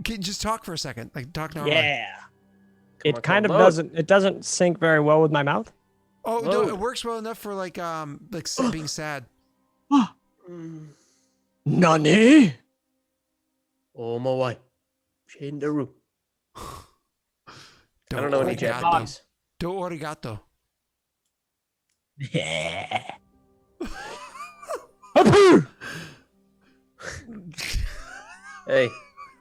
Can you just talk for a second? Like talk normally. Yeah. Come It on, kind of load. doesn't. It doesn't sync very well with my mouth. Oh no, Load. it works well enough for like being sad. Mm. Nani? Oh my wife. Shindaru. I don't know any Arigato. Japanese. Do arigato. Yeah. Hey.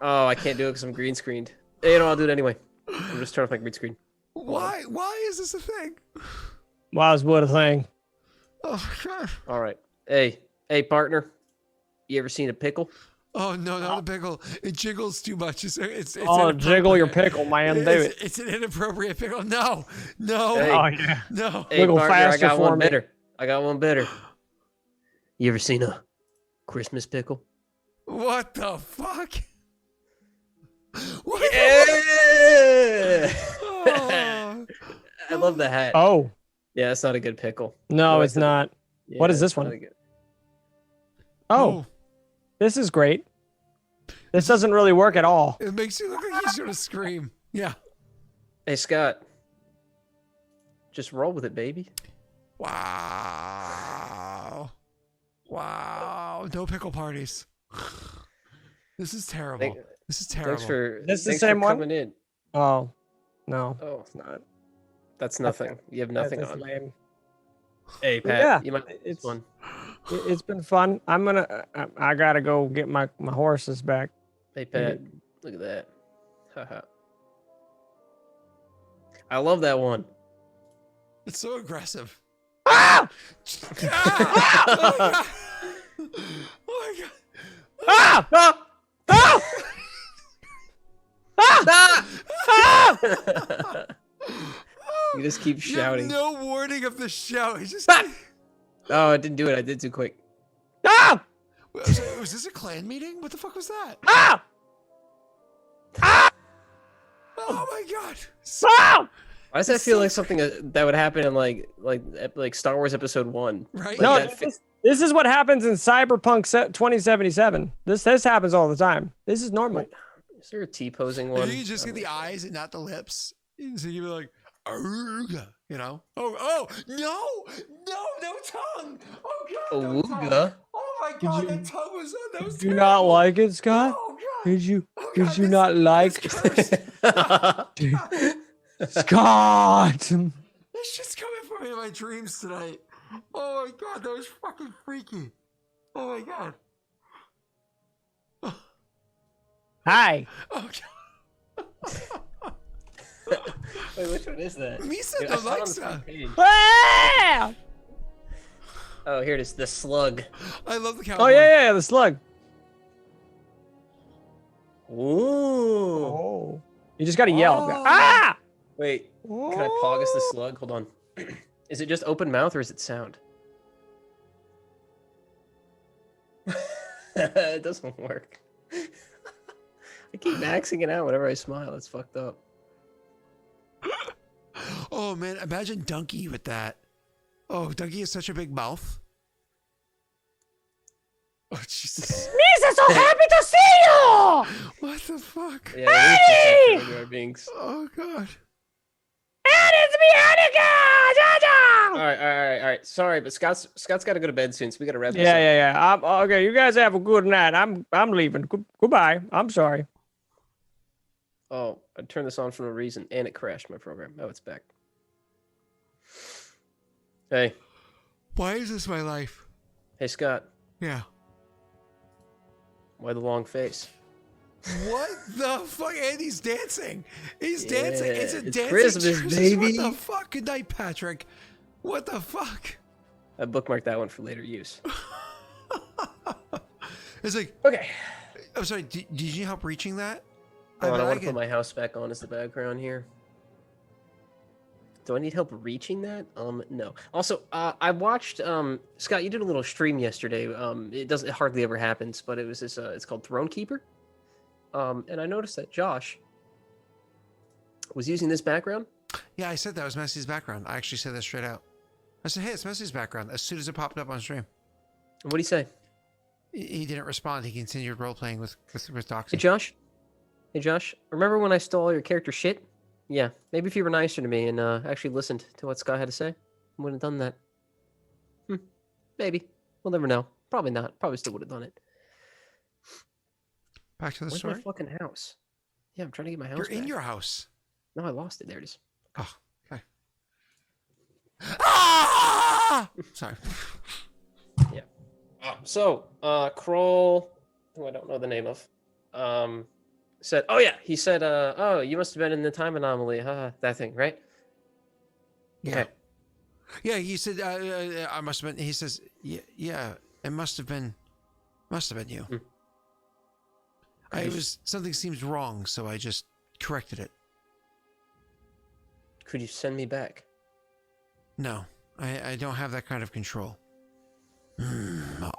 Oh, I can't do it because I'm green screened. Hey, no, I'll do it anyway. I'm just turning off my green screen. Why? Why is this a thing? Was what a thing. Oh my God. All right. Hey, partner. You ever seen a pickle? Oh no, not a pickle. It jiggles too much. It's Oh, jiggle your inappropriate. pickle, man. Do it. It's an inappropriate pickle. No. Hey. Oh yeah. No. Hey, Wiggle partner, I faster got for one me. better. I got one better. You ever seen a Christmas pickle? What the fuck? What? Yeah! Oh. I love the hat. Oh Yeah, it's not a good pickle. no, No, it's not. Yeah, What is this it's not one? a good- Oh, this is great. This doesn't really work at all. It makes you look like he's gonna scream. Yeah. Hey, Scott. Just roll with it, baby. Wow. Wow. No pickle parties. This is terrible. This is terrible. Thanks for This the thanks same for one? coming in. Oh no. Oh, it's not. That's nothing. You have nothing That's on. lame. Hey, Pat. Yeah, you might like this it's- one. It's been fun. I gotta go get my horses back. Hey, Pat. Look at that. Haha. I love that one. It's so aggressive. Ah! Ah! Oh my God. Ah! Ah! Ah! You just keep You have shouting. no warning of the shout. He just. Oh, I didn't do it. I did too quick. Ah! Was this a clan meeting? What the fuck was that? Ah! Oh my God. Ah! Why does that It's feel so like something that would happen in like Star Wars Episode 1? Right? No, Like this is what happens in Cyberpunk 2077. This happens all the time. This is normal. Wait, is there a T-posing Or one? you can just get the eyes and not the lips. So you'd be like, "Arrgh," you know? Oh, no tongue. Oh God, no tongue. Awooga. Oh my God, that tongue was that was Did you not terrible. like it, Scott? Oh God. Did you? Oh, Did God, you this- not like this cursed. Scott? It's just coming from me in my dreams tonight. Oh my God, that was fucking freaky. Oh my God. Hi. Oh God. Wait, which one is that? Misa Dude, I saw it on the front Alexa. page. Ah! Oh, here it is. The slug. I love the cowboy. Oh yeah, the slug. Ooh. Oh. You just gotta yell. Oh. Ah! Wait, can I pogus the slug? Hold on. Is it just open mouth or is it sound? It doesn't work. I keep maxing it out whenever I smile. It's fucked up. Oh man, imagine Donkey with that. Oh, Donkey has such a big mouth. Oh Jesus! Misa, so happy to see you! What the fuck? Yeah, we need to our beings. Oh God! And it's me, Annika! All right. Sorry, but Scott's got to go to bed soon, so we got to wrap this up. Yeah. Okay, you guys have a good night. I'm leaving. Goodbye. I'm sorry. Oh, I turned this on for no reason, and it crashed my program. Oh, it's back. Hey, Why is this my life? hey, Scott. Yeah. Why the long face? What the fuck? Andy's dancing. He's dancing. Yeah, It's a it's dancing Christmas, baby. What the fuck? Good night, Patrick. What the fuck? I bookmarked that one for later use. It's like, Okay. I'm sorry. Did you help reaching that? I want like to put my house back on as the background here. Do I need help reaching that? No. Also, I watched Scott. You did a little stream yesterday. It hardly ever happens, but it was this. It's called Throne Keeper. And I noticed that Josh was using this background. Yeah, I said that was Messy's background. I actually said that straight out. I said, hey, it's Messy's background as soon as it popped up on stream. What do you say? He didn't respond. He continued role playing with Doxy. Hey, Josh. Hey, Josh. Remember when I stole all your character shit? Yeah. Maybe if you were nicer to me and actually listened to what Scott had to say, I wouldn't have done that. Maybe. We'll never know. Probably not. Probably still would have done it. Back to the Where's story. my fucking house? Yeah, I'm trying to get my house You're in back. your house. No, I lost it. There it is. Oh, okay. Ah! Sorry. So, Kroll, who I don't know the name of, said, oh yeah, he said, oh, you must have been in the time anomaly, that thing, right? Yeah. Okay. Yeah, he said, I must have been, he says, yeah, it must have been you. Something seems wrong, so I just corrected it. Could you send me back? No, I don't have that kind of control.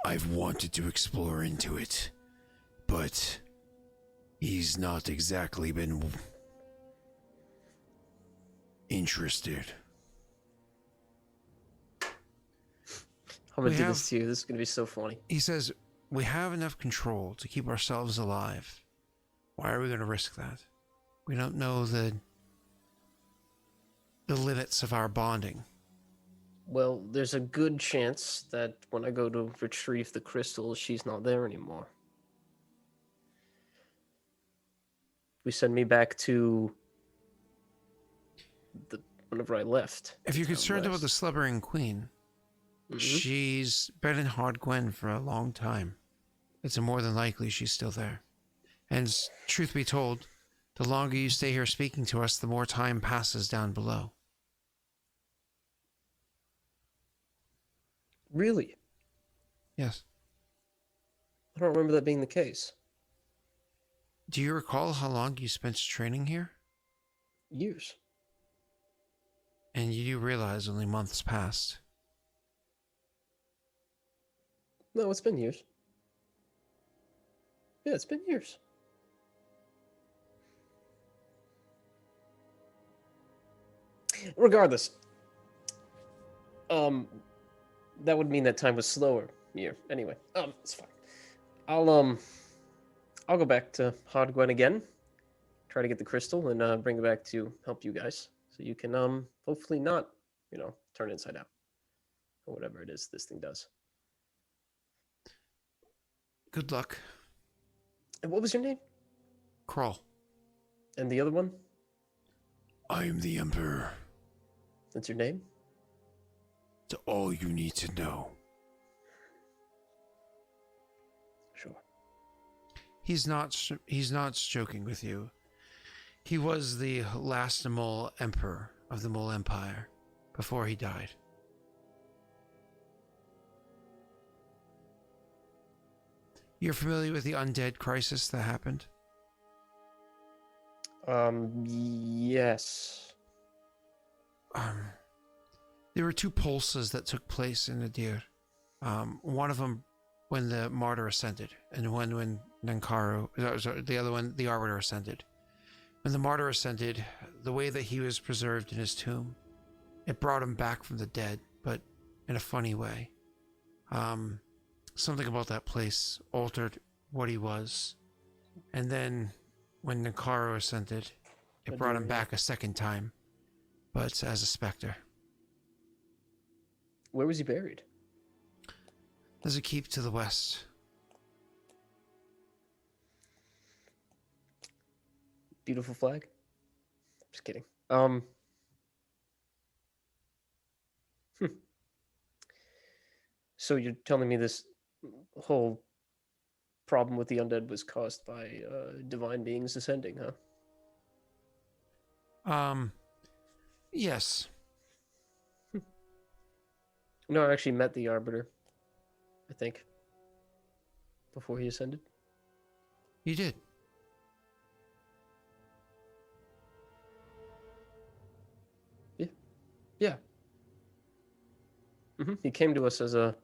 I've wanted to explore into it, but he's not exactly been interested. I'm gonna We do have- this to you. This is gonna be so funny. He says, we have enough control to keep ourselves alive. Why are we going to risk that? We don't know the limits of our bonding. Well, there's a good chance that when I go to retrieve the crystals, she's not there anymore. We send me back to whenever I left. If you're Town concerned about the West. slubbering queen, Mhm. she's been in Hard Gwen for a long time. It's more than likely she's still there. And truth be told, the longer you stay here speaking to us, the more time passes down below. Really? Yes. I don't remember that being the case. Do you recall how long you spent training here? Years. And you do realize only months passed. No, it's been years. Yeah, it's been years. Regardless, that would mean that time was slower here. Anyway, it's fine. I'll go back to Hodgwen again, try to get the crystal, and bring it back to help you guys, so you can hopefully not, turn inside out or whatever it is this thing does. Good luck. And what was your name? Crawl. And the other one? I am the Emperor. That's your name? It's all you need to know. Sure. He's not joking with you. He was the last mole emperor of the Mole Empire before he died. You're familiar with the undead crisis that happened? Yes. There were two pulses that took place in the deer. One of them when the martyr ascended, and one when the other one, the arbiter, ascended. When the martyr ascended, the way that he was preserved in his tomb, it brought him back from the dead, but in a funny way. Something about that place altered what he was. And then when Ninkaro ascended, it brought him back a second time, but as a specter. Where was he buried? There's a keep to the west. Beautiful flag. Just kidding. So you're telling me this whole problem with the undead was caused by divine beings ascending, huh? Yes. No, I actually met the Arbiter, I think, before he ascended. You did. Yeah. He came to us as a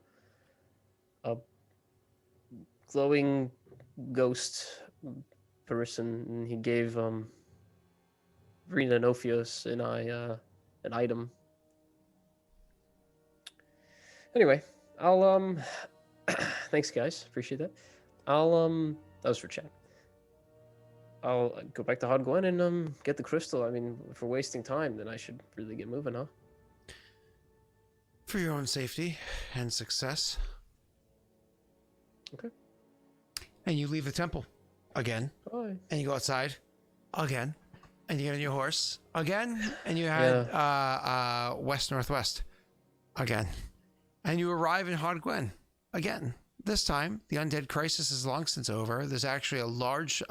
glowing ghost person, and he gave Rena Nophios and I an item. Anyway, I'll thanks guys, appreciate that. That was for chat. I'll go back to Hodgwen and get the crystal. I mean, if we're wasting time, then I should really get moving, huh? For your own safety and success. Okay. And you leave the temple again. Bye. And you go outside again. And you get on your horse again. And you head west-northwest again. And you arrive in Hodgwen again. This time, the undead crisis is long since over. There's actually a large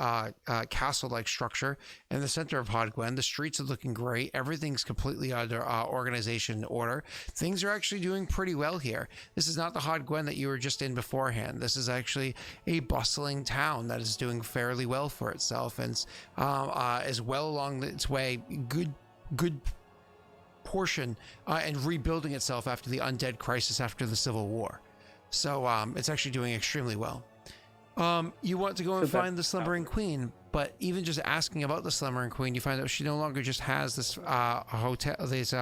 castle-like structure in the center of Hodgwen. The streets are looking great. Everything's completely under organization and order. Things are actually doing pretty well here. This is not the Hodgwen that you were just in beforehand. This is actually a bustling town that is doing fairly well for itself and is well along its way. Good portion and rebuilding itself after the undead crisis after the Civil War. So it's actually doing extremely well. You want to go and find the Slumbering Queen, but even just asking about the Slumbering Queen, you find out she no longer just has this hotel, this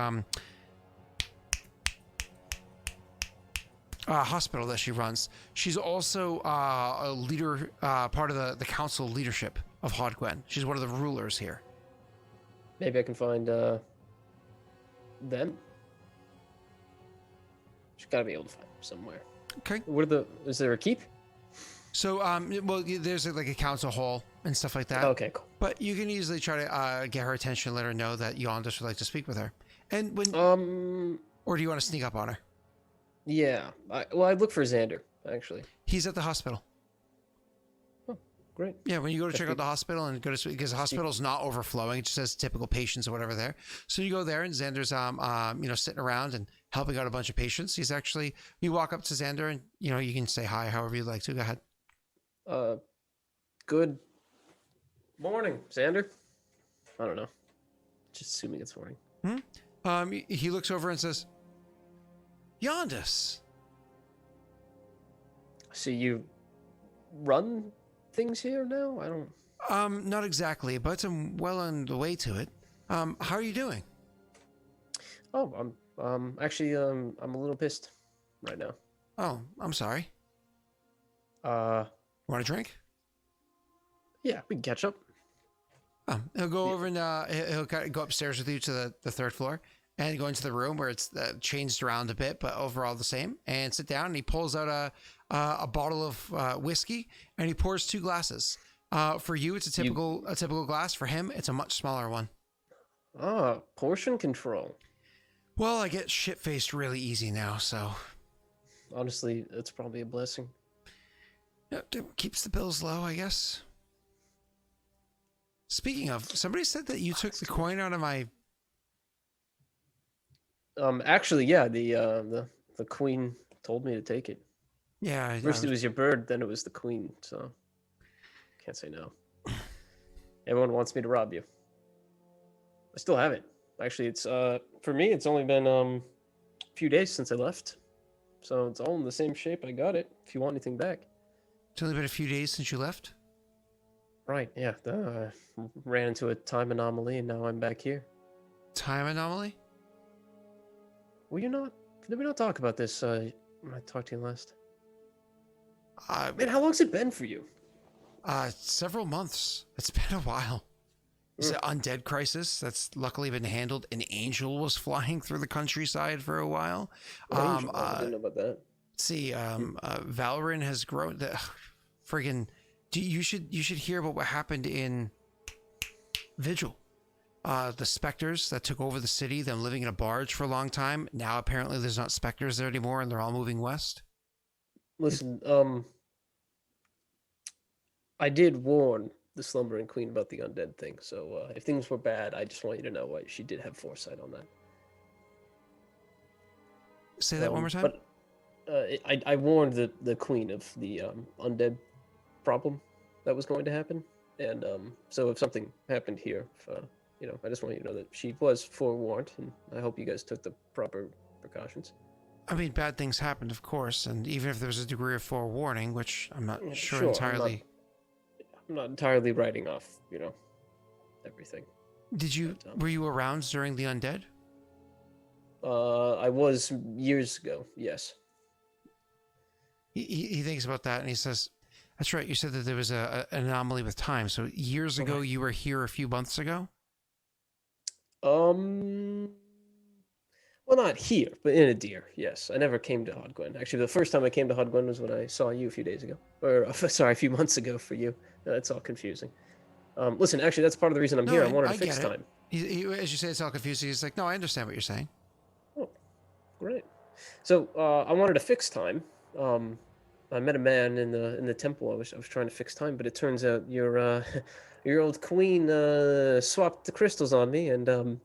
hospital that she runs. She's also a leader, part of the council leadership of Hodgwen. She's one of the rulers here. Maybe I can find them. She's got to be able to find them somewhere. Okay. Is there a keep? So, well, there's like a council hall and stuff like that. Okay, cool. But you can easily try to get her attention, let her know that Yondus would like to speak with her. And when, or do you want to sneak up on her? Yeah. I'd look for Xander, actually. He's at the hospital. Oh, great. Yeah, when you go to check out the hospital and go to, because the hospital's not overflowing, it just says typical patients or whatever there. So you go there and Xander's, sitting around and helping out a bunch of patients. He's actually, you walk up to Xander and, you can say hi however you'd like to. Go ahead. Good morning, Xander. I don't know. Just assuming it's morning. He looks over and says, Yondus. So you run things here now? I don't... Not exactly, but I'm well on the way to it. How are you doing? Oh, I'm a little pissed right now. Oh, I'm sorry. Uh, Want a drink? yeah, we can catch up. Oh, he'll go Yeah. over and he'll kind of go upstairs with you to the third floor and go into the room where it's changed around a bit, but overall the same. And sit down, and he pulls out a bottle of whiskey, and he pours 2 glasses. For you, it's a typical glass. For him, it's a much smaller one. Ah, portion control. Well, I get shit faced really easy now, so Honestly, it's probably a blessing. it keeps the bills low, I guess. Speaking of, somebody said that you took the coin out of my. Actually, yeah, the queen told me to take it. Yeah, First it was your bird, then it was the queen. So can't say no. Everyone wants me to rob you. I still have it. Actually, it's for me. It's only been a few days since I left, so it's all in the same shape. I got it. If you want anything back. It's only been a few days since you left. Right. Yeah. I ran into a time anomaly, and now I'm back here. Time anomaly. Will you not? Did we not talk about this when I talked to you last? Uh, Man, how long's it been for you? Several months. It's been a while. It's an undead crisis that's luckily been handled. An angel was flying through the countryside for a while. I didn't know about that. Let's see, Valorant has grown. Friggin', you should hear about what happened in Vigil. The specters that took over the city, them living in a barge for a long time. Now apparently there's not specters there anymore, and they're all moving west. Listen, I did warn the slumbering queen about the undead thing. So if things were bad, I just want you to know she did have foresight on that. Say that one more time. But I warned the queen of the undead problem that was going to happen, and so if something happened here, I just want you to know that she was forewarned, and I hope you guys took the proper precautions. I mean, bad things happened, of course, and even if there was a degree of forewarning, which I'm not sure Sure, entirely. I'm not entirely writing off, everything. Were you around during the undead? I was years ago, yes. He thinks about that and he says, "That's right. You said that there was an anomaly with time. So years ago, you were here a few months ago." Well, not here, but in a deer. Yes, I never came to Hodgwen. Actually, the first time I came to Hodgwen was when I saw you a few days ago, or sorry, a few months ago for you. It's all confusing. Listen, actually, that's part of the reason I'm here. I wanted to fix time. As you say, it's all confusing. He's like, "No, I understand what you're saying." Oh, great. So I wanted to fix time. I met a man in the temple. I was trying to fix time, but it turns out your old queen swapped the crystals on me, and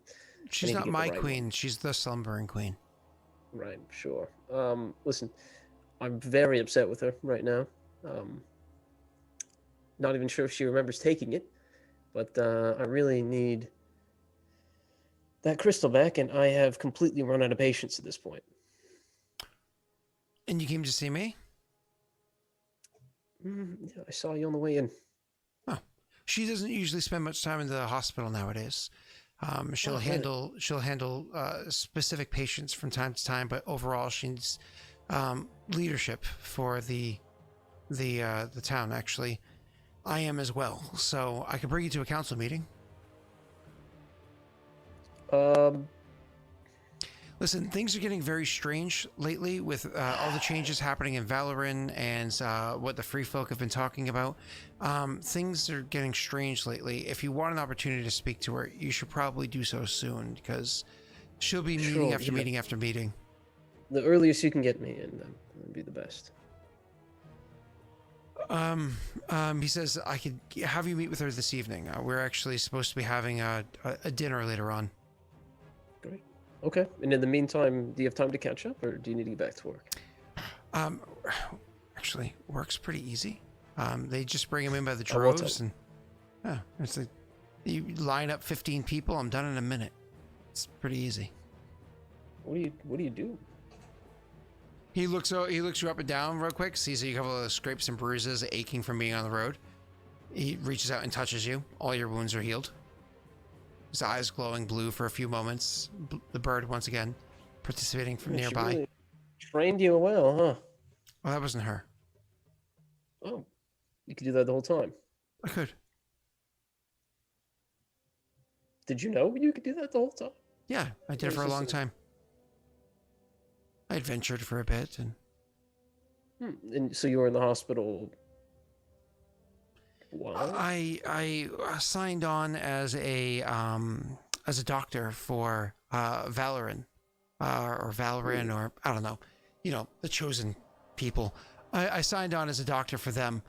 she's not my queen. She's the slumbering queen. Right, sure. Listen, I'm very upset with her right now. Not even sure if she remembers taking it, but I really need that crystal back, and I have completely run out of patience at this point. And you came to see me? Yeah, I saw you on the way in. Oh, she doesn't usually spend much time in the hospital nowadays. She'll handle specific patients from time to time, but overall she needs leadership for the town. Actually, I am as well, so I could bring you to a council meeting. Listen, things are getting very strange lately with all the changes happening in Valorant and what the free folk have been talking about. Things are getting strange lately. If you want an opportunity to speak to her, you should probably do so soon because she'll be meeting after meeting after meeting. The earliest you can get me in, would be the best. He says I could have you meet with her this evening. We're actually supposed to be having a dinner later on. Great. Okay. And in the meantime, do you have time to catch up, or do you need to get back to work? Actually, work's pretty easy. They just bring them in by the droves, and it's like you line up 15 people. I'm done in a minute. It's pretty easy. What do you do? He looks you up and down real quick, sees that you have a couple of scrapes and bruises, aching from being on the road. He reaches out and touches you. All your wounds are healed. his eyes glowing blue for a few moments. The bird once again participating from Yeah, she nearby. really trained you well, huh? Oh, that wasn't her. Oh, you could do that the whole time. I could. Did you know you could do that the whole time? Yeah, I did it for a long time. I adventured for a bit, and And so you were in the hospital. Wow. I signed on as a doctor for Valoran, or Valoran, or I don't know, the chosen people. I signed on as a doctor for them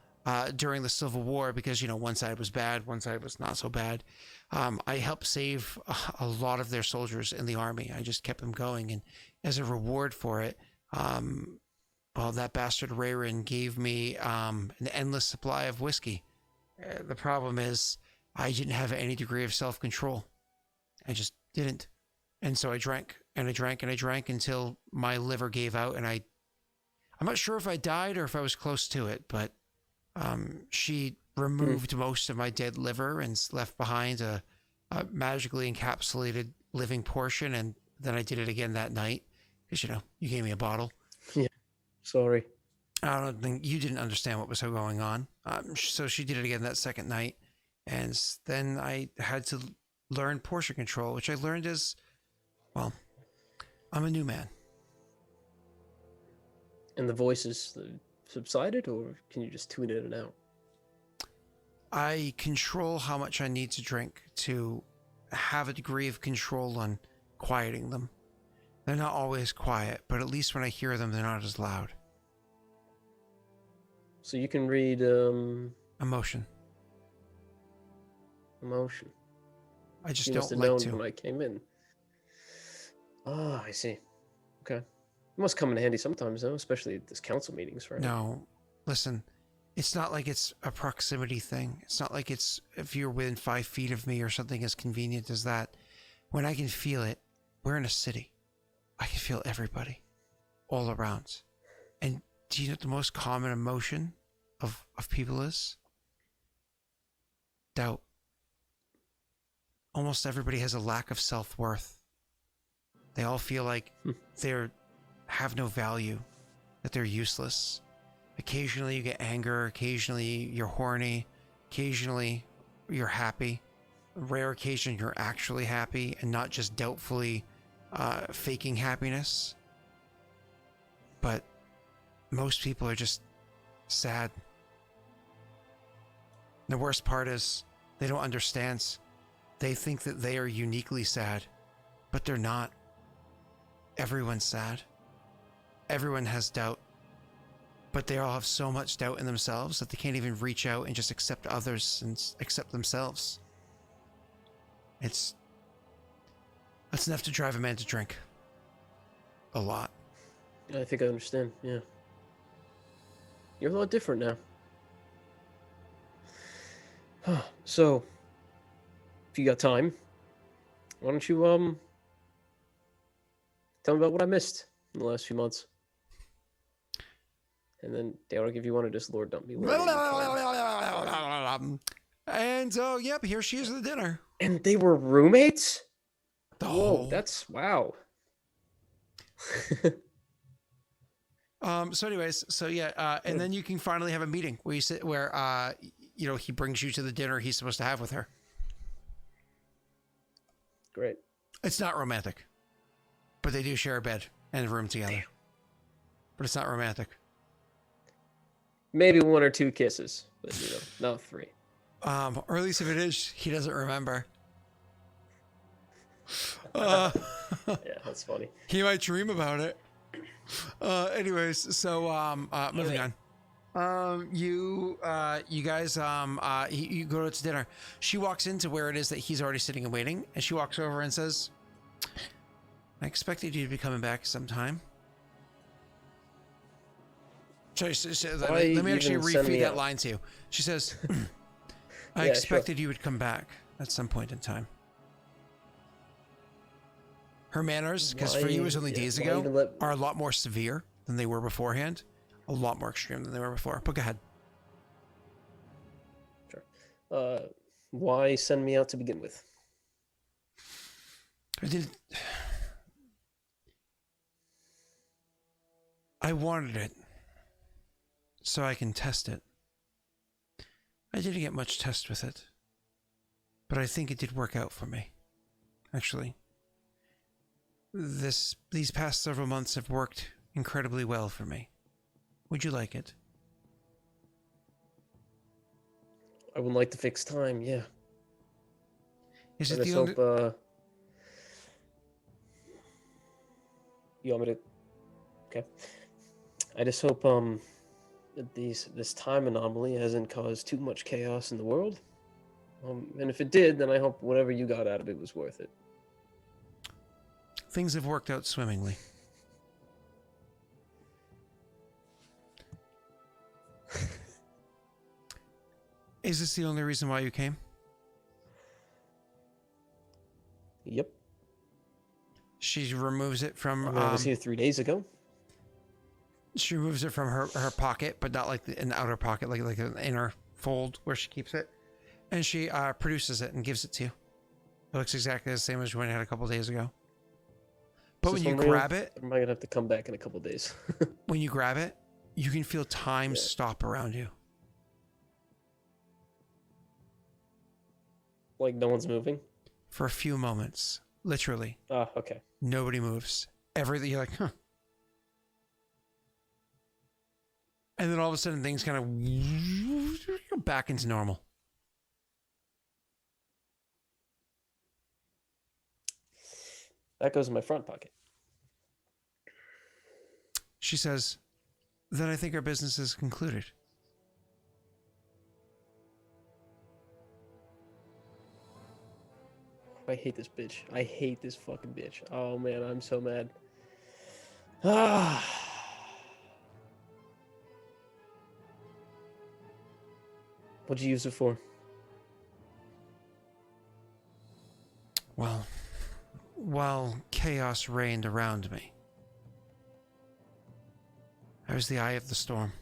during the Civil War because one side was bad, one side was not so bad. I helped save a lot of their soldiers in the army. I just kept them going, and as a reward for it, that bastard Rayrin gave me an endless supply of whiskey. The problem is I didn't have any degree of self-control. I just didn't. And so I drank and I drank and I drank until my liver gave out, and I'm not sure if I died or if I was close to it, but she removed most of my dead liver and left behind a magically encapsulated living portion. And then I did it again that night because, you gave me a bottle. Yeah. Sorry. I don't think you didn't understand what was going on. So she did it again that second night. And then I had to learn portion control, which I learned as, well, I'm a new man. And the voices subsided, or can you just tune in and out? I control how much I need to drink to have a degree of control on quieting them. They're not always quiet, but at least when I hear them, they're not as loud. So you can read Emotion. emotion. I just You must don't have like known to. when I came in. Ah, I see. Okay. It must come in handy sometimes, though, especially at these council meetings, right? No, listen, it's not like it's a proximity thing. It's not like it's if you're within 5 feet of me or something as convenient as that. When I can feel it, we're in a city. I can feel everybody all around. And do you know what the most common emotion of people is? Doubt. Almost everybody has a lack of self-worth. They all feel like they have no value, that they're useless. Occasionally you get anger, occasionally you're horny, occasionally you're happy. Rare occasion you're actually happy and not just doubtfully faking happiness. But most people are just sad. The worst part is they don't understand. They think that they are uniquely sad, but they're not. Everyone's sad. Everyone has doubt, but they all have so much doubt in themselves that they can't even reach out and just accept others and accept themselves. That's enough to drive a man to drink. A lot. I think I understand, yeah. You're a lot different now. So, if you got time, why don't you, tell me about what I missed in the last few months? And then, Daelric, if you want to just lord dump me. And so, yep, here she is at the dinner. And they were roommates? The Whoa, whole... that's, wow. So anyways, so yeah, and then you can finally have a meeting where you sit, where, he brings you to the dinner he's supposed to have with her. Great. It's not romantic, but they do share a bed and a room together. Damn. But it's not romantic. Maybe 1 or 2 kisses, but not 3. Or at least if it is, he doesn't remember. Yeah, that's funny. He might dream about it. Anyways, so moving on. You guys you go to dinner. She walks into where it is that he's already sitting and waiting, and she walks over and says, "I expected you to be coming back sometime." Sorry, let me actually refeed that line to you. She says, "I expected you would come back at some point in time." Her manners, because for you it was only days ago, are a lot more severe than they were beforehand. A lot more extreme than they were before. But go ahead. Sure. Why send me out to begin with? I did. I wanted it so I can test it. I didn't get much test with it, but I think it did work out for me. Actually, these past several months have worked incredibly well for me. Would you like it? I would like to fix time, yeah. Is I it just the only... hope, you want me to... Okay. I just hope, that this time anomaly hasn't caused too much chaos in the world. And if it did, then I hope whatever you got out of it was worth it. Things have worked out swimmingly. Is this the only reason why you came? Yep. She removes it from... I was here 3 days ago. She removes it from her pocket, but not like an outer pocket, like an inner fold where she keeps it. And she produces it and gives it to you. It looks exactly the same as when you had a couple days ago. But when you grab it... Or am I going to have to come back in a couple days? When you grab it, you can feel time stop around you. Like no one's moving? For a few moments. Literally. Ah, okay. Nobody moves. Everything, you're like, huh. And then all of a sudden things kind of go back into normal. That goes in my front pocket. She says, then I think our business is concluded. I hate this bitch. I hate this fucking bitch. Oh man, I'm so mad. Ah. What'd you use it for? Well, while chaos reigned around me, I was the eye of the storm.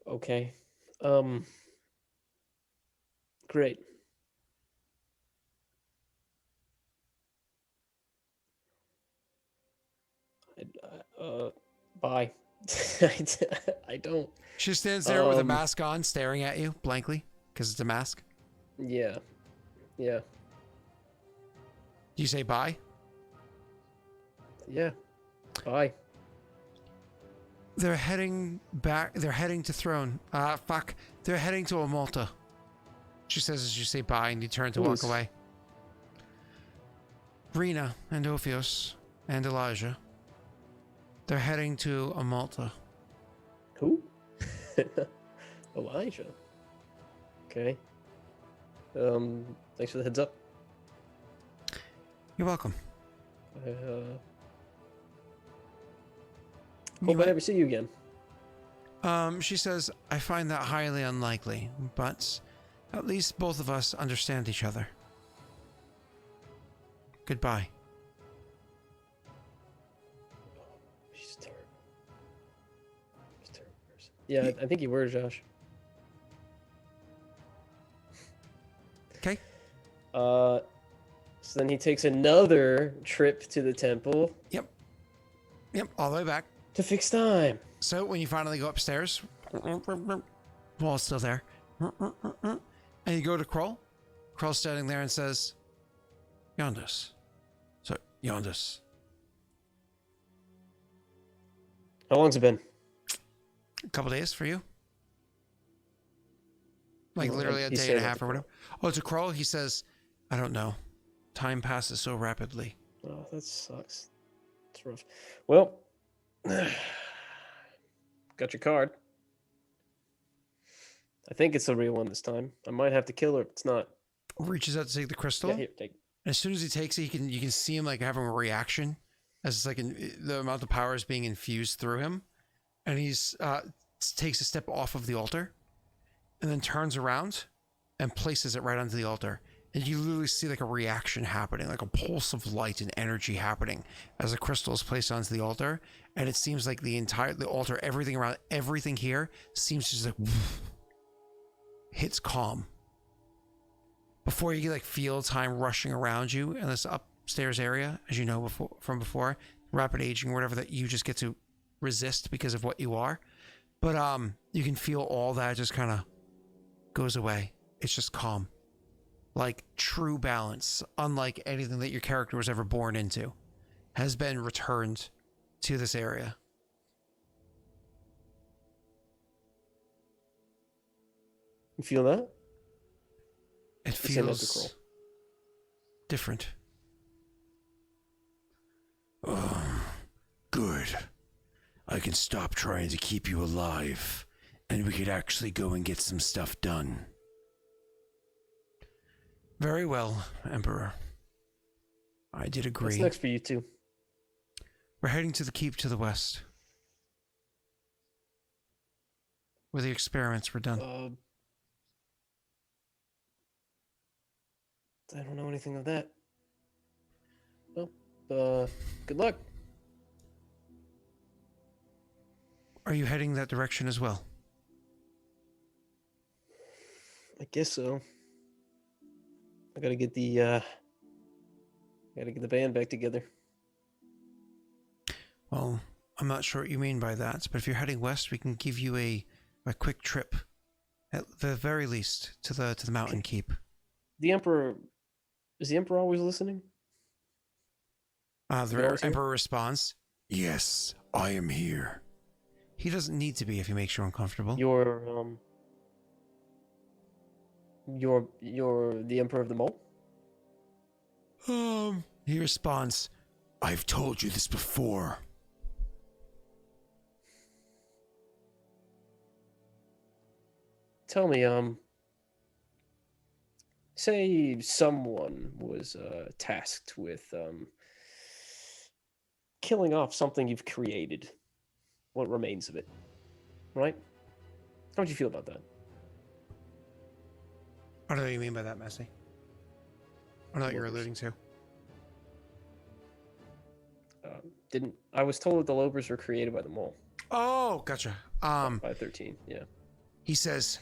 Okay. Great. Bye. I don't. She stands there with a mask on, staring at you blankly, because it's a mask. Yeah. Yeah. Do you say bye? Yeah. Bye. They're heading back. They're heading to Throne. Fuck. They're heading to Amolta. She says as you say bye and you turn to walk away. Rena and Ophios and Elijah. They're heading to Amolta. Who? Elijah. Okay. Thanks for the heads up. You're welcome. Hope I never see you again. She says, I find that highly unlikely, but at least both of us understand each other. Goodbye. She's terrible. She's a terrible person. Yeah, I think you were, Josh. Okay. So then he takes another trip to the temple. Yep. Yep, all the way back. To fix time. So when you finally go upstairs, wall's still there. And you go to Kroll. Kroll's standing there and says, Yondus. So, Yondus. How long's it been? A couple days for you. Like Well, literally a he day said and a it half to or whatever. Oh, to Kroll, he says, I don't know. Time passes so rapidly. Oh, that sucks. It's rough. Well, got your card. I think it's the real one this time. I might have to kill her if it's not. Reaches out to take the crystal. Yeah, here, take it. And as soon as he takes it, you can see him like having a reaction as it's like the amount of power is being infused through him. And he's takes a step off of the altar and then turns around and places it right onto the altar. And you literally see like a reaction happening, like a pulse of light and energy happening as the crystal is placed onto the altar. And it seems like the altar, everything around, everything here seems to just like hits calm. Before you like feel time rushing around you in this upstairs area, as you know from before, rapid aging or whatever that you just get to resist because of what you are. But you can feel all that just kind of goes away. It's just calm. Like true balance, unlike anything that your character was ever born into, has been returned to this area. You feel that? It feels different. Good. I can stop trying to keep you alive, and we could actually go and get some stuff done. Very well, Emperor. I did agree. What's next for you two? We're heading to the keep to the west, where the experiments were done. I don't know anything of that. Well, good luck. Are you heading that direction as well? I guess so. I gotta get the band back together. Well, I'm not sure what you mean by that, but if you're heading west, we can give you a quick trip, at the very least, to the mountain keep. The Emperor, is the Emperor always listening? The Emperor responds, Yes, I am here. he doesn't need to be if he makes you uncomfortable. You're the Emperor of the Mole? He responds, I've told you this before. Tell me, say someone was tasked with killing off something you've created. What remains of it? Right? How would you feel about that? I don't know what you mean by that, Messi. I don't know what you're alluding to. I was told that the Lopers were created by the Mole. Oh, gotcha. By 13, yeah. He says,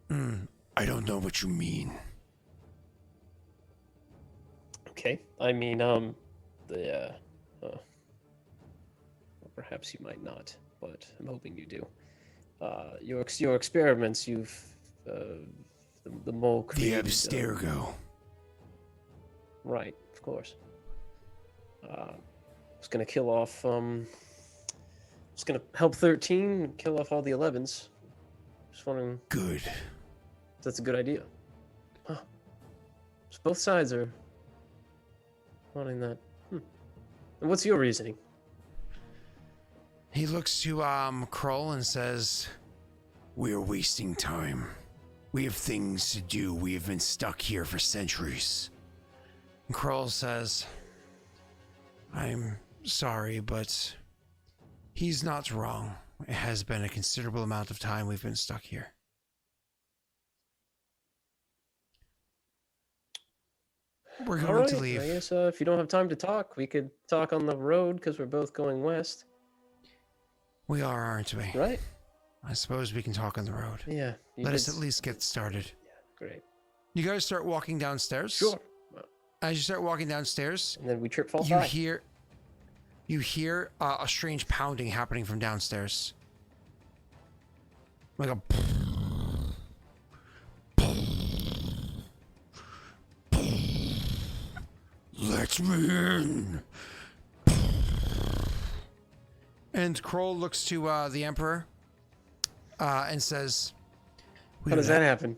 I don't know what you mean. Okay. I mean, perhaps you might not, but I'm hoping you do. Your experiments, you've the Mole The created. Abstergo. Right, of course. Was gonna kill off. Was gonna help 13 kill off all the 11s. Just wondering Good. if that's a good idea. Huh. So both sides are wanting that. And what's your reasoning? he looks to Kroll and says, We're wasting time. We have things to do. We have been stuck here for centuries. and Kroll says, I'm sorry, but he's not wrong. It has been a considerable amount of time we've been stuck here. We're All going right, to leave. I guess if you don't have time to talk, we could talk on the road because we're both going west, We are, aren't we? right? I suppose we can talk on the road. Yeah. Let us at least get started. Great. You guys start walking downstairs. Sure. As you start walking downstairs, And then we trip, fall, you die. hear a strange pounding happening from downstairs. Like a Let me in. And Kroll looks to the Emperor and says, How does that happen?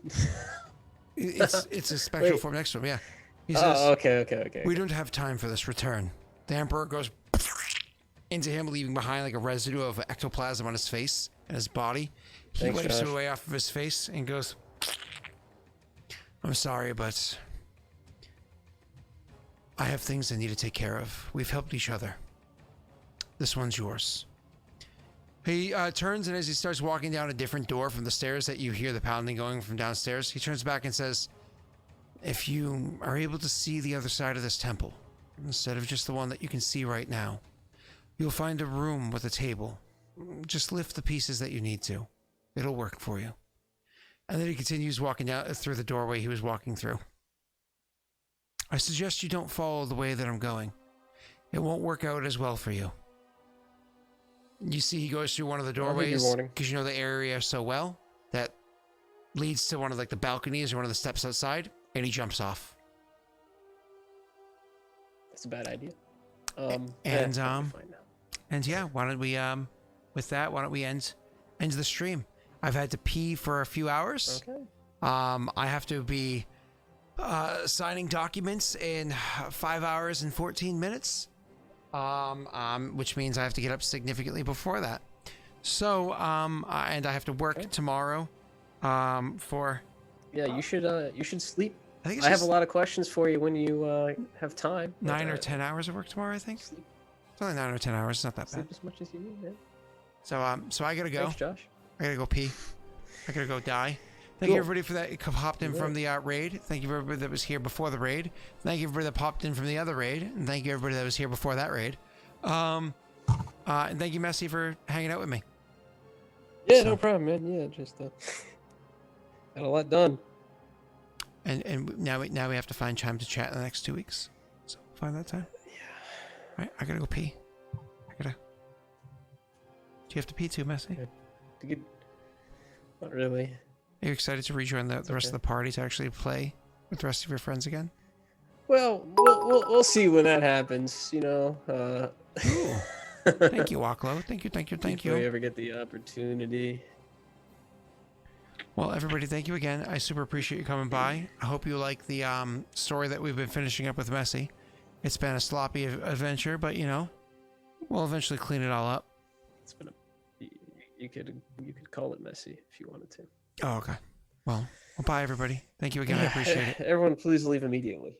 It's a spectral Wait. form next to him, yeah. He says, Oh, okay. we don't have time for this. Return. The Emperor goes into him, leaving behind like a residue of ectoplasm on his face and his body. He Thanks, wipes it Josh. away off of his face and goes, I'm sorry, but I have things I need to take care of. We've helped each other. This one's yours. He turns, and as he starts walking down a different door from the stairs that you hear the pounding going from downstairs, he turns back and says, if you are able to see the other side of this temple, instead of just the one that you can see right now, you'll find a room with a table. Just lift the pieces that you need to. It'll work for you. And then he continues walking out through the doorway he was walking through. I suggest you don't follow the way that I'm going. It won't work out as well for you. You see he goes through one of the doorways because you know the area so well that leads to one of like the balconies or one of the steps outside, and he jumps off. That's a bad idea. And yeah, why don't we with that, why don't we end the stream? I've had to pee for a few hours. Okay. I have to be signing documents in 5 hours and 14 minutes. Which means I have to get up significantly before that. So, and I have to work tomorrow. For you should sleep. I think I have a lot of questions for you when you have time. 9 or 10 hours of work tomorrow. I think Sleep, it's only 9 or 10 hours. It's not that sleep bad. as much as you need, man. So I gotta go. Thanks, Josh. I gotta go pee. I gotta go die. Thank you everybody for that hopped in from the raid. Thank you everybody that was here before the raid. Thank you everybody that popped in from the other raid, and thank you everybody that was here before that raid. And thank you, Messi, for hanging out with me. Yeah, no problem, man. Yeah, just got a lot done. And now we have to find time to chat in the next 2 weeks. So find that time. Yeah. All right, I gotta go pee. Do you have to pee too, Messi? Not really. Are you excited to rejoin the rest of the party to actually play with the rest of your friends again? Well, we'll see when that happens. You know. Thank you, Waklo. Thank you. If we ever get the opportunity. Well, everybody, thank you again. I super appreciate you coming by. I hope you like the story that we've been finishing up with Messi. It's been a sloppy adventure, but you know, we'll eventually clean it all up. It's been you could call it messy if you wanted to. Oh, okay. Well, bye, everybody. Thank you again. I appreciate it. Everyone, please leave immediately.